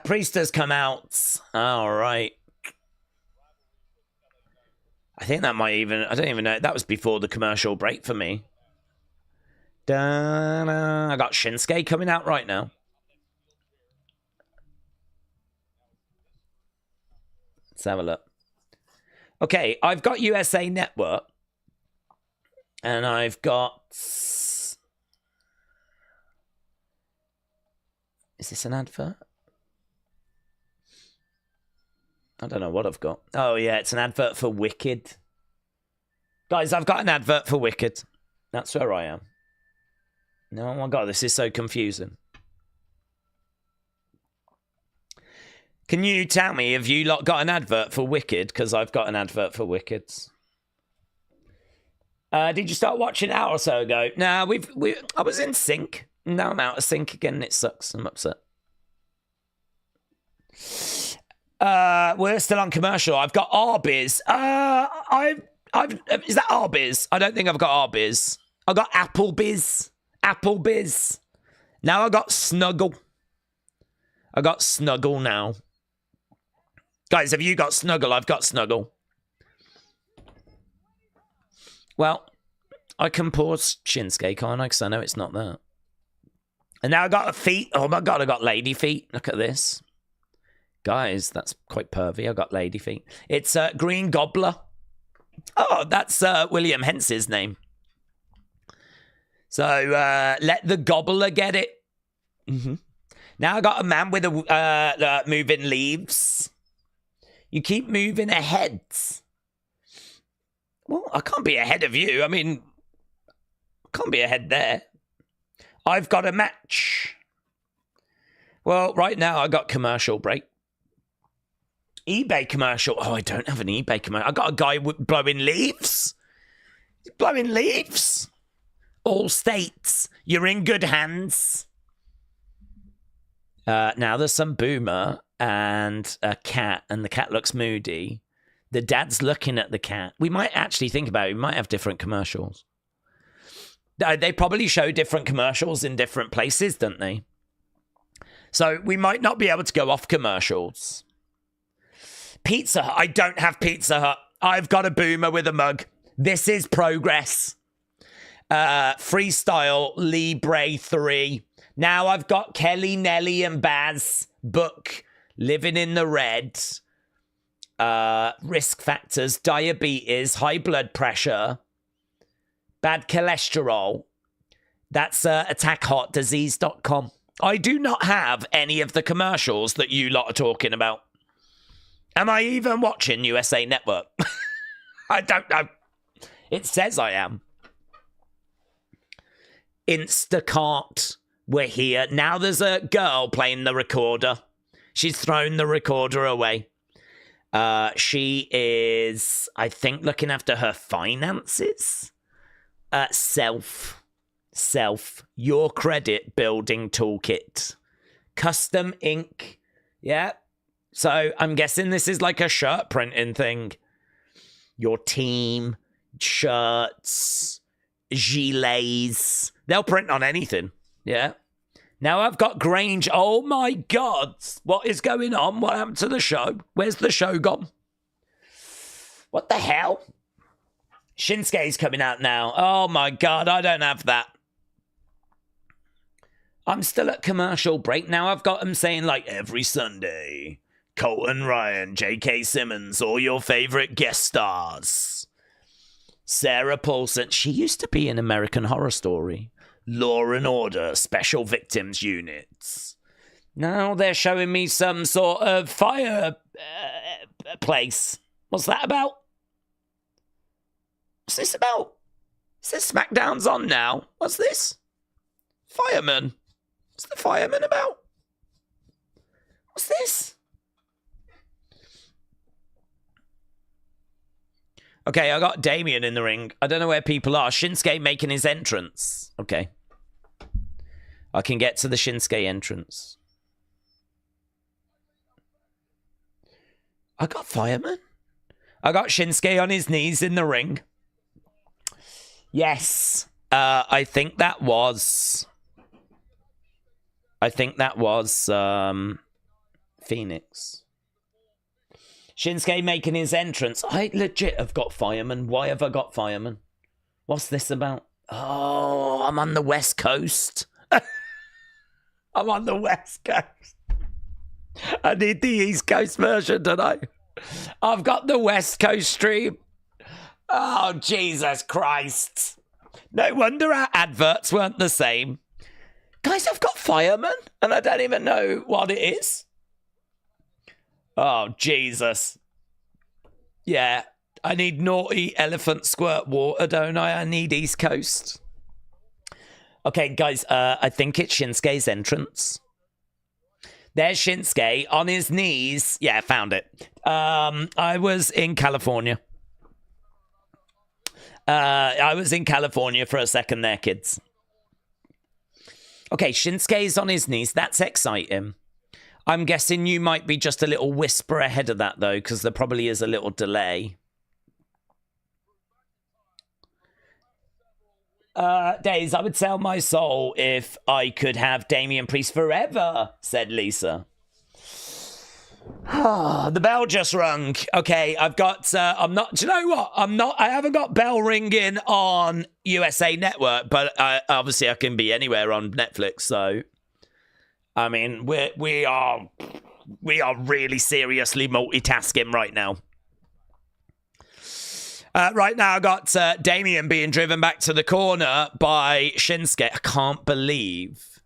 Priest has come out. All right. I think that might even... I don't even know. That was before the commercial break for me. I got Shinsuke coming out right now. Let's have a look. Okay, I've got USA Network. And I've got... Is this an advert? I don't know what I've got. Oh, yeah, it's an advert for Wicked. Guys, I've got an advert for Wicked. That's where I am. No, oh my God, this is so confusing. Can you tell me if you lot got an advert for Wicked? Because I've got an advert for Wicked. Did you start watching an hour or so ago? Nah, I was in sync. Now I'm out of sync again and it sucks. I'm upset. We're still on commercial. I've got Arby's. Is that Arby's? I don't think I've got Arby's. I got Applebee's. Applebee's. Now I got Snuggle. I got Snuggle now. Guys, have you got Snuggle? I've got Snuggle. Well, I can pause Shinsuke, can't I? Because I know it's not there. And now I got a feet. Oh my God, I got lady feet. Look at this. Guys, that's quite pervy. I got lady feet. It's Green Gobbler. Oh, that's William Hence's name. So let the gobbler get it. Mm-hmm. Now I got a man with a moving leaves. You keep moving ahead. Well, I can't be ahead of you. I mean, I can't be ahead there. I've got a match. Well, right now I got commercial break. eBay commercial. Oh, I don't have an eBay commercial. I got a guy blowing leaves. He's blowing leaves. All states. You're in good hands. Now there's some boomer and a cat, and the cat looks moody. The dad's looking at the cat. We might actually think about it. We might have different commercials. They probably show different commercials in different places, don't they? So we might not be able to go off commercials. Pizza Hut. I don't have Pizza Hut. I've got a boomer with a mug. This is progress. Freestyle Libre 3. Now I've got Kelly, Nelly, and Baz book Living in the Red. Risk factors, diabetes, high blood pressure, bad cholesterol. That's attackheartdisease.com. I do not have any of the commercials that you lot are talking about. Am I even watching USA Network? I don't know. It says I am. Instacart. We're here. Now there's a girl playing the recorder. She's thrown the recorder away. She is, I think, looking after her finances. Self. Your credit building toolkit. Custom ink. Yeah. So I'm guessing this is like a shirt printing thing. Your team, shirts, gilets. They'll print on anything. Yeah. Now I've got Grange. Oh my God. What is going on? What happened to the show? Where's the show gone? What the hell? Shinsuke's coming out now. Oh my God. I don't have that. I'm still at commercial break now. I've got them saying, like, every Sunday, Colton Ryan, J.K. Simmons, all your favorite guest stars. Sarah Paulson. She used to be in American Horror Story. Law and Order, Special Victims Units. Now they're showing me some sort of fire place. What's that about? What's this about? Is this SmackDown's on now? What's this? Fireman. What's the fireman about? What's this? Okay, I got Damian in the ring. I don't know where people are. Shinsuke making his entrance. Okay. I can get to the Shinsuke entrance. I got fireman. I got Shinsuke on his knees in the ring. Yes. I think that was Phoenix. Shinsuke making his entrance. I legit have got fireman. Why have I got fireman? What's this about? Oh, I'm on the West Coast. I'm on the West Coast. I need the East Coast version, don't I? I've got the West Coast stream. Oh, Jesus Christ. No wonder our adverts weren't the same. Guys, I've got fireman, and I don't even know what it is. Oh, Jesus. Yeah, I need naughty elephant squirt water, don't I? I need East Coast. Okay, guys, I think it's Shinsuke's entrance. There's Shinsuke on his knees. Yeah, I found it. I was in California. I was in California for a second there, kids. Okay, Shinsuke's on his knees. That's exciting. I'm guessing you might be just a little whisper ahead of that, though, because there probably is a little delay. Days, I would sell my soul if I could have Damian Priest forever, said Lisa. The bell just rung. Okay, I've got, do you know what? I haven't got bell ringing on USA Network, but obviously I can be anywhere on Netflix, so, I mean, we are really seriously multitasking right now. Right now, I got Damian being driven back to the corner by Shinsuke. I can't believe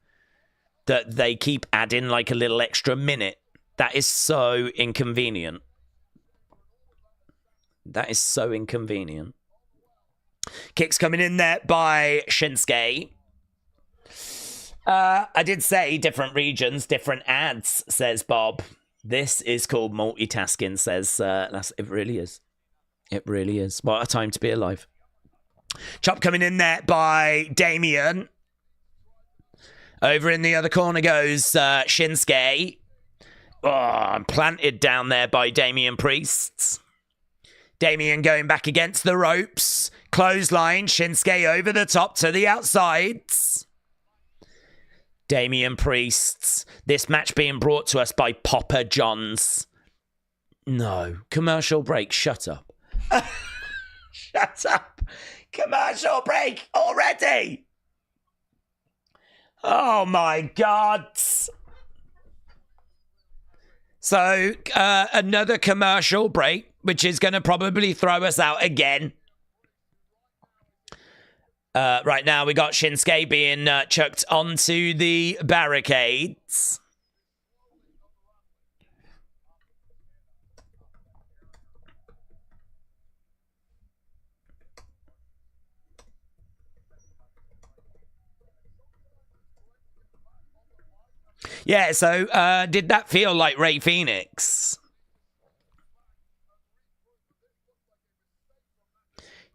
that they keep adding like a little extra minute. That is so inconvenient. That is so inconvenient. Kicks coming in there by Shinsuke. I did say different regions, different ads, says Bob. This is called multitasking, says it really is. It really is. What a time to be alive. Chop coming in there by Damian. Over in the other corner goes Shinsuke. Oh, I'm planted down there by Damian Priest. Damian going back against the ropes. Clothesline. Shinsuke over the top to the outsides. Damian Priest. This match being brought to us by Papa John's. No. Commercial break. Shut up. Shut up. Commercial break already. Oh my God. So another commercial break, which is going to probably throw us out again. Right now we got Shinsuke being chucked onto the barricades. Yeah, so did that feel like Rey Fenix?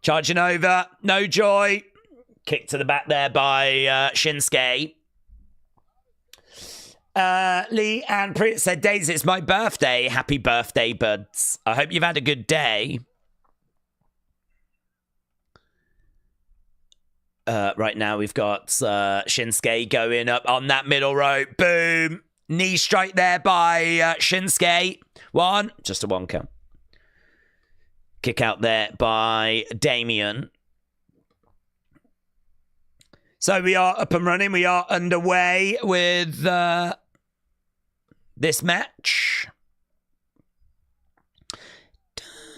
Charging over, no joy. Kick to the back there by Shinsuke. Lee and Prit said, Daisy, it's my birthday. Happy birthday, buds. I hope you've had a good day. Right now we've got Shinsuke going up on that middle rope. Boom. Knee strike there by Shinsuke. One. Just a one count. Kick out there by Damian. So we are up and running. We are underway with this match.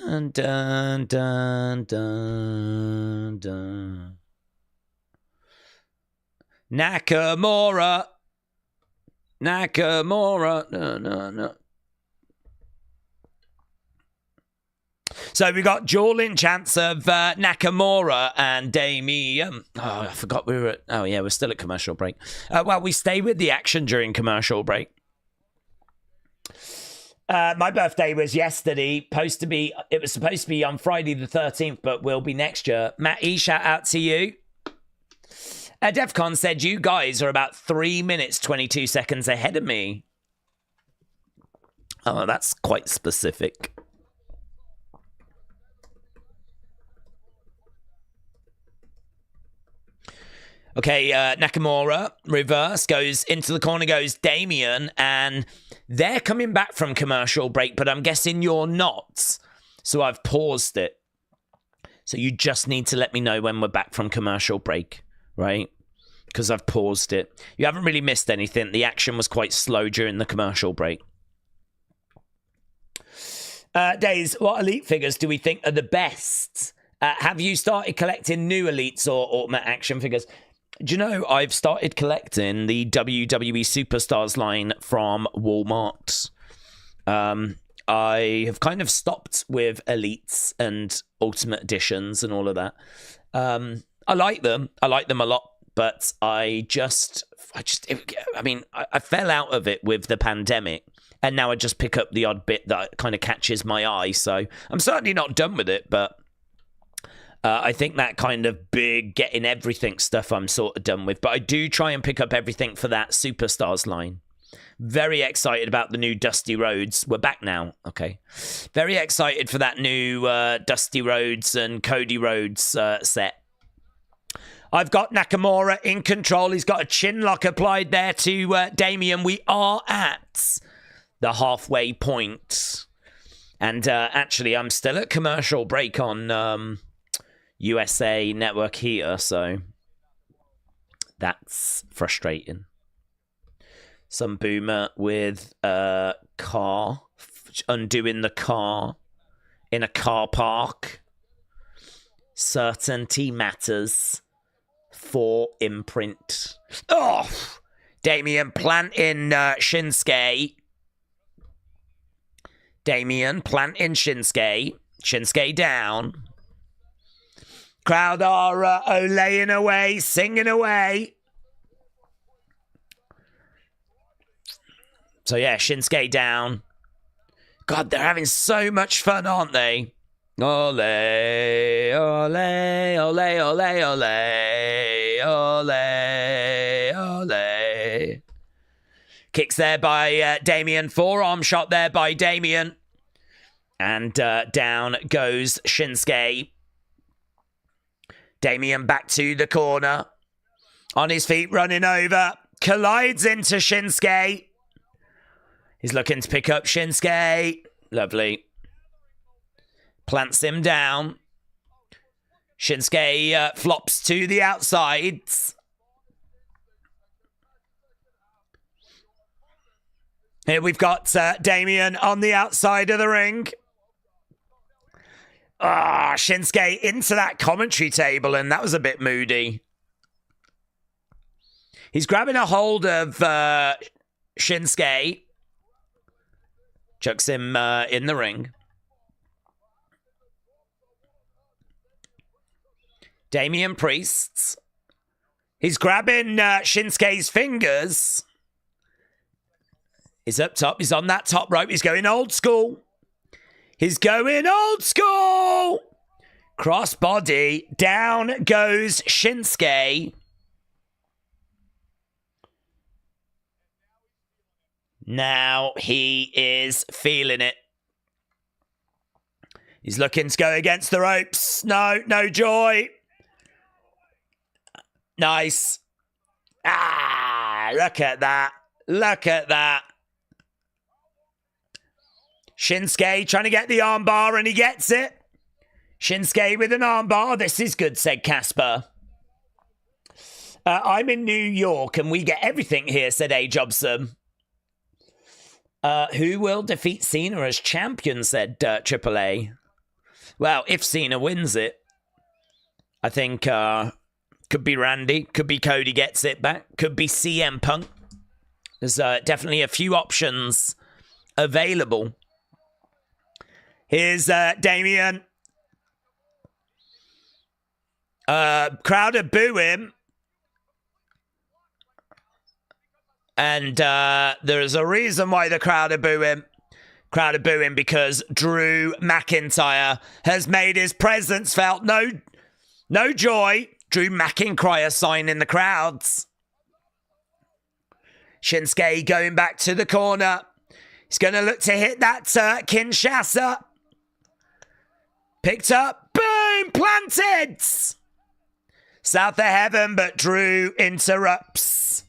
Dun, dun, dun, dun, dun. Nakamura. No. So we got dueling chants of Nakamura and Damian. Oh, I forgot we were at... Oh, yeah, we're still at commercial break. Well, we stay with the action during commercial break. My birthday was yesterday. It was supposed to be on Friday the 13th, but will be next year. Matt E, shout out to you. Defcon said you guys are about 3 minutes, 22 seconds ahead of me. Oh, that's quite specific. Okay, Nakamura, reverse, goes into the corner, goes Damian, and they're coming back from commercial break, but I'm guessing you're not. So I've paused it. So you just need to let me know when we're back from commercial break, right? Because I've paused it. You haven't really missed anything. The action was quite slow during the commercial break. Days, what Elite figures do we think are the best? Have you started collecting new Elites or Ultimate action figures? Do you know, I've started collecting the WWE Superstars line from Walmart. I have kind of stopped with Elites and Ultimate Editions and all of that. I like them. I like them a lot, but I fell out of it with the pandemic, and now I just pick up the odd bit that kind of catches my eye. So I'm certainly not done with it, but I think that kind of big getting everything stuff I'm sort of done with. But I do try and pick up everything for that Superstars line. Very excited about the new Dusty Rhodes. We're back now. Okay. Very excited for that new Dusty Rhodes and Cody Rhodes set. I've got Nakamura in control. He's got a chin lock applied there to Damian. We are at the halfway point. And actually, I'm still at commercial break on... USA Network here, so that's frustrating. Some boomer with a car, undoing the car in a car park. Certainty matters for imprint. Oh, Damian planting Shinsuke. Damian planting Shinsuke. Shinsuke down. Crowd are olaying away, singing away. So yeah, Shinsuke down. God, they're having so much fun, aren't they? Ole, ole, ole, ole, ole, ole, ole. Kicks there by Damian. Forearm shot there by Damian. And down goes Shinsuke. Damian back to the corner. On his feet, running over. Collides into Shinsuke. He's looking to pick up Shinsuke. Lovely. Plants him down. Shinsuke flops to the outsides. Here we've got Damian on the outside of the ring. Ah, Shinsuke into that commentary table, and that was a bit moody. He's grabbing a hold of Shinsuke. Chucks him in the ring. Damian Priest. He's grabbing Shinsuke's fingers. He's up top. He's on that top rope. He's going old school. He's going old school. Crossbody. Down goes Shinsuke. Now he is feeling it. He's looking to go against the ropes. No joy. Nice. Ah, look at that. Look at that. Shinsuke trying to get the armbar, and he gets it. Shinsuke with an armbar. This is good, said Casper. I'm in New York and we get everything here, said A. Jobson. Who will defeat Cena as champion, said AAA. Well, if Cena wins it, I think could be Randy, could be Cody gets it back, could be CM Punk. There's definitely a few options available. Here's Damian. Crowd are booing. And there's a reason why the crowd are booing. Crowd are booing because Drew McIntyre has made his presence felt. No joy. Drew McIntyre sign in the crowds. Shinsuke going back to the corner. He's going to look to hit that Kinshasa. Picked up. Boom! Planted! South of heaven, but Drew interrupts.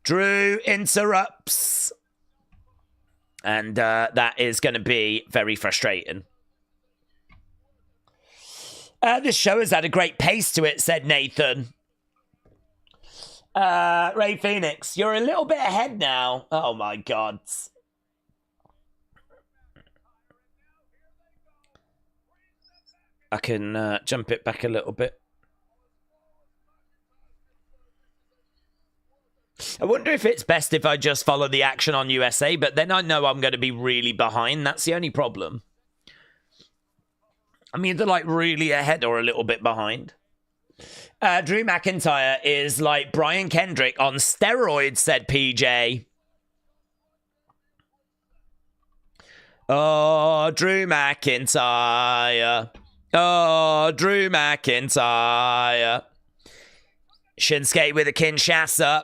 Drew interrupts. And that is going to be very frustrating. This show has had a great pace to it, said Nathan. Ray Phoenix, you're a little bit ahead now. Oh, my God. I can jump it back a little bit. I wonder if it's best if I just follow the action on USA, but then I know I'm going to be really behind. That's the only problem. I'm either like really ahead or a little bit behind. Drew McIntyre is like Brian Kendrick on steroids, said PJ. Oh, Drew McIntyre. Oh, Drew McIntyre. Shinsuke with a Kinshasa.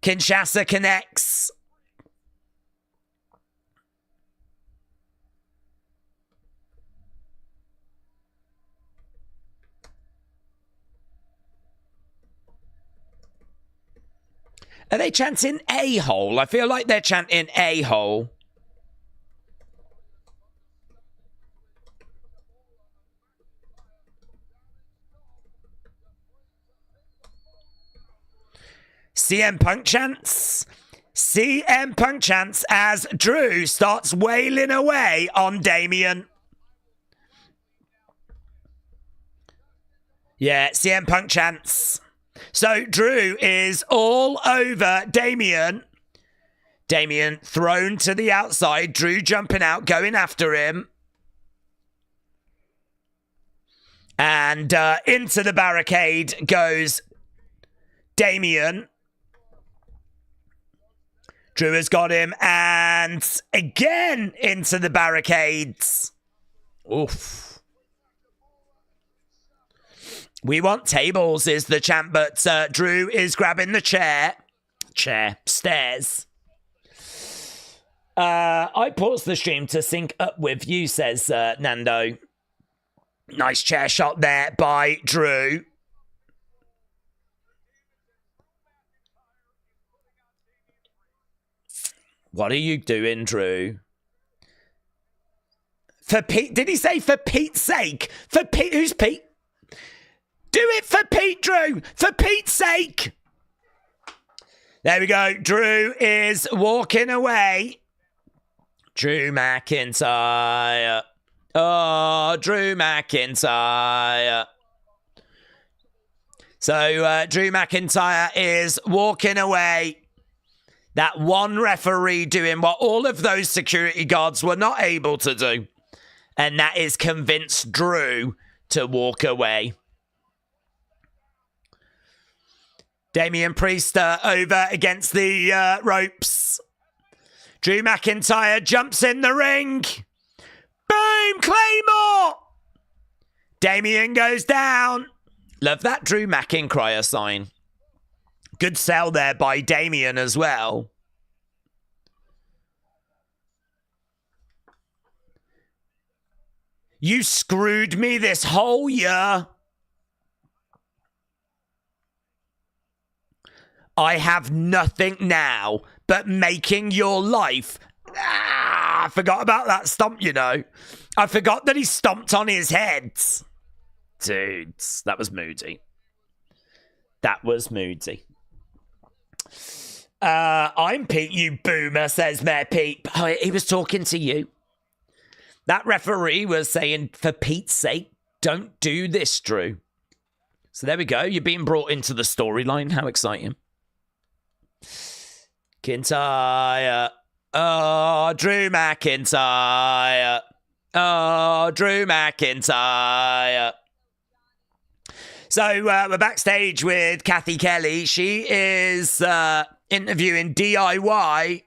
Kinshasa connects. Are they chanting a-hole? I feel like they're chanting a-hole. CM Punk chants. CM Punk chants as Drew starts wailing away on Damian. Yeah, CM Punk chants. So Drew is all over Damian. Damian thrown to the outside. Drew jumping out, going after him. And into the barricade goes Damian. Drew has got him, and again into the barricades. Oof. We want tables is the chant, but Drew is grabbing the chair. Stairs. I paused the stream to sync up with you, says Nando. Nice chair shot there by Drew. What are you doing, Drew? For Pete? Did he say for Pete's sake? For Pete? Who's Pete? Do it for Pete, Drew. For Pete's sake. There we go. Drew is walking away. Drew McIntyre. Oh, Drew McIntyre. So Drew McIntyre is walking away. That one referee doing what all of those security guards were not able to do. And that is convince Drew to walk away. Damian Priest over against the ropes. Drew McIntyre jumps in the ring. Boom! Claymore! Damian goes down. Love that Drew McIntyre sign. Good sell there by Damian as well. You screwed me this whole year. I have nothing now but making your life. I forgot about that stomp, you know. I forgot that he stomped on his head. Dudes, that was moody. That was moody. I'm Pete, you boomer, says Mayor Pete. Oh, he was talking to you. That referee was saying, for Pete's sake, don't do this, Drew. So there we go. You're being brought into the storyline. How exciting. McIntyre. Oh, Drew McIntyre. Oh, Drew McIntyre. So we're backstage with Kathy Kelly. She is interviewing DIY.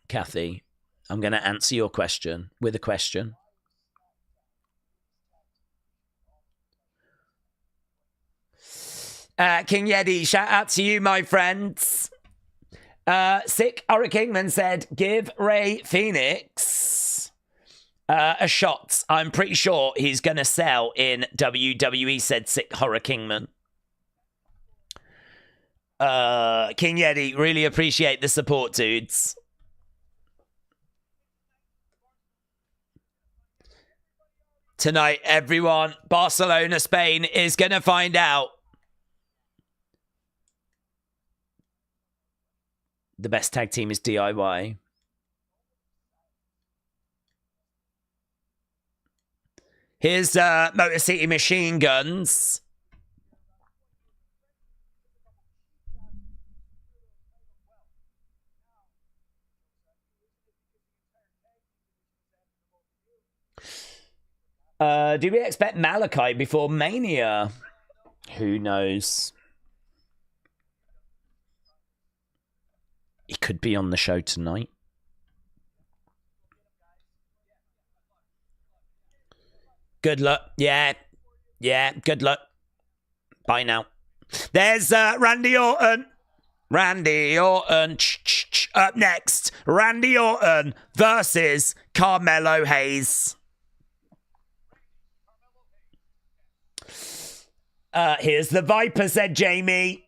Kathy, I'm going to answer your question with a question. King Yeti, shout out to you, my friends. Sick Ora Kingman said, give Ray Phoenix a shot. I'm pretty sure he's going to sell in WWE, said Sick Horror Kingman. King Yeti, really appreciate the support, dudes. Tonight, everyone, Barcelona, Spain is going to find out. The best tag team is DIY. Here's Motor City Machine Guns. Do we expect Malachi before Mania? Who knows? He could be on the show tonight. Good luck. Yeah, good luck. Bye now. There's Randy Orton. Randy Orton. Up next, Randy Orton versus Carmelo Hayes. Here's the Viper, said Jamie.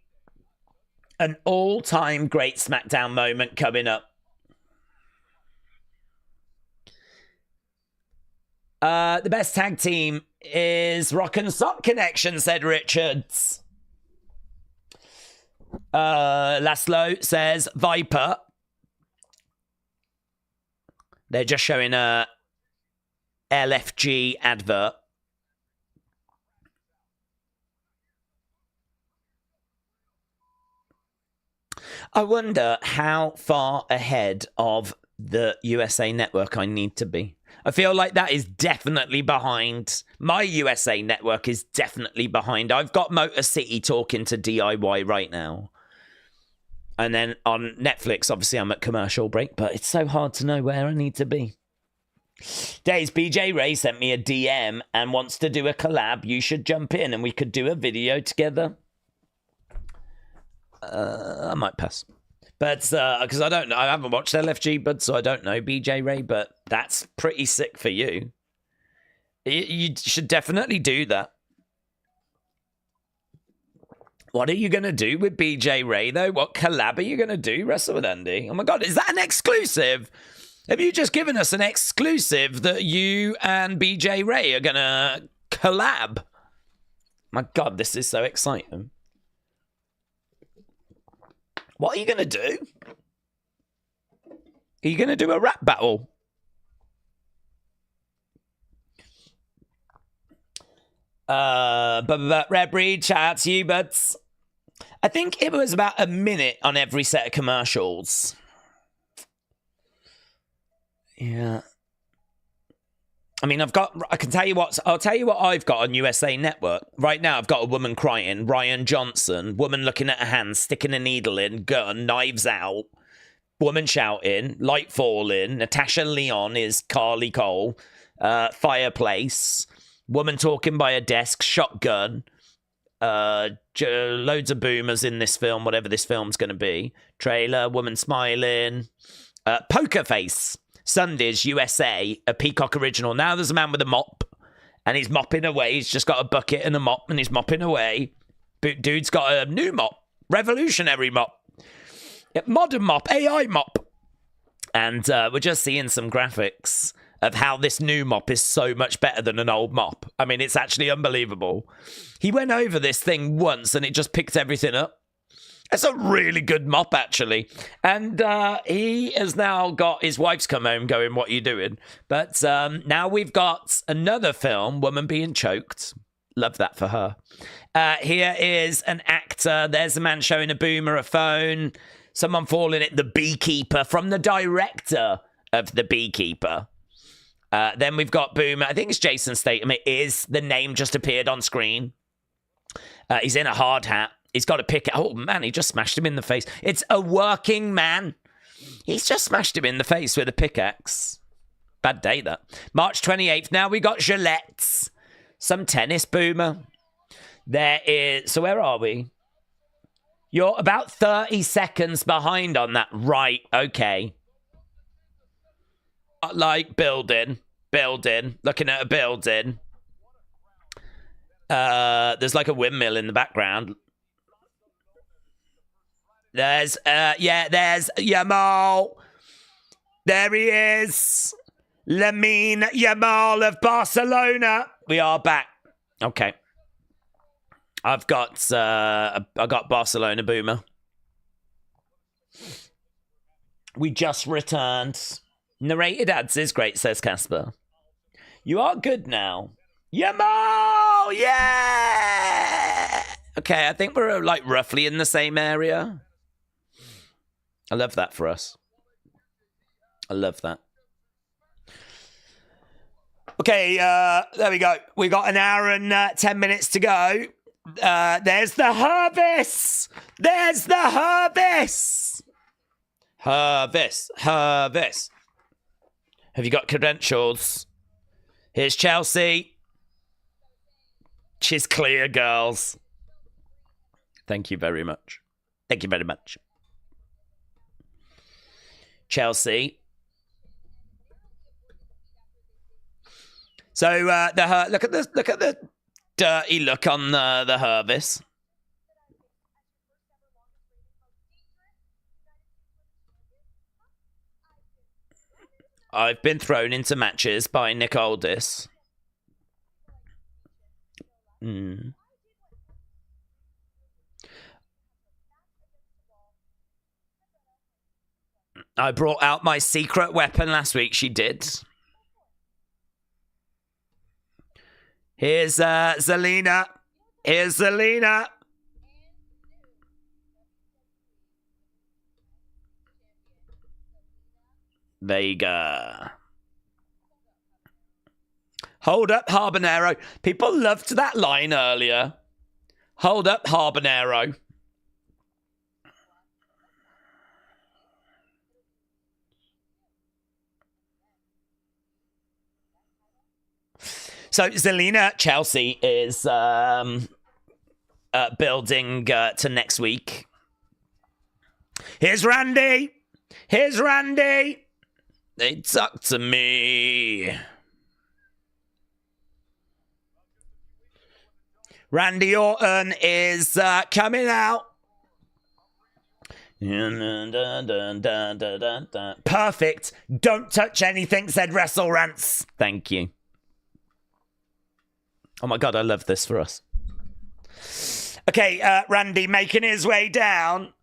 An all-time great SmackDown moment coming up. The best tag team is Rock and Sock Connection, said Richards. Laszlo says Viper. They're just showing a LFG advert. I wonder how far ahead of the USA Network I need to be. I feel like that is definitely behind. My USA Network is definitely behind. I've got Motor City talking to DIY right now. And then on Netflix, obviously I'm at commercial break, but it's so hard to know where I need to be. Days, BJ Ray sent me a DM and wants to do a collab. You should jump in and we could do a video together. I might pass. But, because I don't know. I haven't watched LFG, but so I don't know BJ Ray, but that's pretty sick for you. You should definitely do that. What are you going to do with BJ Ray, though? What collab are you going to do? Wrestle with Andy? Oh my God, is that an exclusive? Have you just given us an exclusive that you and BJ Ray are going to collab? My God, this is so exciting. What are you going to do? Are you going to do a rap battle? Red Breed, shout out to you, buds. I think it was about a minute on every set of commercials. Yeah. I mean, I'll tell you what I've got on USA Network. Right now, I've got a woman crying, Ryan Johnson, woman looking at her hand, sticking a needle in, gun, knives out, woman shouting, light falling, Natasha Leon is Carly Cole, fireplace, woman talking by a desk, shotgun, loads of boomers in this film, whatever this film's going to be, trailer, woman smiling, poker face. Sundays, USA, a Peacock original. Now there's a man with a mop, and he's mopping away. He's just got a bucket and a mop, and he's mopping away. Dude's got a new mop, revolutionary mop, modern mop, AI mop. And we're just seeing some graphics of how this new mop is so much better than an old mop. I mean, it's actually unbelievable. He went over this thing once and it just picked everything up. It's a really good mop, actually. And he has now got his wife's come home going, what are you doing? But now we've got another film, woman being choked. Love that for her. Here is an actor. There's a man showing a boomer a phone. Someone calling it The Beekeeper from the director of The Beekeeper. Then we've got Boomer. I think it's Jason Statham. It is. The name just appeared on screen. He's in a hard hat. He's got to pick it. Oh, man, he just smashed him in the face. It's a working man. He's just smashed him in the face with a pickaxe. Bad day, that. March 28th. Now we got Gillette's. Some tennis, Boomer. There is... So where are we? You're about 30 seconds behind on that. Right, okay. Like building. Looking at a building. There's like a windmill in the background. There's Yamal. There he is. Lamine Yamal of Barcelona. We are back. Okay. I got Barcelona, Boomer. We just returned. Narrated ads is great, says Casper. You are good now. Yamal! Yeah! Okay, I think we're like roughly in the same area. I love that for us. I love that. Okay, there we go. We got an hour and 10 minutes to go. There's the Hervis. There's the Hervis. Hervis. Have you got credentials? Here's Chelsea. She's clear, girls. Thank you very much. Thank you very much. Chelsea. So look at the dirty look on the Hervis. I've been thrown into matches by Nick Aldis. I brought out my secret weapon last week. She did. Here's Zelina. Here's Zelina. There you go. Hold up, Habanero. People loved that line earlier. Hold up, Habanero. So Zelina Chelsea is building to next week. Here's Randy. Here's Randy. They talk to me. Randy Orton is coming out. Perfect. Don't touch anything, said Wrestle Rants. Thank you. Oh my God, I love this for us. Okay, Randy making his way down.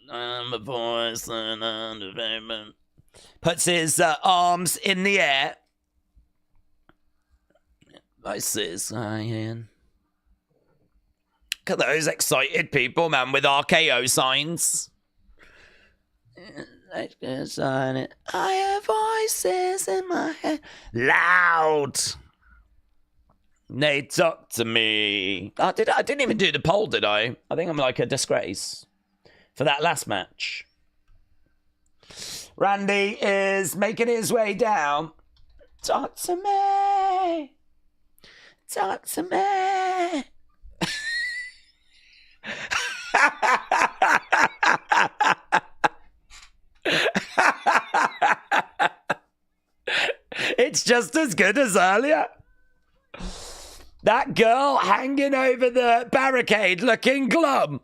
I'm a voice and underpayment. Puts his arms in the air. This is Ian. Look at those excited people, man, with RKO signs. I have voices in my head. Loud. They talk to me. I didn't even do the poll, did I? I think I'm like a disgrace for that last match. Randy is making his way down. Talk to me. Talk to me. It's just as good as earlier. That girl hanging over the barricade looking glum.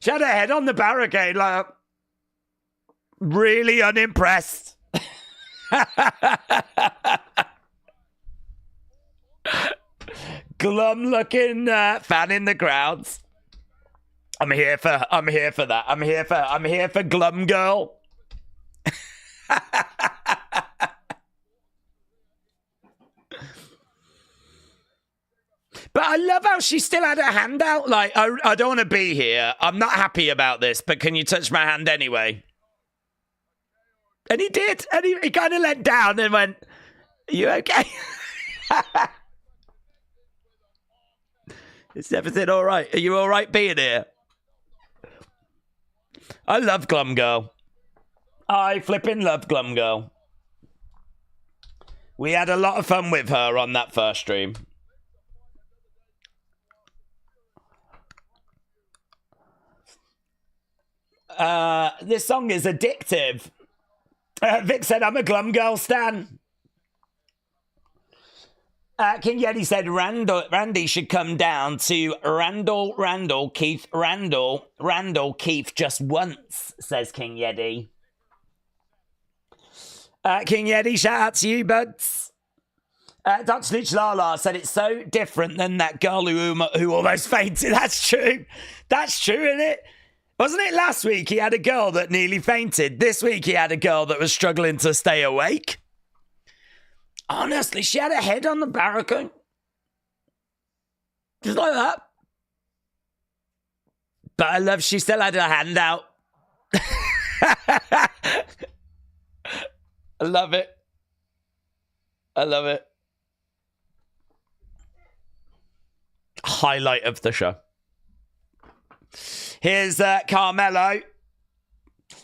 She had her head on the barricade like... Really unimpressed. Glum looking fan in the crowds. I'm here for that. I'm here for Glum Girl. But I love how she still had her hand out. Like, I don't want to be here. I'm not happy about this, but can you touch my hand anyway? And he did. And he kind of let down and went, are you okay? Is everything all right? Are you all right being here? I love Glum Girl. I flipping love Glum Girl. We had a lot of fun with her on that first stream. This song is addictive. Vic said, I'm a Glum Girl stan. King Yeti said Randy should come down to Randall, Keith just once, says King Yeti. King Yeti, shout out to you, buds. Dr. Luch Lala said it's so different than that girl who almost fainted. That's true. That's true, isn't it? Wasn't it last week he had a girl that nearly fainted? This week he had a girl that was struggling to stay awake. Honestly, she had her head on the barricade. Just like that. But I love she still had her hand out. I love it. I love it. Highlight of the show. Here's Carmelo.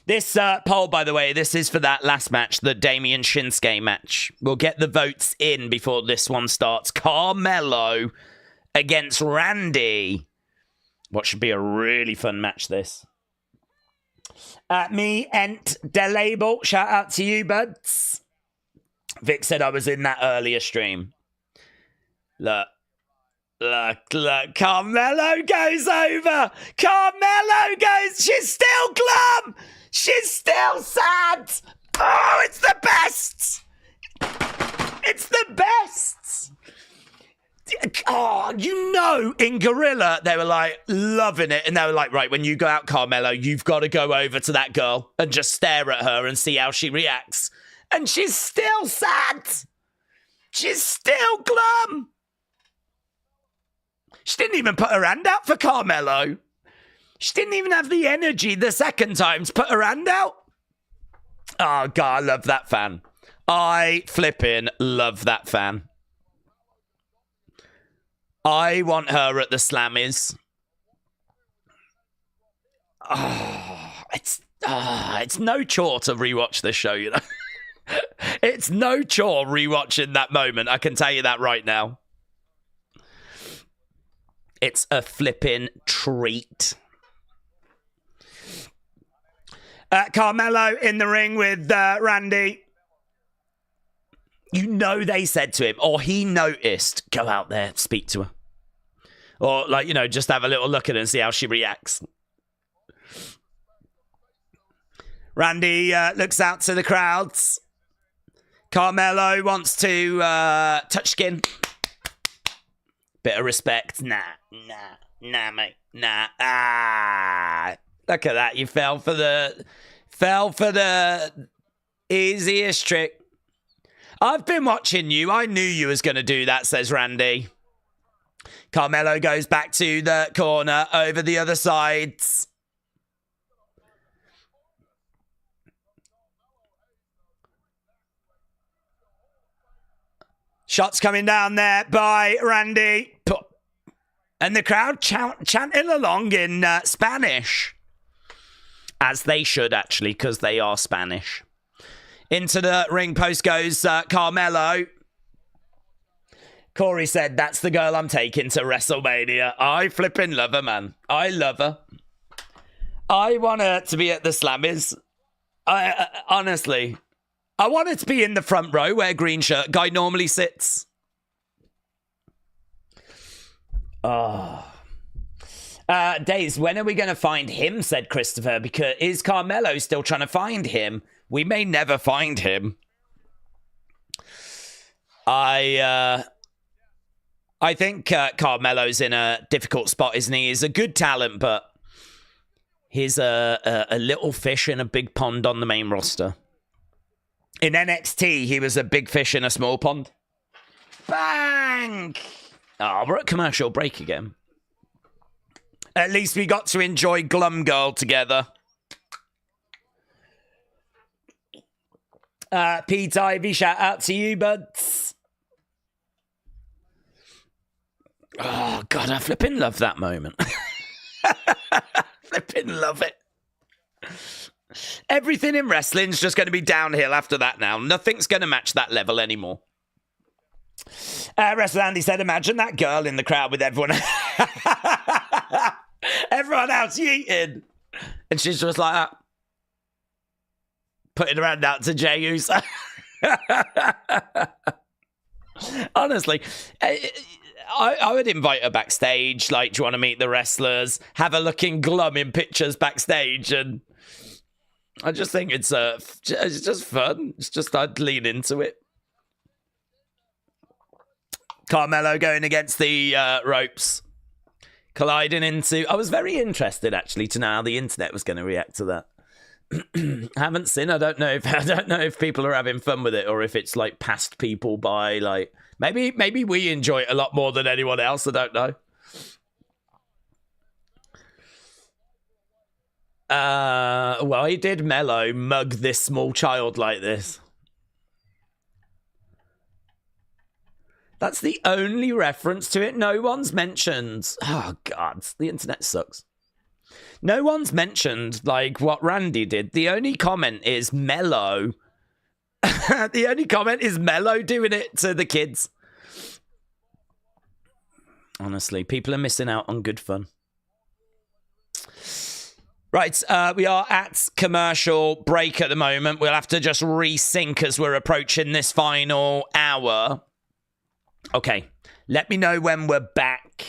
This poll, by the way, this is for that last match, the Damian Shinsuke match. We'll get the votes in before this one starts. Carmelo against Randy. What should be a really fun match, this. Me, Ent Delabel. Shout out to you, buds. Vic said I was in that earlier stream. Look. Carmelo goes over. Carmelo goes. She's still glum. She's still sad. Oh, it's the best. It's the best. Oh, you know, in Gorilla, they were like loving it. And they were like, right, when you go out, Carmelo, you've got to go over to that girl and just stare at her and see how she reacts. And she's still sad. She's still glum. She didn't even put her hand out for Carmelo. She didn't even have the energy the second time to put her hand out. Oh, God, I love that fan. I flipping love that fan. I want her at the Slammies. Oh, it's no chore to rewatch this show, you know. It's no chore rewatching that moment. I can tell you that right now. It's a flipping treat. Carmelo in the ring with Randy. You know they said to him, or he noticed, go out there, speak to her. Or, like, you know, just have a little look at her and see how she reacts. Randy looks out to the crowds. Carmelo wants to touch skin. Bit of respect. Nah, mate. Nah. Look at that. You fell for the easiest trick. I've been watching you. I knew you was going to do that, says Randy. Carmelo goes back to the corner over the other side. Shots coming down there by Randy. And the crowd chanting along in Spanish. As they should, actually, because they are Spanish. Into the ring post goes Carmelo. Corey said, that's the girl I'm taking to WrestleMania. I flipping love her, man. I love her. I want her to be at the Slammies. Honestly, I want her to be in the front row where green shirt guy normally sits. Oh. Days, when are we going to find him, said Christopher, because is Carmelo still trying to find him? We may never find him. I think Carmelo's in a difficult spot, isn't he? He's a good talent, but he's a little fish in a big pond on the main roster. In NXT, he was a big fish in a small pond. Bang! Oh, we're at commercial break again. At least we got to enjoy Glum Girl together. Pete Ivy, shout out to you, buds. Oh, God, I flipping love that moment. Flipping love it. Everything in wrestling's just going to be downhill after that now. Nothing's going to match that level anymore. Wrestler Andy said, imagine that girl in the crowd with everyone everyone else yeeting. And she's just like that. Putting her hand out to Jey Uso. Honestly, I would invite her backstage. Like, do you want to meet the wrestlers? Have a look in Glum in pictures backstage. And I just think it's just fun. It's just, I'd lean into it. Carmelo going against the ropes. Colliding into... I was very interested, actually, to know how the internet was going to react to that. Haven't seen. I don't know if people are having fun with it or if it's like passed people by. Like maybe we enjoy it a lot more than anyone else. I don't know. Why did Mello mug this small child like this? That's the only reference to it. No one's mentioned. Oh God, the internet sucks. No one's mentioned, like, what Randy did. The only comment is Mello. The only comment is Mello doing it to the kids. Honestly, people are missing out on good fun. Right, we are at commercial break at the moment. We'll have to just resync as we're approaching this final hour. Okay, let me know when we're back.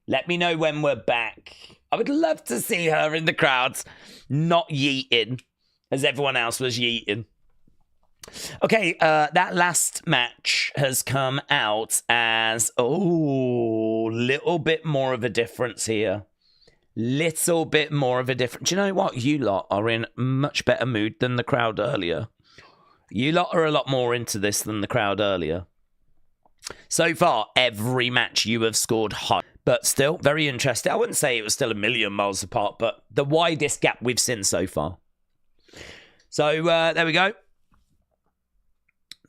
Let me know when we're back. I would love to see her in the crowds, not yeeting, as everyone else was yeeting. Okay, that last match has come out as, little bit more of a difference here. Little bit more of a difference. Do you know what? You lot are in much better mood than the crowd earlier. You lot are a lot more into this than the crowd earlier. So far, every match you have scored high. But still, very interesting. I wouldn't say it was still a million miles apart, but the widest gap we've seen so far. So, there we go.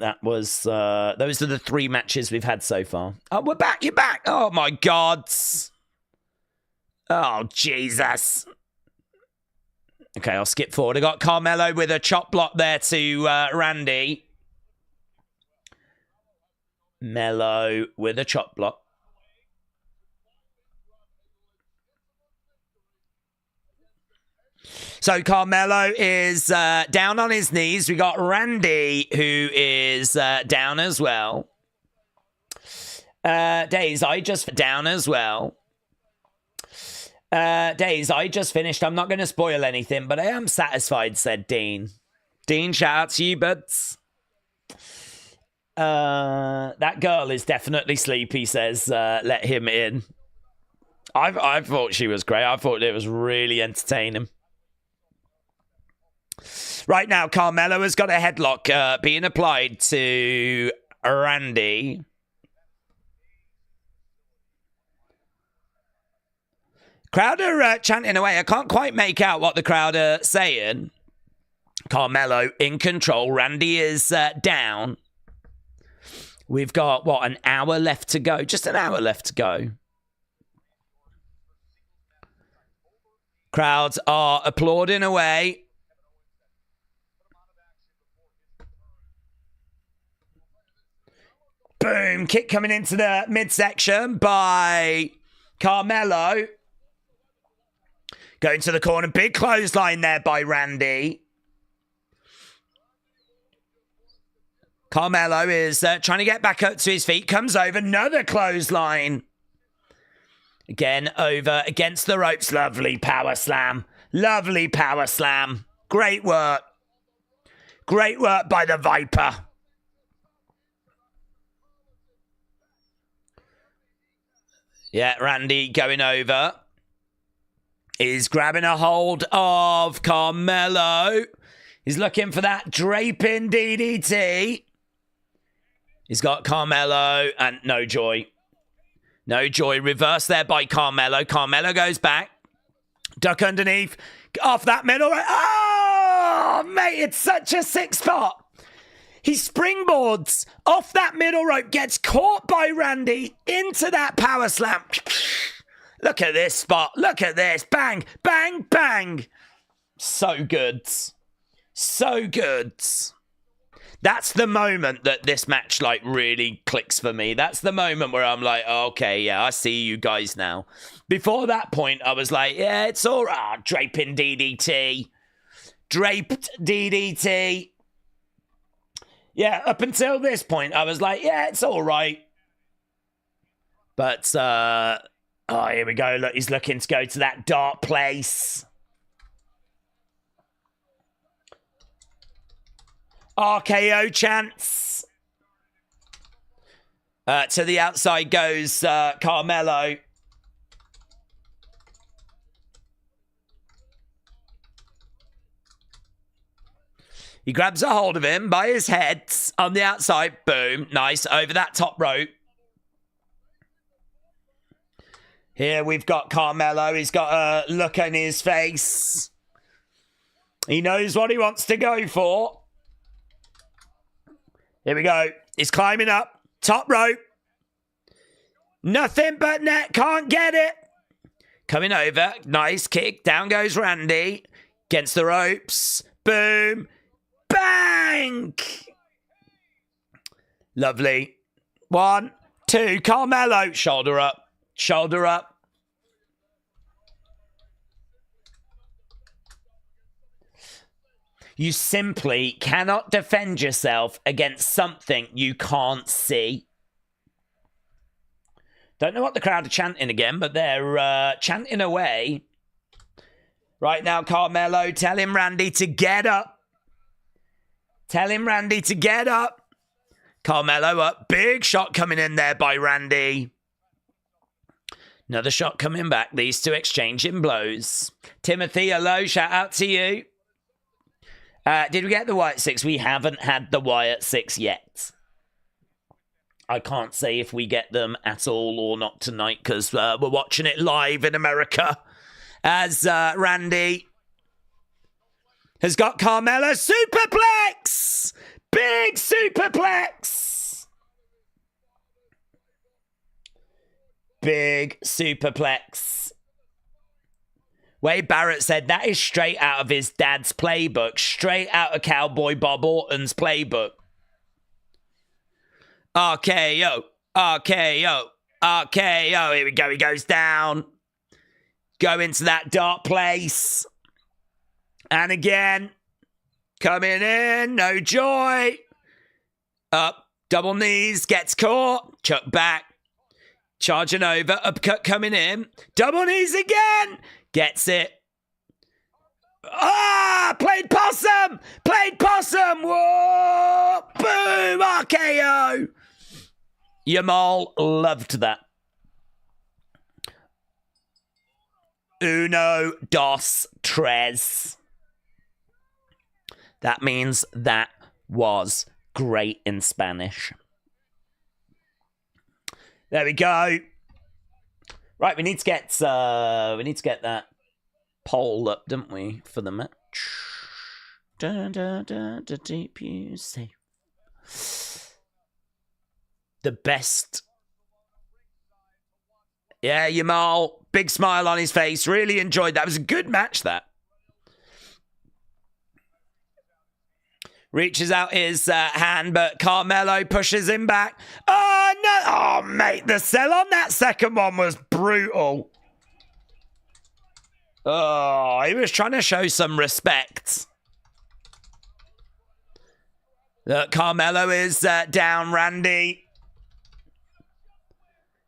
That was, those are the 3 matches we've had so far. Oh, we're back, you're back. Oh, my God. Oh, Jesus. Okay, I'll skip forward. I got Carmelo with a chop block there to Randy. Mello with a chop block. So Carmelo is down on his knees. We got Randy, who is down as well. Days, I just down as well. Days, I just finished. I'm not going to spoil anything, but I am satisfied, said Dean. Dean, shout out to you, buds. That girl is definitely sleepy, says let him in. I thought she was great. I thought it was really entertaining. Right now, Carmelo has got a headlock being applied to Randy. Crowd are chanting away. I can't quite make out what the crowd are saying. Carmelo in control. Randy is down. We've got, what, an hour left to go? Just an hour left to go. Crowds are applauding away. Boom. Kick coming into the midsection by Carmelo. Going to the corner. Big clothesline there by Randy. Carmelo is trying to get back up to his feet. Comes over. Another clothesline. Again, over against the ropes. Lovely power slam. Lovely power slam. Great work. Great work by the Viper. Yeah, Randy going over. He's grabbing a hold of Carmelo. He's looking for that draping DDT. He's got Carmelo and no joy. No joy. Reverse there by Carmelo. Carmelo goes back. Duck underneath. Off that middle. Oh, mate, it's such a sick spot. He springboards off that middle rope. Gets caught by Randy into that power slam. Look at this spot. Look at this. Bang, bang, bang. So good. So good. That's the moment that this match, like, really clicks for me. That's the moment where I'm like, okay, yeah, I see you guys now. Before that point, I was like, yeah, it's all right. Draping DDT. Draped DDT. Yeah, up until this point, I was like, yeah, it's all right. But, oh, here we go. Look, he's looking to go to that dark place. RKO chance. To the outside goes Carmelo. He grabs a hold of him by his head on the outside. Boom. Nice. Over that top rope. Here we've got Carmelo. He's got a look on his face. He knows what he wants to go for. Here we go. He's climbing up. Top rope. Nothing but net. Can't get it. Coming over. Nice kick. Down goes Randy. Against the ropes. Boom. Bang. Lovely. 1, 2. Carmelo. Shoulder up. Shoulder up. You simply cannot defend yourself against something you can't see. Don't know what the crowd are chanting again, but they're chanting away. Right now, Carmelo, tell him Randy to get up. Tell him Randy to get up. Carmelo up. Big shot coming in there by Randy. Another shot coming back. These two exchanging blows. Timothy, hello. Shout out to you. Did we get the Wyatt 6? We haven't had the Wyatt 6 yet. I can't say if we get them at all or not tonight because we're watching it live in America. As Randy has got Carmelo. Superplex! Big superplex! Big superplex. Wade Barrett said that is straight out of his dad's playbook. Straight out of Cowboy Bob Orton's playbook. RKO. RKO. RKO. Here we go. He goes down. Go into that dark place. And again. Coming in. No joy. Up. Double knees. Gets caught. Chuck back. Charging over. Uppercut coming in. Double knees again. Gets it. Ah! Played possum! Played possum! Whoa! Boom! RKO! Yamal loved that. Uno, dos, tres. That means that was great in Spanish. There we go. Right, we need to get that poll up, don't we, for the match? Deep you say. The best. Yeah, Yamal, big smile on his face. Really enjoyed that. It was a good match, that. Reaches out his hand, but Carmelo pushes him back. Oh, no. Oh, mate, the sell on that second one was brutal. Oh, he was trying to show some respect. Look, Carmelo is down, Randy.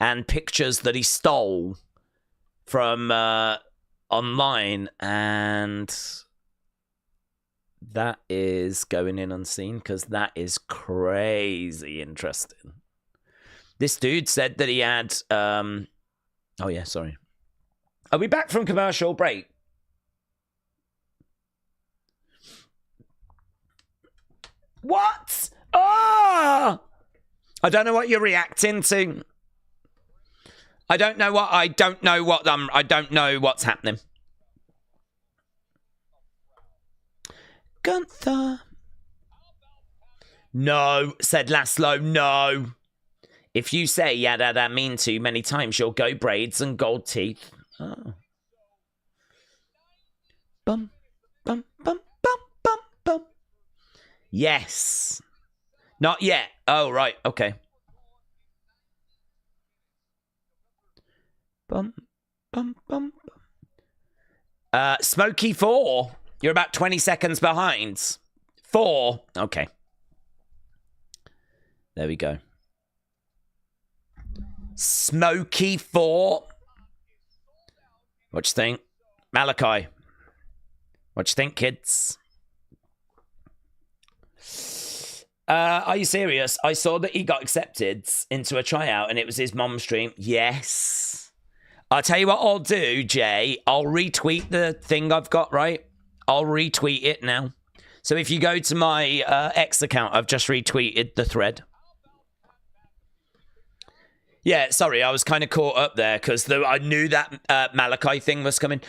and pictures that he stole from online, and that is going in unseen because that is crazy interesting. This dude said that he had oh yeah, sorry. Are we back from commercial break? What? Oh! I don't know what you're reacting to. I don't know what's happening. Gunther. No, said Laszlo, no. If you say yada that mean too many times, you'll go braids and gold teeth. Oh. Bum, bum, bum, bum, bum, bum. Yes. Not yet. Oh, right. Okay. Bum, bum, bum, bum. Smokey 4. You're about 20 seconds behind. 4. Okay. There we go. Smokey 4. What you think? Malachi. What you think, kids? Are you serious? I saw that he got accepted into a tryout and it was his mom's stream. Yes. I'll tell you what I'll do, Jay. I'll retweet the thing I've got, right? I'll retweet it now. So if you go to my X account, I've just retweeted the thread. Yeah, sorry, I was kind of caught up there because I knew that Malachi thing was coming.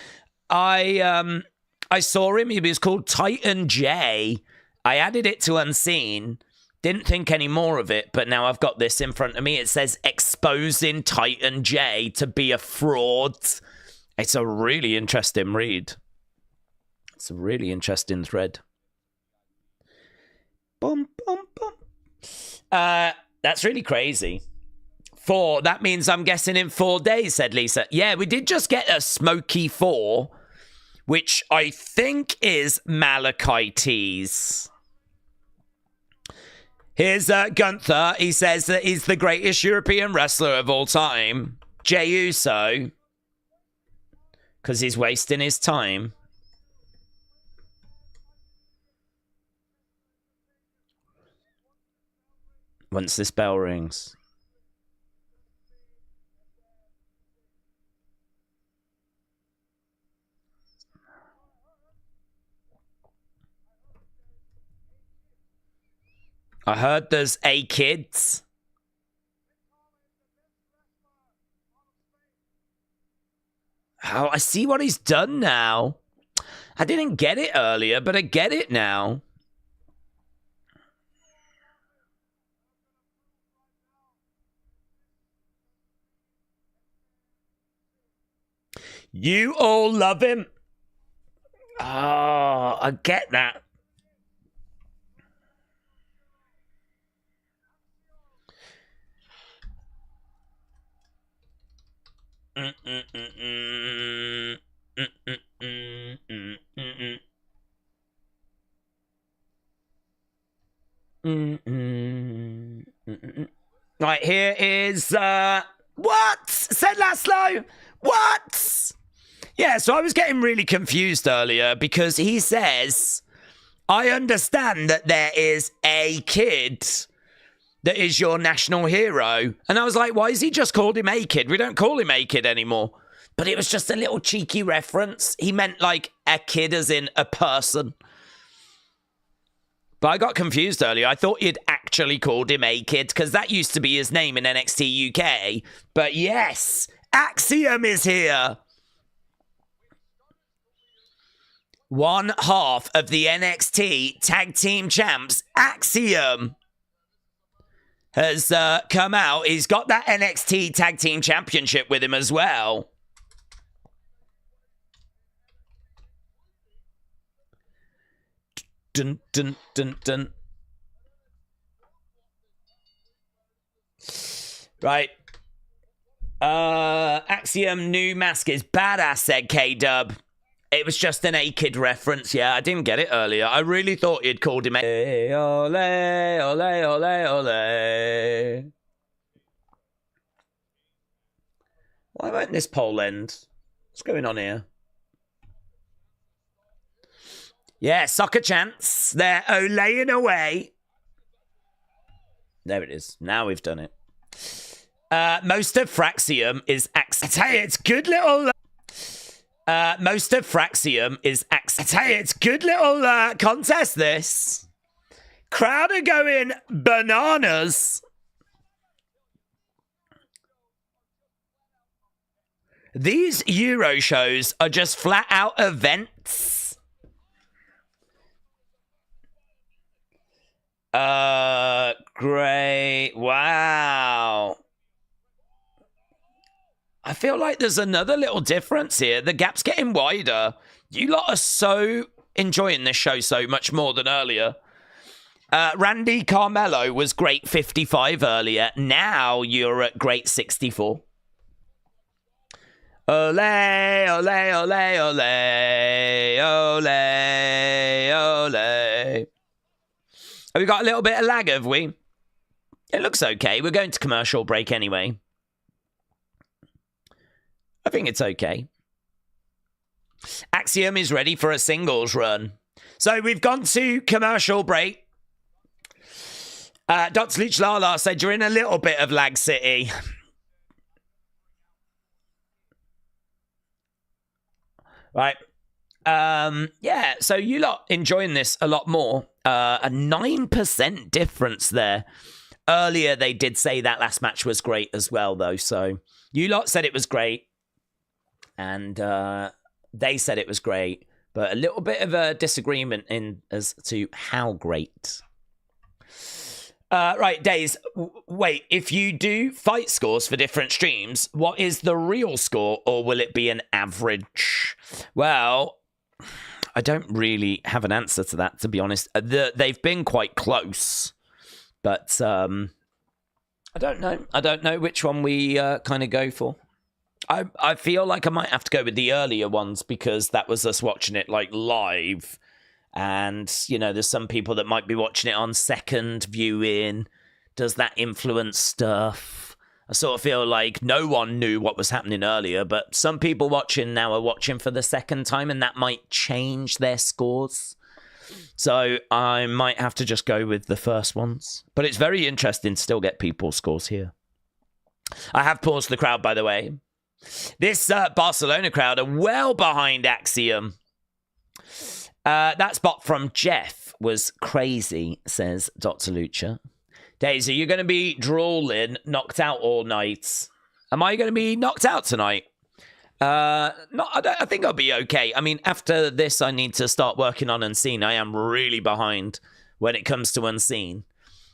I saw him. He was called Titan J. I added it to unseen. Didn't think any more of it, but now I've got this in front of me. It says exposing Titan J to be a fraud. It's a really interesting read. It's a really interesting thread. Bum, bum, bum. That's really crazy. 4. That means I'm guessing in 4 days, said Lisa. Yeah, we did just get a Smokey 4, which I think is Malachi T's. Here's Gunther. He says that he's the greatest European wrestler of all time. Jey Uso. Because he's wasting his time. Once this bell rings. I heard there's A kids. Oh, I see what he's done now. I didn't get it earlier, but I get it now. You all love him. Oh, I get that. Right, here is what? Said Laszlo. What? Yeah, so I was getting really confused earlier because he says, I understand that there is a kid that is your national hero. And I was like, why is he just called him A-Kid? We don't call him A-Kid anymore. But it was just a little cheeky reference. He meant like a kid as in a person. But I got confused earlier. I thought he'd actually called him A-Kid because that used to be his name in NXT UK. But yes, Axiom is here. One half of the NXT Tag Team Champs, Axiom, has come out. He's got that NXT Tag Team Championship with him as well. Dun, dun, dun, dun. Right. Axiom new mask is badass, said K-Dub. It was just an A-Kid reference. Yeah, I didn't get it earlier. I really thought he'd called him A. Ole, ole, ole, ole. Why won't this poll end? What's going on here? Yeah, soccer chants. They're olaying away. There it is. Now we've done it. Most of Fraxium is... I tell you, it's good little... most of Fraxium is... I tell you, it's good little contest, this. Crowd are going bananas. These Euro shows are just flat out events. Great. Wow. I feel like there's another little difference here. The gap's getting wider. You lot are so enjoying this show so much more than earlier. Randy Carmelo was great 55 earlier. Now you're at great 64. Ole, ole, ole, ole, ole, ole. Have we got a little bit of lag, have we? It looks okay. We're going to commercial break anyway. I think it's okay. Axiom is ready for a singles run. So we've gone to commercial break. Dr. Luch Lala said you're in a little bit of lag city. Right. Yeah, so you lot enjoying this a lot more. A 9% difference there. Earlier, they did say that last match was great as well, though. So you lot said it was great. And they said it was great. But a little bit of a disagreement in as to how great. Right, Days. Wait, if you do fight scores for different streams, what is the real score, or will it be an average? Well, I don't really have an answer to that, to be honest. They've been quite close, but I don't know. I don't know which one we kind of go for. I feel like I might have to go with the earlier ones because that was us watching it like live. And, you know, there's some people that might be watching it on second viewing. Does that influence stuff? I sort of feel like no one knew what was happening earlier, but some people watching now are watching for the second time, and that might change their scores. So I might have to just go with the first ones. But it's very interesting to still get people's scores here. I have paused the crowd, by the way. This Barcelona crowd are well behind Axiom. That spot from Jeff was crazy, says Dr. Lucha. Daisy, you're going to be drooling, knocked out all night. Am I going to be knocked out tonight? I think I'll be okay. I mean, after this, I need to start working on Unseen. I am really behind when it comes to Unseen.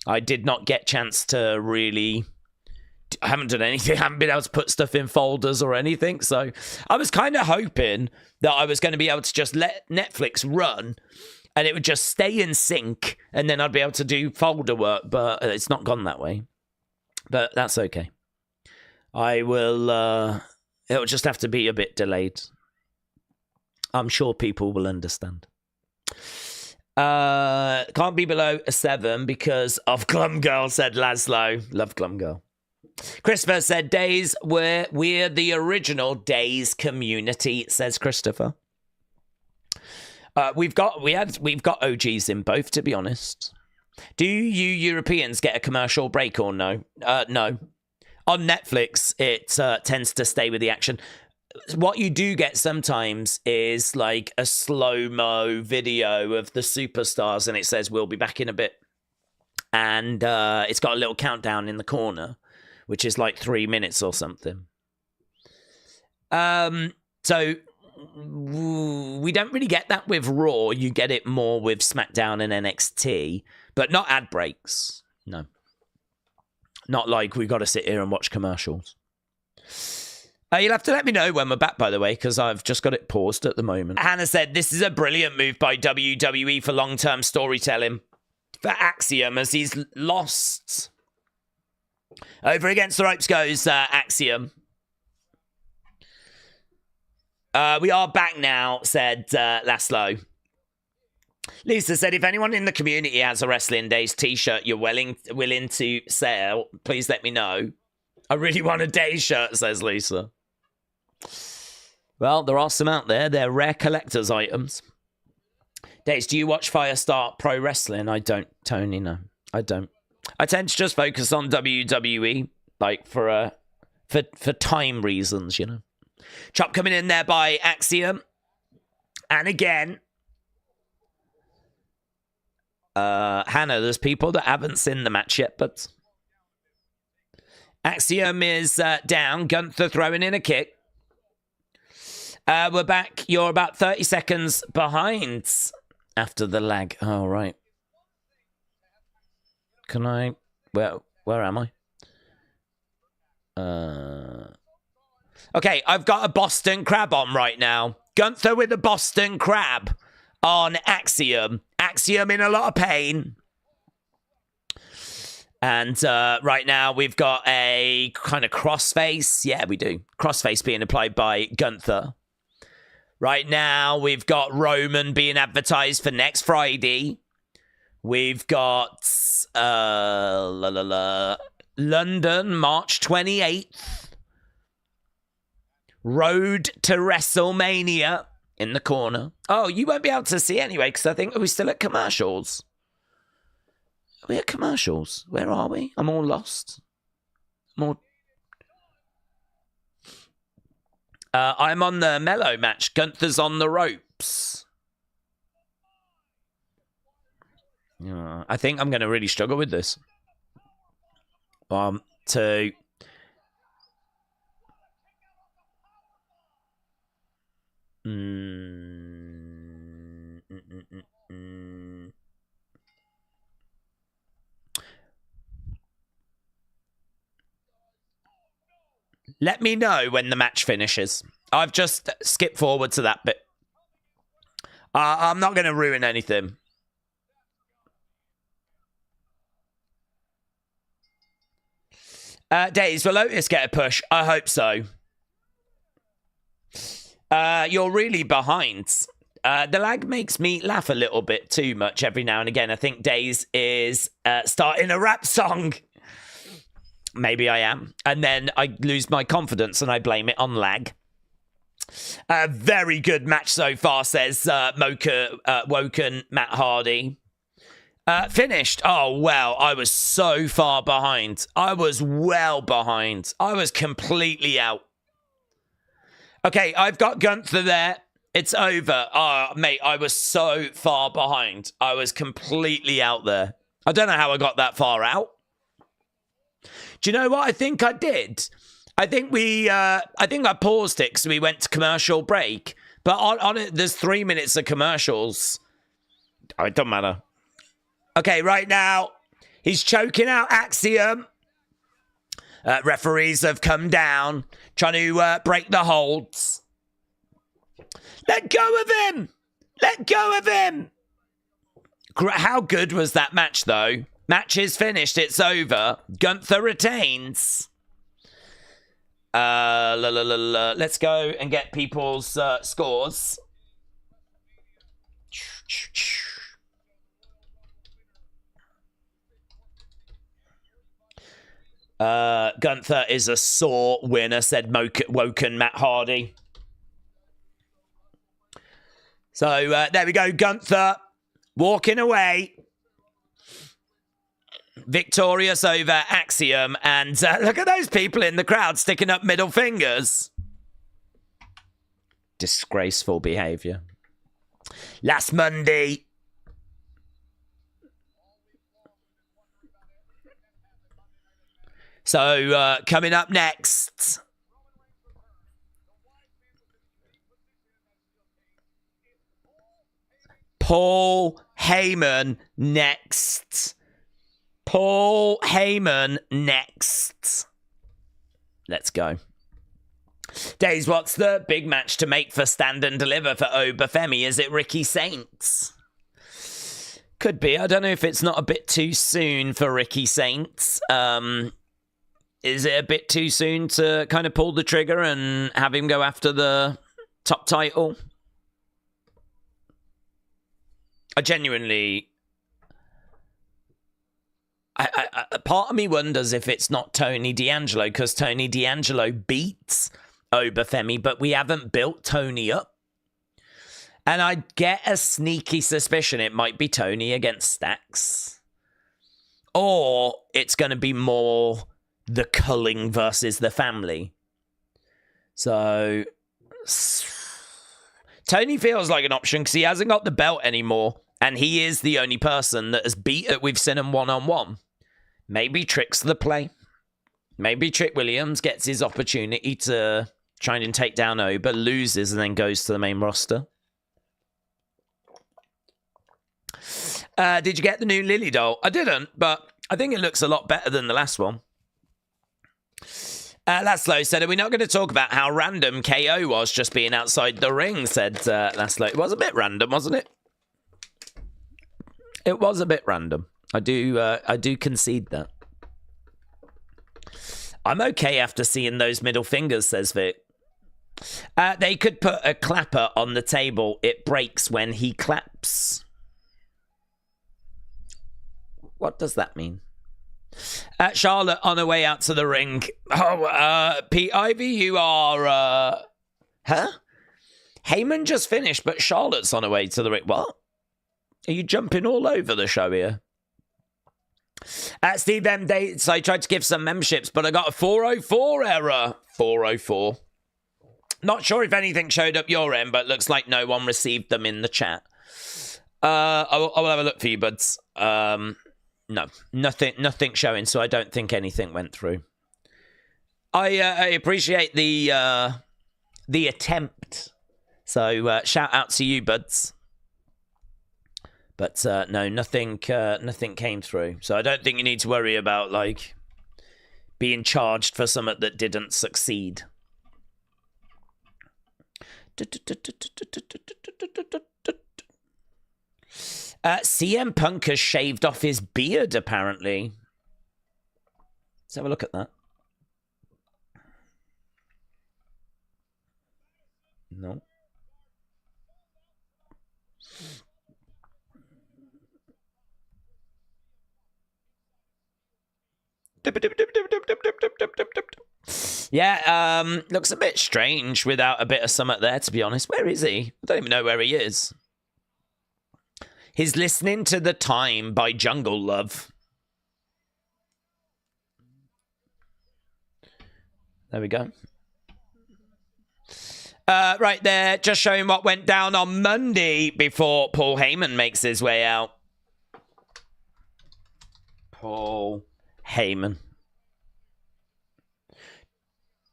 I did not get chance to really... I haven't done anything. I haven't been able to put stuff in folders or anything. So I was kind of hoping that I was going to be able to just let Netflix run and it would just stay in sync and then I'd be able to do folder work. But it's not gone that way. But that's okay. I will... it'll just have to be a bit delayed. I'm sure people will understand. Can't be below a 7 because of Glum Girl, said Laszlo. Love Glum Girl. Christopher said, Days, we're the original Days community, says Christopher. We've got OGs in both, to be honest. Do you Europeans get a commercial break or no? No. On Netflix, it tends to stay with the action. What you do get sometimes is like a slow-mo video of the superstars, and it says, we'll be back in a bit. And it's got a little countdown in the corner, which is like 3 minutes or something. So we don't really get that with Raw. You get it more with SmackDown and NXT, but not ad breaks. No. Not like we've got to sit here and watch commercials. You'll have to let me know when we're back, by the way, because I've just got it paused at the moment. Hannah said, this is a brilliant move by WWE for long-term storytelling. For Axiom, as he's lost... Over against the ropes goes Axiom. We are back now, said Laszlo. Lisa said, if anyone in the community has a Wrestling Days t-shirt you're willing to sell, please let me know. I really want a Days shirt, says Lisa. Well, there are some out there. They're rare collector's items. Dates, do you watch Firestar Pro Wrestling? I don't, Tony, no. I don't. I tend to just focus on WWE, like for time reasons, you know. Chop coming in there by Axiom. And again, Hannah, there's people that haven't seen the match yet, but Axiom is down. Gunther throwing in a kick. We're back. You're about 30 seconds behind after the lag. Oh, right. Can I... Where am I? Okay, I've got a Boston Crab on right now. Gunther with a Boston Crab on Axiom. Axiom in a lot of pain. And right now we've got a kind of crossface. Yeah, we do. Crossface being applied by Gunther. Right now we've got Roman being advertised for next Friday. We've got London, March 28th. Road to WrestleMania in the corner. Oh, you won't be able to see anyway, because I think we're still at commercials. Are we at commercials? Where are we? I'm all lost. I'm on the Mellow match. Gunther's on the ropes. I think I'm going to really struggle with this. 1, 2. Let me know when the match finishes. I've just skipped forward to that bit. I'm not going to ruin anything. Days, will Otis get a push? I hope so. You're really behind. The lag makes me laugh a little bit too much every now and again. I think Days is starting a rap song. Maybe I am. And then I lose my confidence and I blame it on lag. Very good match so far, says Woken Matt Hardy. Finished. Oh, well, I was so far behind. I was well behind. I was completely out. Okay, I've got Gunther there. It's over. Oh, mate, I was so far behind. I was completely out there. I don't know how I got that far out. Do you know what I think I did? I think I paused it because we went to commercial break. But on it, there's 3 minutes of commercials. Oh, it doesn't matter. Okay, right now, he's choking out Axiom. Referees have come down, trying to break the holds. Let go of him! Let go of him! How good was that match, though? Match is finished. It's over. Gunther retains. Let's go and get people's scores. Gunther is a sore winner, said Woken Matt Hardy. So there we go. Gunther walking away. Victorious over Axiom. And look at those people in the crowd sticking up middle fingers. Disgraceful behavior. Last Monday. So coming up next. Paul Heyman next. Paul Heyman next. Let's go. Days, what's the big match to make for Stand and Deliver for Obafemi? Is it Ricky Saints? Could be. I don't know if it's not a bit too soon for Ricky Saints. Is it a bit too soon to kind of pull the trigger and have him go after the top title? I genuinely... part of me wonders if it's not Tony D'Angelo, because Tony D'Angelo beats over Femi, but we haven't built Tony up. And I get a sneaky suspicion it might be Tony against Stacks. Or it's going to be more the culling versus the family. So Tony feels like an option because he hasn't got the belt anymore. And he is the only person that has beat it. We've seen him one-on-one. Maybe Trick's the play. Maybe Trick Williams gets his opportunity to try and take down Oba, loses, and then goes to the main roster. Did you get the new Lily doll? I didn't, but I think it looks a lot better than the last one. Laszlo said, are we not going to talk about how random KO was just being outside the ring, said Laszlo. It was a bit random, wasn't it? It was a bit random. I do concede that. I'm okay after seeing those middle fingers, says Vic. They could put a clapper on the table. It breaks when he claps. What does that mean? Charlotte on her way out to the ring. Oh, Pete Ivy, you are... Huh? Heyman just finished, but Charlotte's on her way to the ring. What? Are you jumping all over the show here? Steve M. Dates, I tried to give some memberships, but I got a 404 error. 404. Not sure if anything showed up your end, but looks like no one received them in the chat. I will have a look for you, buds. No, nothing showing, so I don't think anything went through. I appreciate the attempt. So shout out to you, buds. But no, nothing came through. So I don't think you need to worry about like being charged for something that didn't succeed. CM Punk has shaved off his beard, apparently. Let's have a look at that. No. Yeah, looks a bit strange without a bit of something there, to be honest. Where is he? I don't even know where he is. He's listening to The Time by Jungle Love. There we go. Right there, just showing what went down on Monday before Paul Heyman makes his way out. Paul Heyman.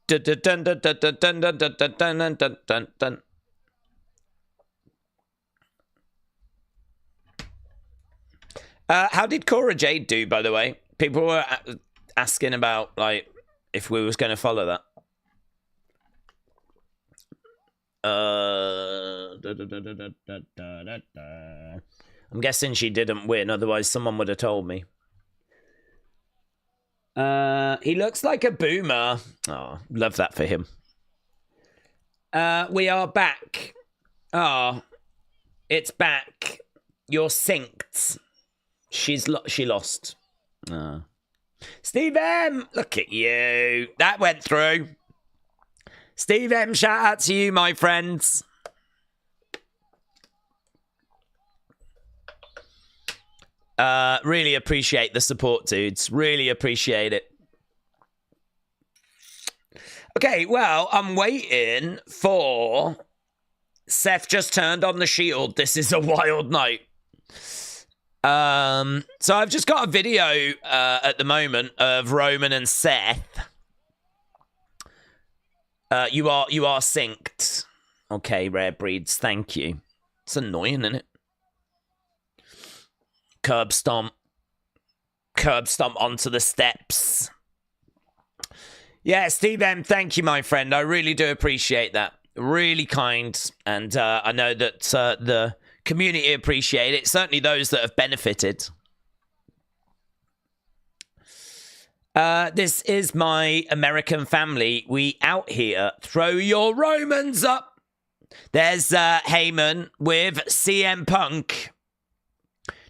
Dun, dun, dun, dun, dun, dun, dun, dun, dun, dun, dun, dun. How did Cora Jade do, by the way? People were asking about, like, if we was going to follow that. I'm guessing she didn't win, otherwise someone would have told me. He looks like a boomer. Oh, love that for him. We are back. Oh, it's back. You're synced. She lost. Oh. Steve M, look at you. That went through. Steve M, shout out to you, my friends. Really appreciate the support, dudes. Really appreciate it. Okay, well, I'm waiting for... Seth just turned on the Shield. This is a wild night. So I've just got a video at the moment of Roman and Seth. You are synced. Okay, Rare Breeds, thank you. It's annoying, isn't it? Curb stomp. Curb stomp onto the steps. Yeah, Steve M, thank you, my friend. I really do appreciate that. Really kind. And I know that the community appreciate it. Certainly those that have benefited. This is my American family. We out here. Throw your Romans up. There's Heyman with CM Punk.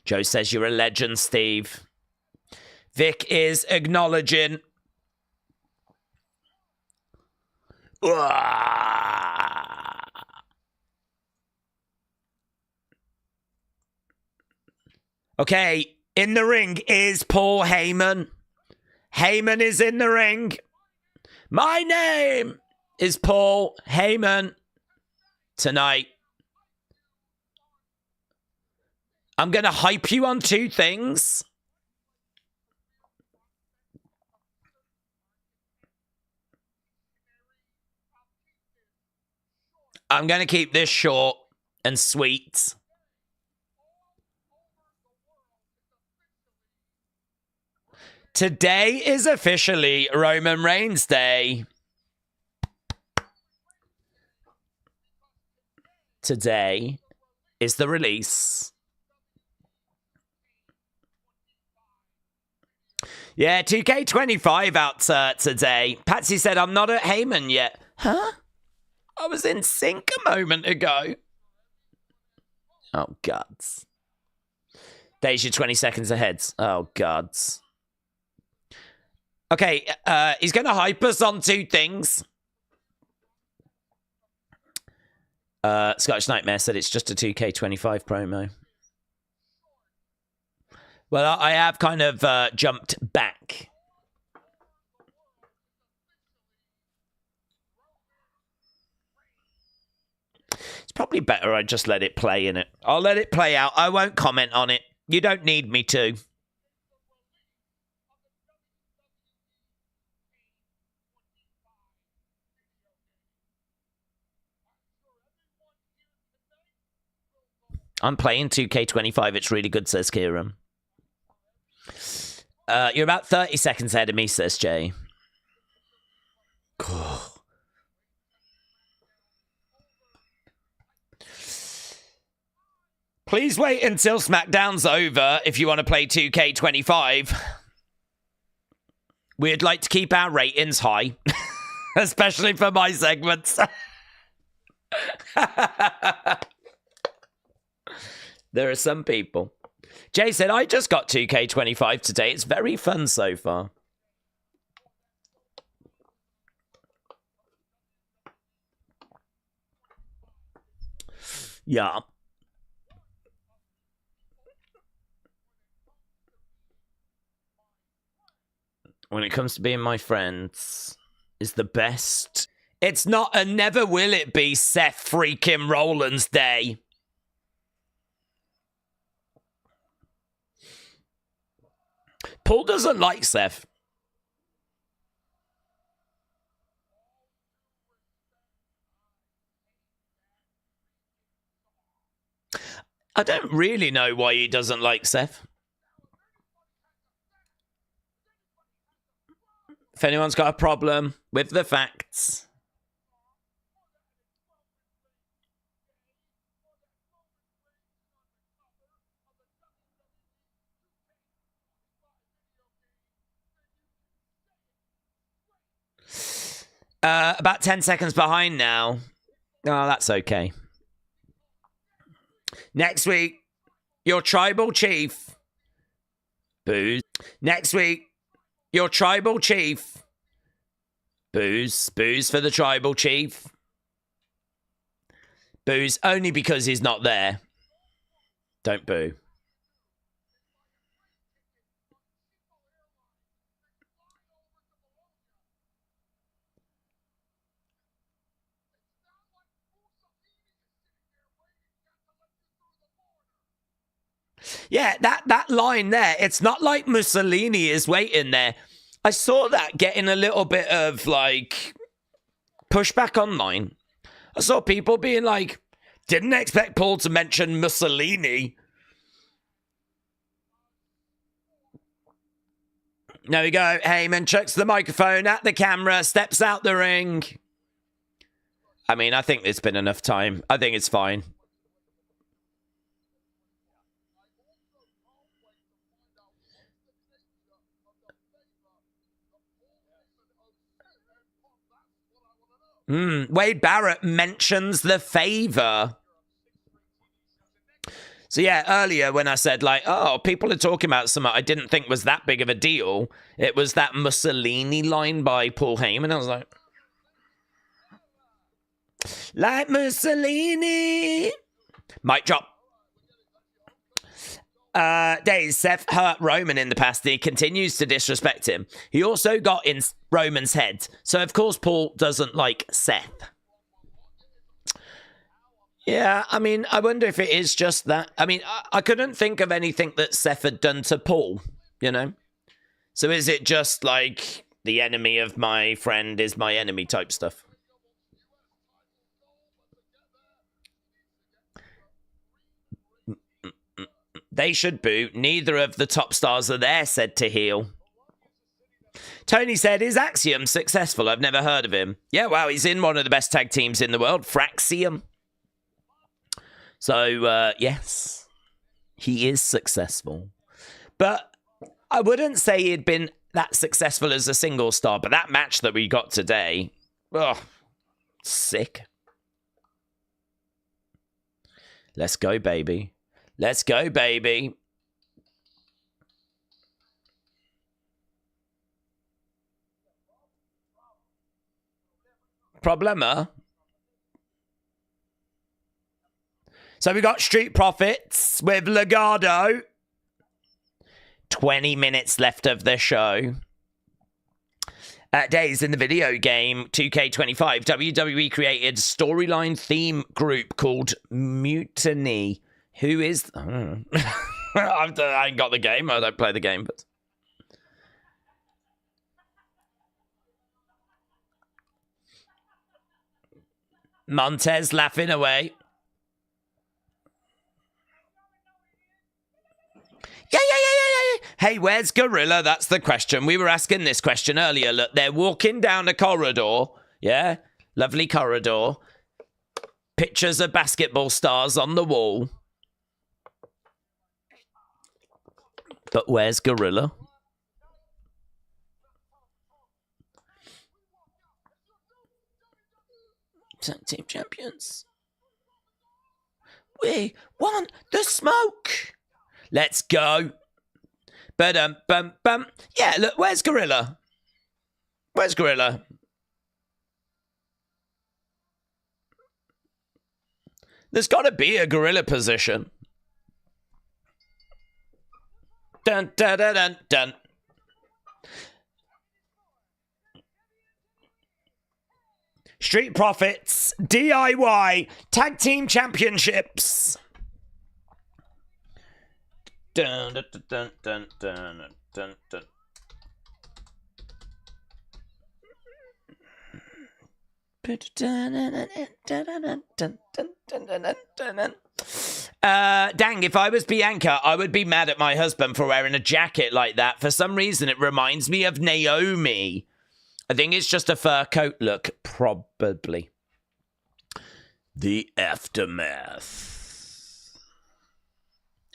Joe says you're a legend, Steve. Vic is acknowledging. Okay, in the ring is Paul Heyman. Heyman is in the ring. My name is Paul Heyman. Tonight, I'm going to hype you on two things. I'm going to keep this short and sweet. Today is officially Roman Reigns Day. Today is the release. Yeah, 2K25 out today. Patsy said, I'm not at Heyman yet. Huh? I was in sync a moment ago. Oh, gods. Deja 20 seconds ahead. Oh, gods. Okay, he's going to hype us on two things. Scottish Nightmare said it's just a 2K25 promo. Well, I have kind of jumped back. It's probably better I just let it play in it. I'll let it play out. I won't comment on it. You don't need me to. I'm playing 2K25. It's really good, says Kieran. You're about 30 seconds ahead of me, says Jay. Please wait until SmackDown's over if you want to play 2K25. We'd like to keep our ratings high, especially for my segments. There are some people. Jay said, I just got 2K25 today. It's very fun so far. Yeah. When it comes to being my friends, is the best. It's not and never will it be Seth freaking Rollins Day. Paul doesn't like Seth. I don't really know why he doesn't like Seth. If anyone's got a problem with the facts. About 10 seconds behind now. Oh, that's okay. Next week, your tribal chief. Booze. Next week, your tribal chief. Booze. Booze for the tribal chief. Booze only because he's not there. Don't boo. Yeah, that line there, it's not like Mussolini is waiting there. I saw that getting a little bit of, like, pushback online. I saw people being like, didn't expect Paul to mention Mussolini. There we go. Heyman chucks the microphone at the camera, steps out the ring. I mean, I think there's been enough time. I think it's fine. Wade Barrett mentions the favor. So yeah, earlier when I said like, oh, people are talking about something I didn't think was that big of a deal, it was that Mussolini line by Paul Heyman. I was like, Like Mussolini. Mic drop. Days, Seth hurt Roman in the past and he continues to disrespect him. He also got in Roman's head. So, of course, Paul doesn't like Seth. Yeah, I mean, I wonder if it is just that. I mean, I couldn't think of anything that Seth had done to Paul, you know? So is it just like the enemy of my friend is my enemy type stuff? They should boo. Neither of the top stars are there, said to heel. Tony said, is Axiom successful? I've never heard of him. Yeah, wow, he's in one of the best tag teams in the world, Fraxium. So, yes, he is successful. But I wouldn't say he'd been that successful as a single star, but that match that we got today, oh, sick. Let's go, baby. Let's go, baby. Problema. So we got Street Profits with Legado. 20 minutes left of the show. Days in the video game 2K25, WWE created storyline theme group called Mutiny. Who is... I don't know. I ain't got the game. I don't play the game, but... Montez laughing away. Yeah. Hey, where's Gorilla? That's the question. We were asking this question earlier. Look, they're walking down a corridor. Yeah? Lovely corridor. Pictures of basketball stars on the wall. But where's Gorilla? Team champions. We want the smoke. Let's go. Bum. Yeah, look, where's Gorilla? Where's Gorilla? There's got to be a Gorilla position. Dun, dun, dun, dun, dun. Street Profits, DIY, Tag Team Championships. Dun, dun, dun, dun, dun, dun, dun. Dang, if I was Bianca, I would be mad at my husband for wearing a jacket like that. For some reason, it reminds me of Naomi. I think it's just a fur coat look, probably. The aftermath.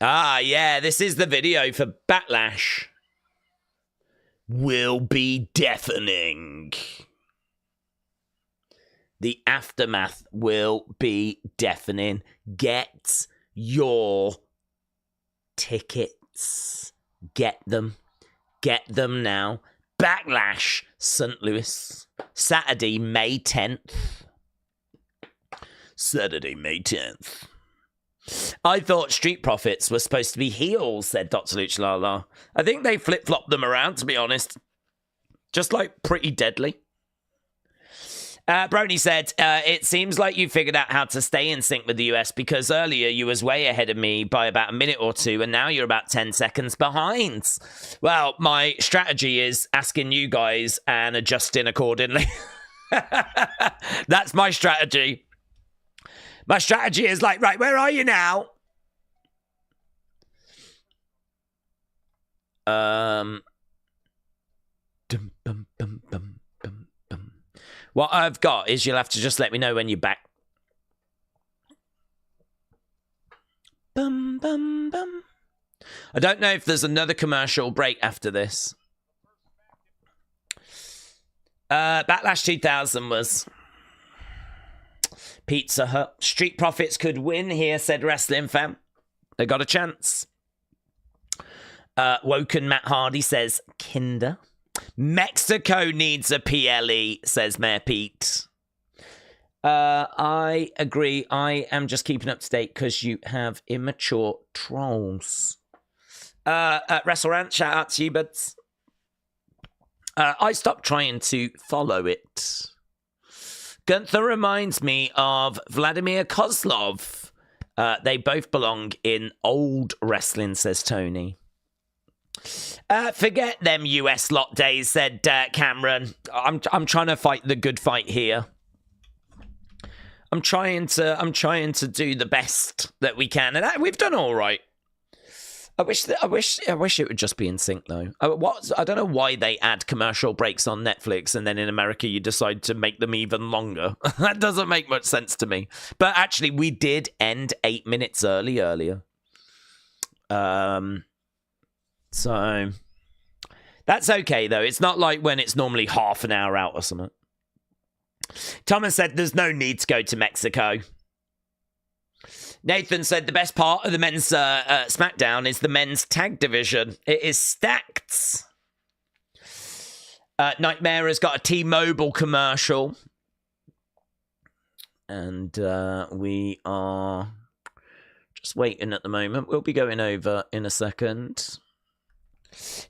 Ah, yeah, this is the video for Backlash. Will be deafening. The aftermath will be deafening. Get your tickets. Get them. Get them now. Backlash, St. Louis. Saturday, May 10th. Saturday, May 10th. I thought Street Profits were supposed to be heels, said Dr. Luchalala. I think they flip-flopped them around, to be honest. Just like Pretty Deadly. Brony said, it seems like you figured out how to stay in sync with the US because earlier you was way ahead of me by about a minute or two and now you're about 10 seconds behind. Well, my strategy is asking you guys and adjusting accordingly. That's my strategy. My strategy is like, right, where are you now? What I've got is you'll have to just let me know when you're back. Bum, bum, bum. I don't know if there's another commercial break after this. Backlash 2000 was Pizza Hut. Street Profits could win here, said Wrestling Fan. They got a chance. Woken Matt Hardy says Kinder. Mexico needs a PLE, says Mayor Pete. I agree. I am just keeping up to date because you have immature trolls. Wrestle Rant, shout out to you, buds. I stopped trying to follow it. Gunther reminds me of Vladimir Kozlov. They both belong in old wrestling, says Tony. Forget them US lot days, said Cameron. I'm trying to fight the good fight here. I'm trying to do the best that we can, and we've done all right. I wish it would just be in sync though. I don't know why they add commercial breaks on Netflix and then in America you decide to make them even longer. That doesn't make much sense to me. But actually, we did end 8 minutes earlier. So that's okay though. It's not like when it's normally half an hour out or something. Thomas said there's no need to go to Mexico. Nathan said the best part of the men's SmackDown is the men's tag division. It is stacked. Nightmare has got a T-Mobile commercial. And we are just waiting at the moment. We'll be going over in a second.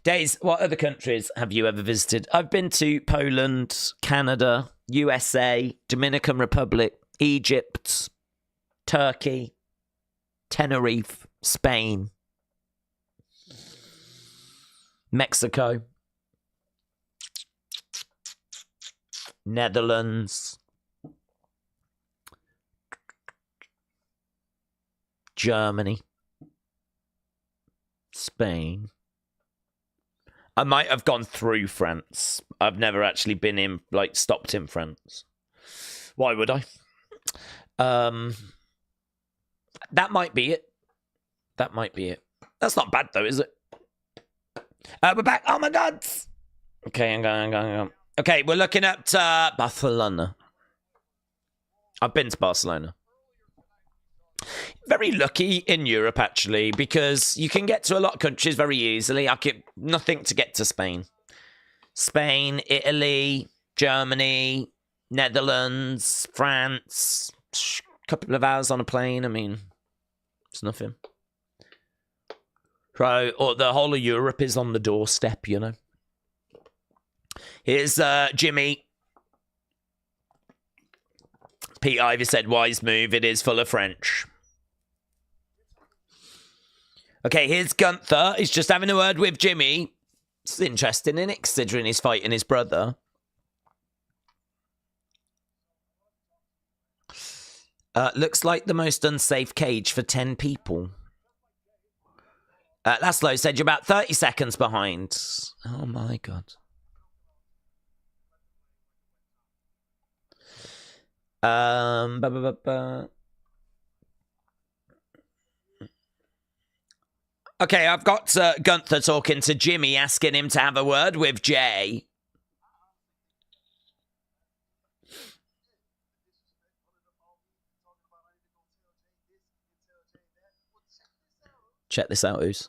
Days, what other countries have you ever visited? I've been to Poland, Canada, USA, Dominican Republic, Egypt, Turkey, Tenerife, Spain, Mexico, Netherlands, Germany, Spain. I might have gone through France. I've never actually been in, stopped in France. Why would I? That might be it. That's not bad, though, is it? We're back. Oh, my God. Okay, I'm going. Okay, we're looking at Barcelona. I've been to Barcelona. Very lucky in Europe, actually, because you can get to a lot of countries very easily. Nothing to get to Spain. Spain, Italy, Germany, Netherlands, France. A couple of hours on a plane. I mean, it's nothing. So, or the whole of Europe is on the doorstep, you know. Here's Jimmy. Pete Ivy said, wise move. It is full of French. Okay, here's Gunther. He's just having a word with Jimmy. It's interesting, isn't it? Considering he's fighting his brother. Looks like the most unsafe cage for 10 people. Laszlo said you're about 30 seconds behind. Oh, my God. Okay, I've got Gunther talking to Jimmy, asking him to have a word with Jay. Check this out, Oos.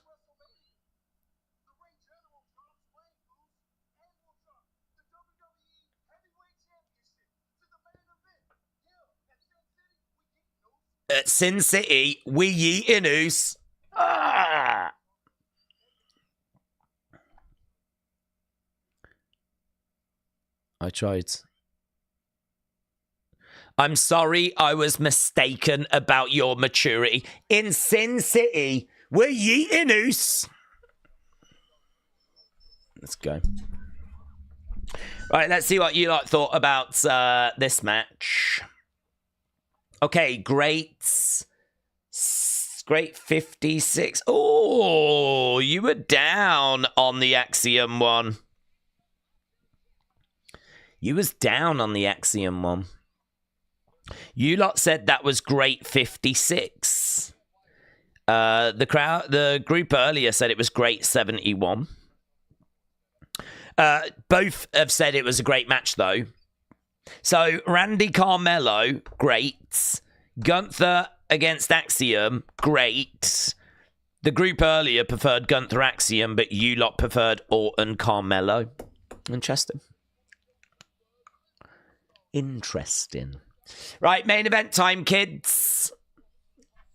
At Sin City, we yeet in Oos. Ah! I tried. I'm sorry I was mistaken about your maturity. In Sin City, we're yeeting Oos. Let's go. Right, let's see what you lot thought about this match. Okay, great 56. Oh, you were down on the Axiom one. You was down on the Axiom one. You lot said that was great 56. The group earlier said it was great 71. Both have said it was a great match, though. So, Randy Carmelo, great. Gunther against Axiom, great. The group earlier preferred Gunther Axiom, but you lot preferred Orton Carmelo. Interesting. Right, main event time, kids.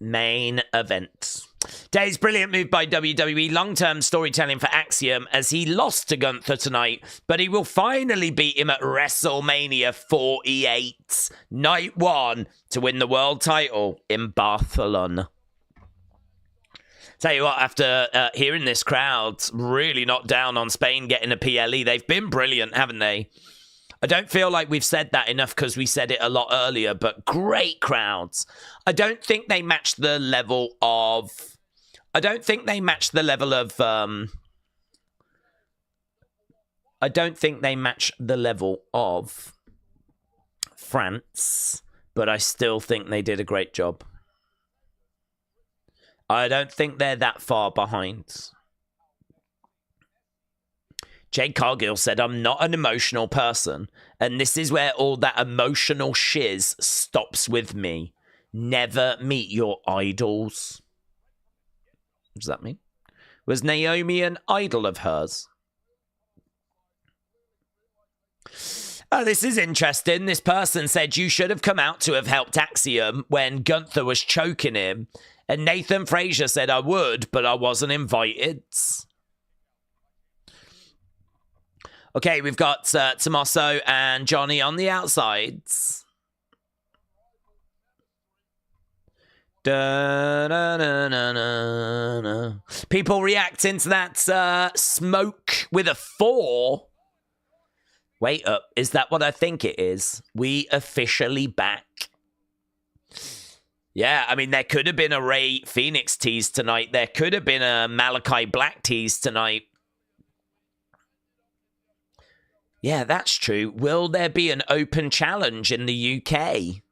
Main event. Day's brilliant move by WWE. Long-term storytelling for Axiom as he lost to Gunther tonight, but he will finally beat him at WrestleMania 48, night 1, to win the world title in Barcelona. Tell you what, after hearing this crowd really knock down on Spain getting a PLE, they've been brilliant, haven't they? I don't feel like we've said that enough because we said it a lot earlier, but great crowds. I don't think they match the level of... I don't think they match the level of France, but I still think they did a great job. I don't think they're that far behind. Jade Cargill said, I'm not an emotional person, and this is where all that emotional shiz stops with me. Never meet your idols. What does that mean? Was Naomi an idol of hers? Oh, this is interesting. This person said you should have come out to have helped Axiom when Gunther was choking him. And Nathan Frazier said I would, but I wasn't invited. Okay, we've got Tommaso and Johnny on the outsides. Da, da, da, da, da, da. People reacting to that smoke with a 4. Wait up, is that what I think it is? We officially back. Yeah, I mean, there could have been a Rey Fenix tease tonight. There could have been a Malachi Black tease tonight. Yeah, that's true. Will there be an open challenge in the UK?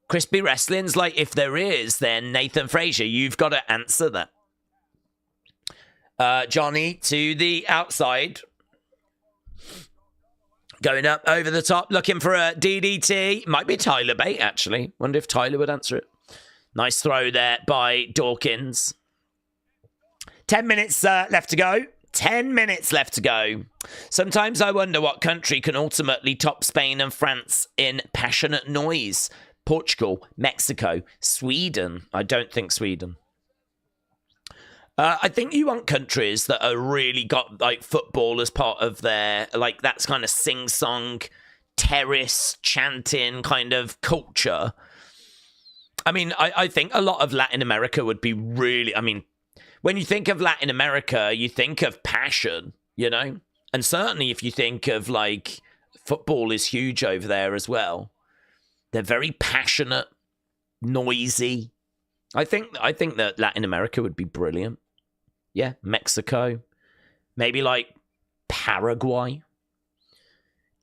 Crispy Wrestling's like, if there is, then Nathan Frazier, you've got to answer that. Johnny to the outside. Going up over the top, looking for a DDT. Might be Tyler Bate, actually. Wonder if Tyler would answer it. Nice throw there by Dawkins. 10 minutes left to go. 10 minutes left to go. Sometimes I wonder what country can ultimately top Spain and France in passionate noise. Portugal, Mexico, Sweden. I don't think Sweden. I think you want countries that are really got like football as part of their, like, that's kind of sing-song, terrace, chanting kind of culture. I mean, I think a lot of Latin America would be really, I mean, when you think of Latin America, you think of passion, you know? And certainly if you think of, like, football is huge over there as well. They're very passionate, noisy. I think that Latin America would be brilliant. Yeah, Mexico. Maybe like Paraguay.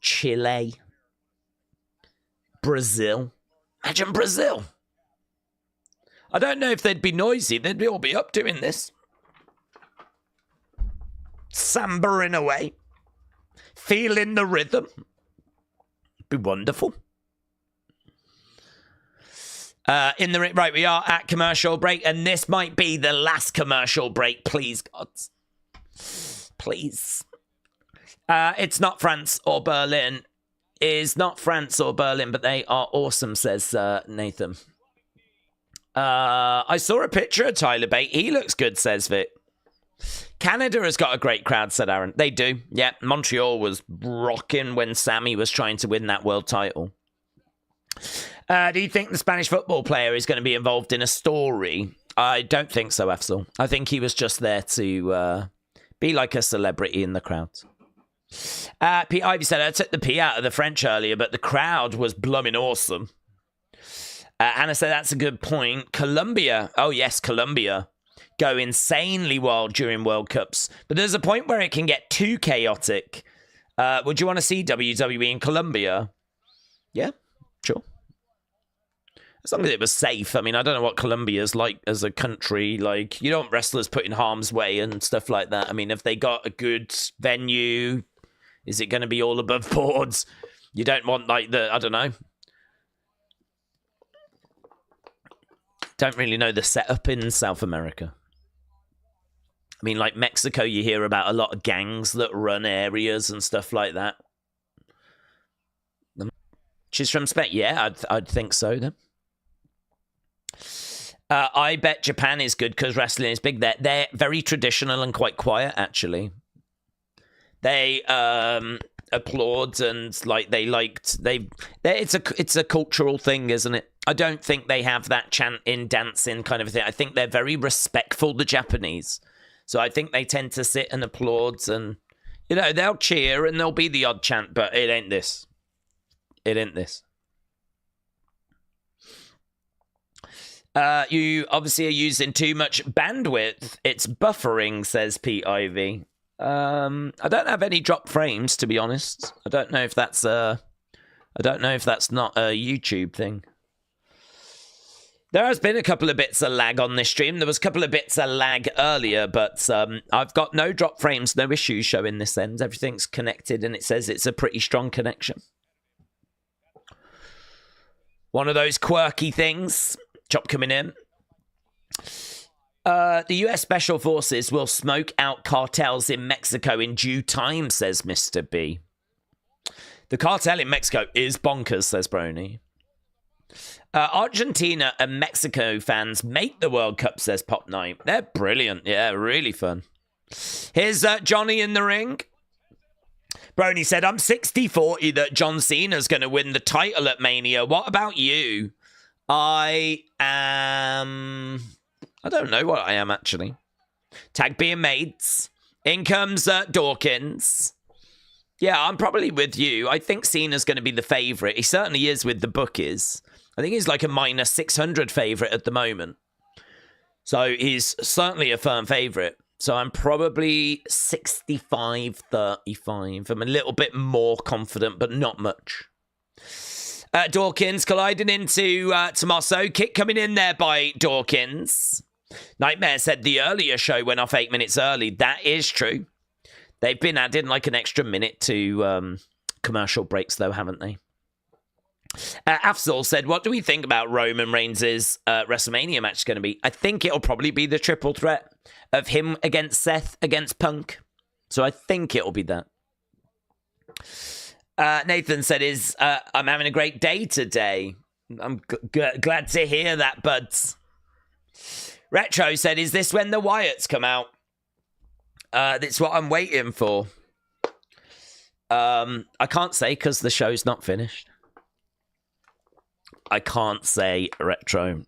Chile. Brazil. Imagine Brazil. I don't know if they'd be noisy. They'd all be up doing this. Sambering away. Feeling the rhythm. Be wonderful. Right, we are at commercial break, and this might be the last commercial break. Please, God. Please. It's not France or Berlin. It's not France or Berlin, but they are awesome, says Nathan. I saw a picture of Tyler Bate. He looks good, says Vic. Canada has got a great crowd, said Aaron. They do. Yeah, Montreal was rocking when Sammy was trying to win that world title. Do you think the Spanish football player is going to be involved in a story? I don't think so, Afsal. I think he was just there to be like a celebrity in the crowd. Pete Ivy said, I took the P out of the French earlier, but the crowd was blooming awesome. Anna said, that's a good point. Colombia. Oh, yes, Colombia. Go insanely wild during World Cups. But there's a point where it can get too chaotic. Would you want to see WWE in Colombia? Yeah, sure. As long as it was safe. I mean, I don't know what Colombia's like as a country. Like, you don't want wrestlers put in harm's way and stuff like that. I mean, if they got a good venue, is it going to be all above boards? You don't want, like, I don't know. Don't really know the setup in South America. I mean, like Mexico, you hear about a lot of gangs that run areas and stuff like that. She's from Spain. Yeah, I'd think so then. I bet Japan is good because wrestling is big there. They're very traditional and quite quiet, actually. They applaud and like it's a cultural thing, isn't it? I don't think they have that chanting, dancing kind of thing. I think they're very respectful, the Japanese. So I think they tend to sit and applaud and, you know, they'll cheer and there'll be the odd chant, but it ain't this. It ain't this. You obviously are using too much bandwidth. It's buffering, says Pete Ivy. I don't have any drop frames, to be honest. I don't know if that's not a YouTube thing. There has been a couple of bits of lag on this stream. There was a couple of bits of lag earlier, but I've got no drop frames, no issues showing this end. Everything's connected, and it says it's a pretty strong connection. One of those quirky things. Chop coming in. The US Special Forces will smoke out cartels in Mexico in due time, says Mr. B. The cartel in Mexico is bonkers, says Brony. Argentina and Mexico fans make the World Cup, says Pop Night. They're brilliant. Yeah, really fun. Here's Johnny in the ring. Brony said, I'm 60-40 that John Cena's going to win the title at Mania. What about you? I don't know what I am, actually. Tag being mates. In comes Dawkins. Yeah, I'm probably with you. I think Cena's going to be the favourite. He certainly is with the bookies. I think he's like a minus 600 favourite at the moment. So he's certainly a firm favourite. So I'm probably 65-35. I'm a little bit more confident, but not much. Dawkins colliding into Tommaso. Kick coming in there by Dawkins. Nightmare said the earlier show went off 8 minutes early. That is true. They've been adding like an extra minute to commercial breaks, though, haven't they? Afzal said, what do we think about Roman Reigns' WrestleMania match going to be? I think it'll probably be the triple threat of him against Seth against Punk. So I think it'll be that. Nathan said, I'm having a great day today. I'm glad to hear that, buds. Retro said, is this when the Wyatts come out? That's what I'm waiting for. I can't say because the show's not finished. I can't say, Retro.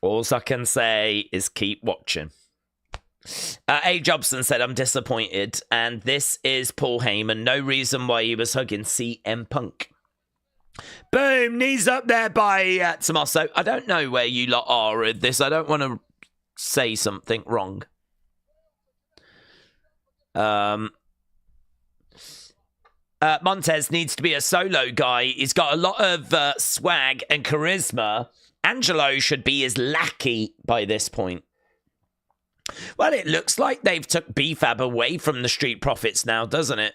All I can say is keep watching. A. Jobson said, I'm disappointed. And this is Paul Heyman. No reason why he was hugging CM Punk. Boom! Knees up there by Tommaso. I don't know where you lot are with this. I don't want to say something wrong. Montez needs to be a solo guy. He's got a lot of swag and charisma. Angelo should be his lackey by this point. Well, it looks like they've took B-Fab away from the Street Profits now, doesn't it?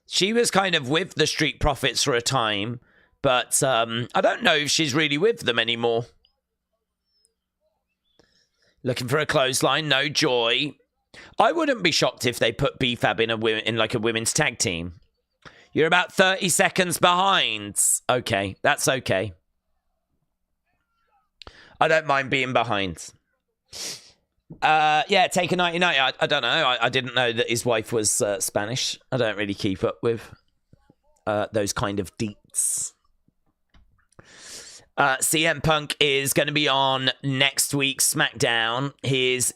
She was kind of with the Street Profits for a time, but I don't know if she's really with them anymore. Looking for a clothesline, no joy. I wouldn't be shocked if they put B-Fab in like a women's tag team. You're about 30 seconds behind. Okay, that's okay. I don't mind being behind. Yeah, take a 99. I don't know. I didn't know that his wife was Spanish. I don't really keep up with those kind of deets. CM Punk is going to be on next week's SmackDown. He's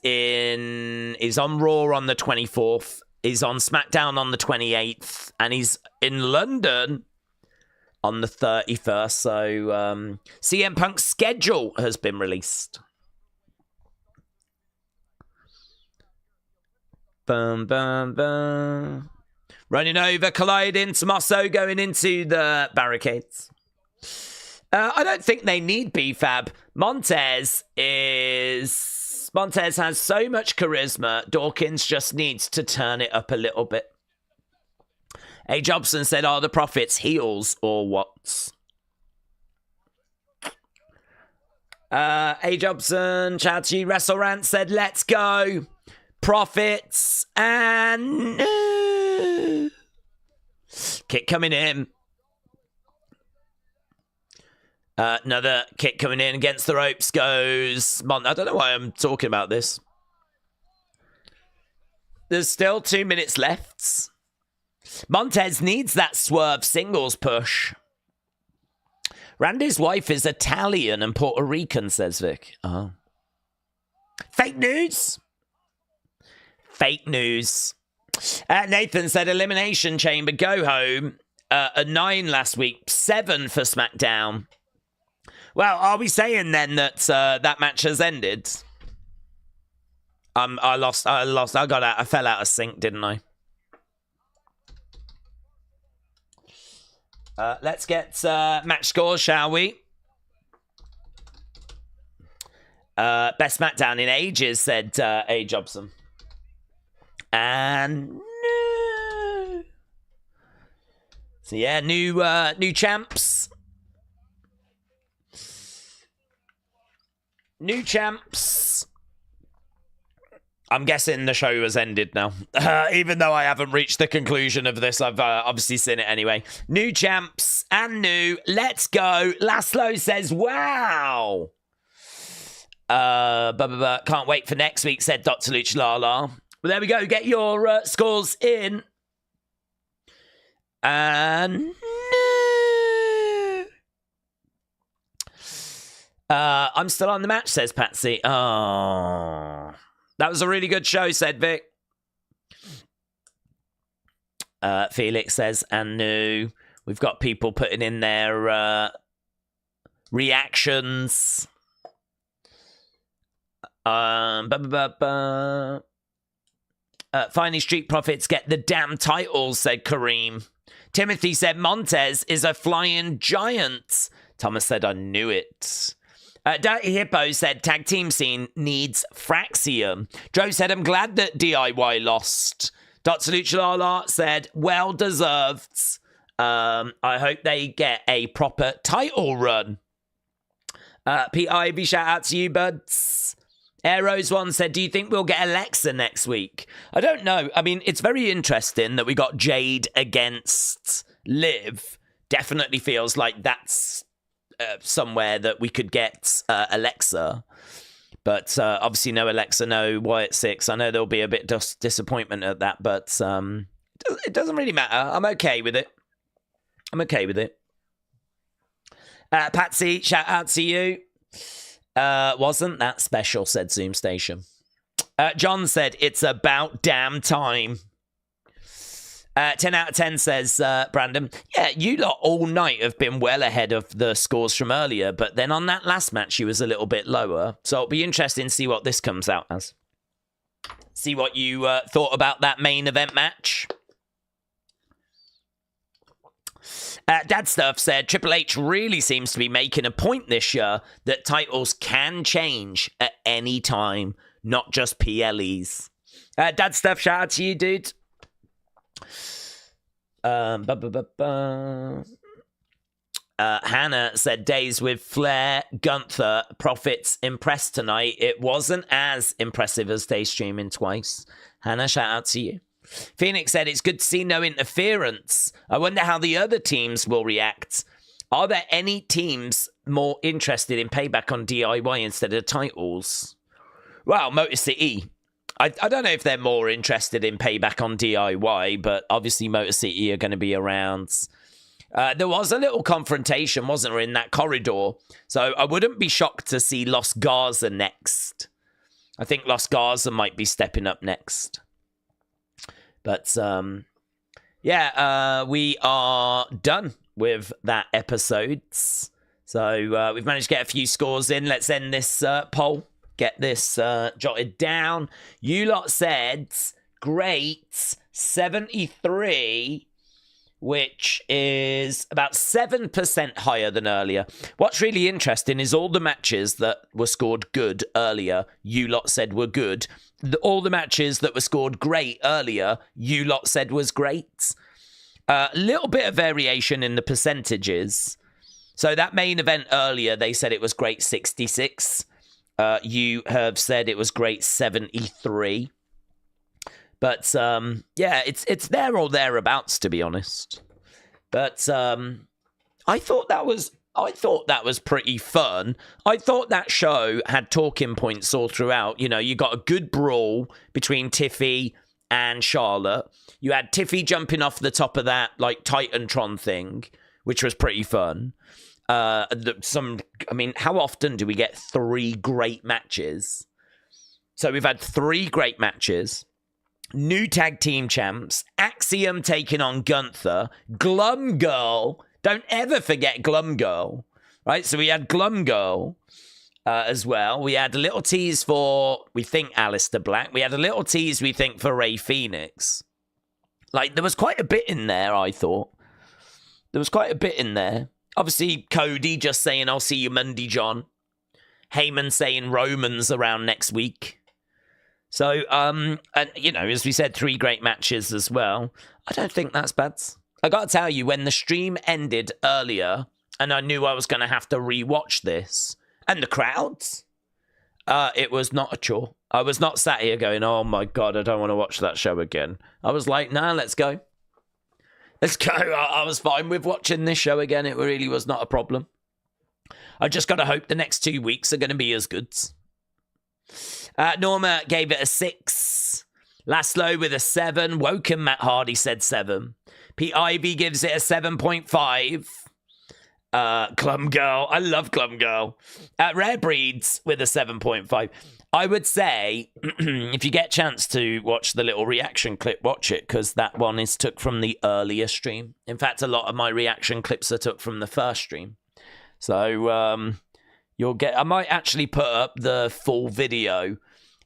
on Raw on the 24th. He's on SmackDown on the 28th. And he's in London on the 31st. So CM Punk's schedule has been released. Bum, bum, bum. Running over, colliding. Tommaso going into the barricades. I don't think they need B-Fab. Montez has so much charisma. Dawkins just needs to turn it up a little bit. A. Jobson said, are the Profits heels or what? A. Jobson, Chatty Wrestle Rant said, let's go. Profits and Kick coming in. Another kick coming in against the ropes goes... I don't know why I'm talking about this. There's still 2 minutes left. Montez needs that swerve singles push. Randy's wife is Italian and Puerto Rican, says Vic. Oh. Fake news? Fake news. Nathan said Elimination Chamber, go home. A 9 last week, 7 for SmackDown. Well, are we saying then that that match has ended? I lost. I fell out of sync, didn't I? Let's get match scores, shall we? Best SmackDown in ages, said A. Jobson. And no. So yeah, new champs. New champs. I'm guessing the show has ended now. Even though I haven't reached the conclusion of this, I've obviously seen it anyway. New champs and new. Let's go. Laszlo says, wow. Can't wait for next week, said Dr. Luch Lala. Well, there we go. Get your scores in. And no. I'm still on the match, says Patsy. Oh, that was a really good show, said Vic. Felix says, and no. We've got people putting in their reactions. Finally, Street Profits get the damn titles, said Kareem. Timothy said Montez is a flying giant. Thomas said, I knew it. Dirty Hippo said tag team scene needs Fraxium. Joe said, I'm glad that DIY lost. Dr. Luchalala said, well deserved. I hope they get a proper title run. Pete Ivy, shout out to you, buds. Arrows one said, do you think we'll get Alexa next week? I don't know. I mean, it's very interesting that we got Jade against Liv. Definitely feels like that's somewhere that we could get Alexa. But obviously no Alexa, no Wyatt 6. I know there'll be a bit disappointment at that, but it doesn't really matter. I'm okay with it. Patsy, shout out to you. Wasn't that special, said Zoom Station. John said, it's about damn time. 10 out of 10 says Brandon. Yeah, you lot all night have been well ahead of the scores from earlier, but then on that last match, you was a little bit lower. So it'll be interesting to see what this comes out as. See what you thought about that main event match. Dad Stuff said, Triple H really seems to be making a point this year that titles can change at any time, not just PLEs. Dad Stuff, shout out to you, dude. Hannah said, days with Flair, Gunther, Profits impressed tonight. It wasn't as impressive as day streaming twice. Hannah, shout out to you. Phoenix said, it's good to see no interference. I wonder how the other teams will react. Are there any teams more interested in payback on DIY instead of titles? Well, Motor City. I don't know if they're more interested in payback on DIY, but obviously Motor City are going to be around. There was a little confrontation, wasn't there, in that corridor? So I wouldn't be shocked to see Los Garza next. I think Los Garza might be stepping up next. But, we are done with that episode. So we've managed to get a few scores in. Let's end this poll. Get this jotted down. You lot said great 73, which is about 7% higher than earlier. What's really interesting is all the matches that were scored good earlier, you lot said were good. All the matches that were scored great earlier, you lot said was great. A little bit of variation in the percentages. So that main event earlier, they said it was great 66. You have said it was great 73. But yeah, it's there or thereabouts, to be honest. But I thought that was pretty fun. I thought that show had talking points all throughout. You know, you got a good brawl between Tiffy and Charlotte. You had Tiffy jumping off the top of that like Titantron thing, which was pretty fun. How often do we get 3 great matches? So we've had 3 great matches. New tag team champs. Axiom taking on Gunther. Glum Girl. Don't ever forget Glum Girl. Right? So we had Glum Girl as well. We had a little tease for, we think, Aleister Black. We had a little tease, we think, for Rey Fenix. Like, there was quite a bit in there, I thought. There was quite a bit in there. Obviously, Cody just saying, I'll see you Monday, John. Heyman saying Roman's around next week. So, and, you know, as we said, 3 great matches as well. I don't think that's bad. I got to tell you, when the stream ended earlier, and I knew I was going to have to rewatch this, and the crowds, it was not a chore. I was not sat here going, oh my God, I don't want to watch that show again. I was like, nah, let's go. Let's go. I was fine with watching this show again. It really was not a problem. I just got to hope the next 2 weeks are going to be as good. Norma gave it a 6. Laszlo with a 7. Woken Matt Hardy said 7. Pete Ivy gives it a 7.5. Glum Girl. I love Glum Girl. Rare Breeds with a 7.5. I would say, if you get a chance to watch the little reaction clip, watch it, because that one is took from the earlier stream. In fact, a lot of my reaction clips are took from the first stream. So, you'll get... I might actually put up the full video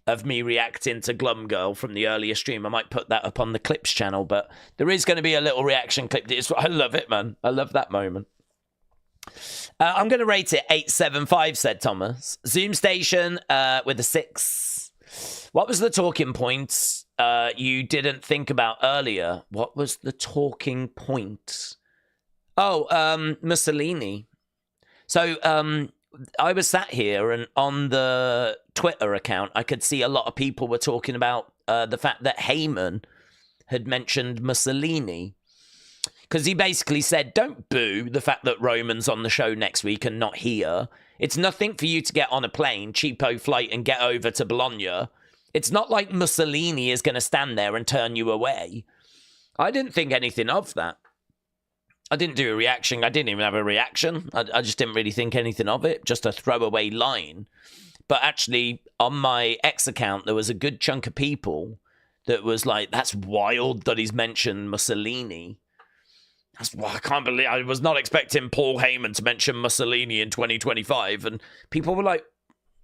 of me reacting to Glum Girl from the earlier stream. I might put that up on the Clips channel, but there is going to be a little reaction clip. I love it, man. I love that moment. I'm going to rate it 8.75, said Thomas. Zoom Station with a 6. What was the talking point you didn't think about earlier? What was the talking point? Oh, Mussolini. So, I was sat here, and on the Twitter account, I could see a lot of people were talking about the fact that Heyman had mentioned Mussolini. Because he basically said, don't boo the fact that Roman's on the show next week and not here. It's nothing for you to get on a plane, cheapo flight, and get over to Bologna. It's not like Mussolini is going to stand there and turn you away. I didn't think anything of that. I didn't do a reaction. I didn't even have a reaction. I just didn't really think anything of it. Just a throwaway line. But actually, on my X account, there was a good chunk of people that was like, that's wild that he's mentioned Mussolini. I can't believe... I was not expecting Paul Heyman to mention Mussolini in 2025. And people were like...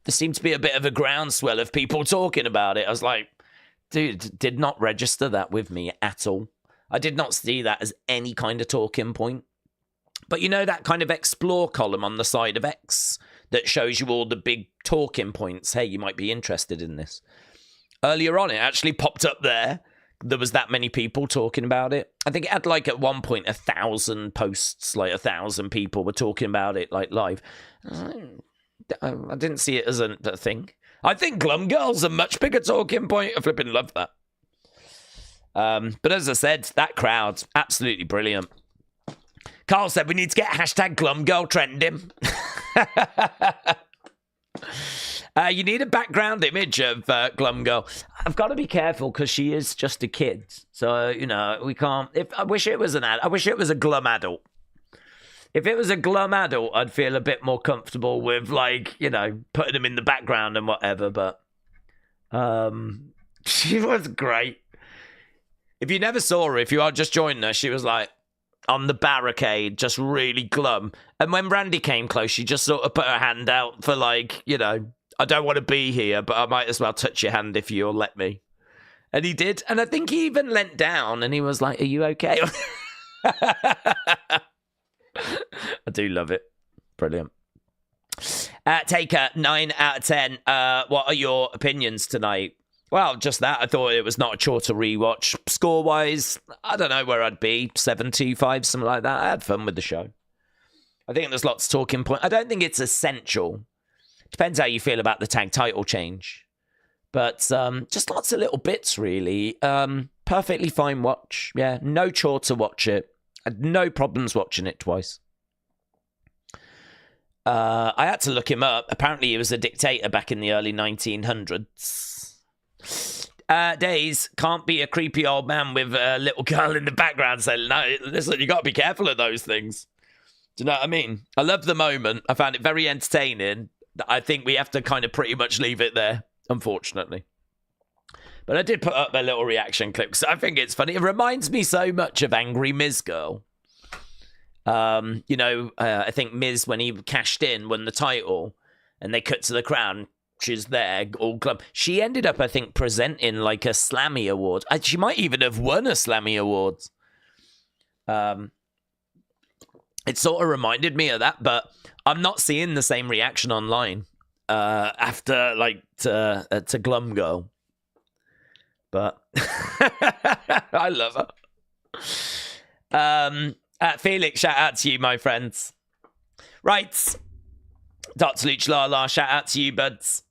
There seemed to be a bit of a groundswell of people talking about it. I was like, dude, did not register that with me at all. I did not see that as any kind of talking point. But you know that kind of explore column on the side of X that shows you all the big talking points? Hey, you might be interested in this. Earlier on, it actually popped up there. There was that many people talking about it. I think it had like at one point 1,000 posts, like 1,000 people were talking about it like live. I didn't see it as a thing. I think Glum Girl's a much bigger talking point. I flipping love that. But as I said, that crowd's absolutely brilliant. Carl said we need to get hashtag Glum Girl trending. You need a background image of Glum Girl. I've got to be careful because she is just a kid. So, you know, we can't... I wish it was I wish it was a glum adult. If it was a glum adult, I'd feel a bit more comfortable with, like, you know, putting them in the background and whatever. But she was great. If you never saw her, if you are just joining her, she was like on the barricade, just really glum. And when Randy came close, she just sort of put her hand out for, like, you know, I don't want to be here, but I might as well touch your hand if you'll let me. And he did. And I think he even leant down and he was like, are you okay? I do love it. Brilliant. Taker, 9 out of 10. What are your opinions tonight? Well, just that. I thought it was not a chore to rewatch. Score-wise, I don't know where I'd be. 7-2-5, something like that. I had fun with the show. I think there's lots of talking points. I don't think it's essential. Depends how you feel about the tag title change. But just lots of little bits, really. Perfectly fine watch. Yeah, no chore to watch it. Had no problems watching it twice. I had to look him up. Apparently, he was a dictator back in the early 1900s. Days can't be a creepy old man with a little girl in the background saying, no, listen, you got to be careful of those things. Do you know what I mean? I love the moment. I found it very entertaining. I think we have to kind of pretty much leave it there, unfortunately. But I did put up a little reaction clip because I think it's funny. It reminds me so much of Angry Miz Girl. I think Miz, when he cashed in, won the title, and they cut to the crowd. She's there, all glum. She ended up, I think, presenting like a Slammy Award. She might even have won a Slammy Award. It sort of reminded me of that, but I'm not seeing the same reaction online after, like, to Glum Girl. But I love her. Felix, shout out to you, my friends. Right. Dr. Luch Lala, shout out to you, buds.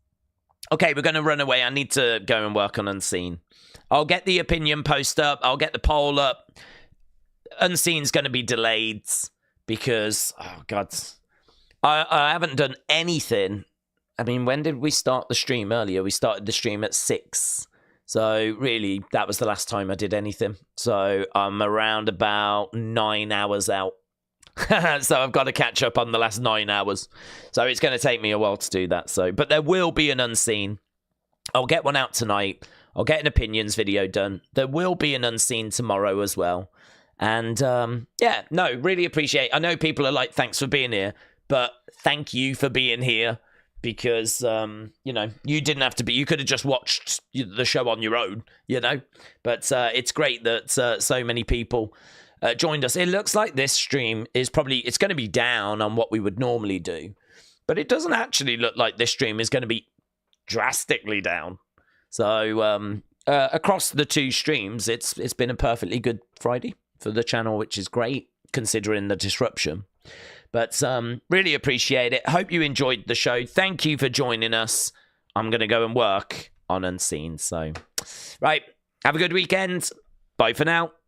Okay, we're going to run away. I need to go and work on Unseen. I'll get the opinion post up. I'll get the poll up. Unseen's going to be delayed because, oh, God, I haven't done anything. I mean, when did we start the stream earlier? We started the stream at 6. So, really, that was the last time I did anything. So, I'm around about 9 hours out. So I've got to catch up on the last 9 hours. So it's going to take me a while to do that. But there will be an Unseen. I'll get one out tonight. I'll get an opinions video done. There will be an Unseen tomorrow as well. And really appreciate. I know people are like, thanks for being here, but thank you for being here because you didn't have to be. You could have just watched the show on your own, But it's great that so many people joined us. It looks like this stream is it's going to be down on what we would normally do, but it doesn't actually look like this stream is going to be drastically down. So across the two streams, it's been a perfectly good Friday for the channel, which is great considering the disruption. But really appreciate it. Hope you enjoyed the show. Thank you for joining us. I'm going to go and work on Unseen. So, right, have a good weekend. Bye for now.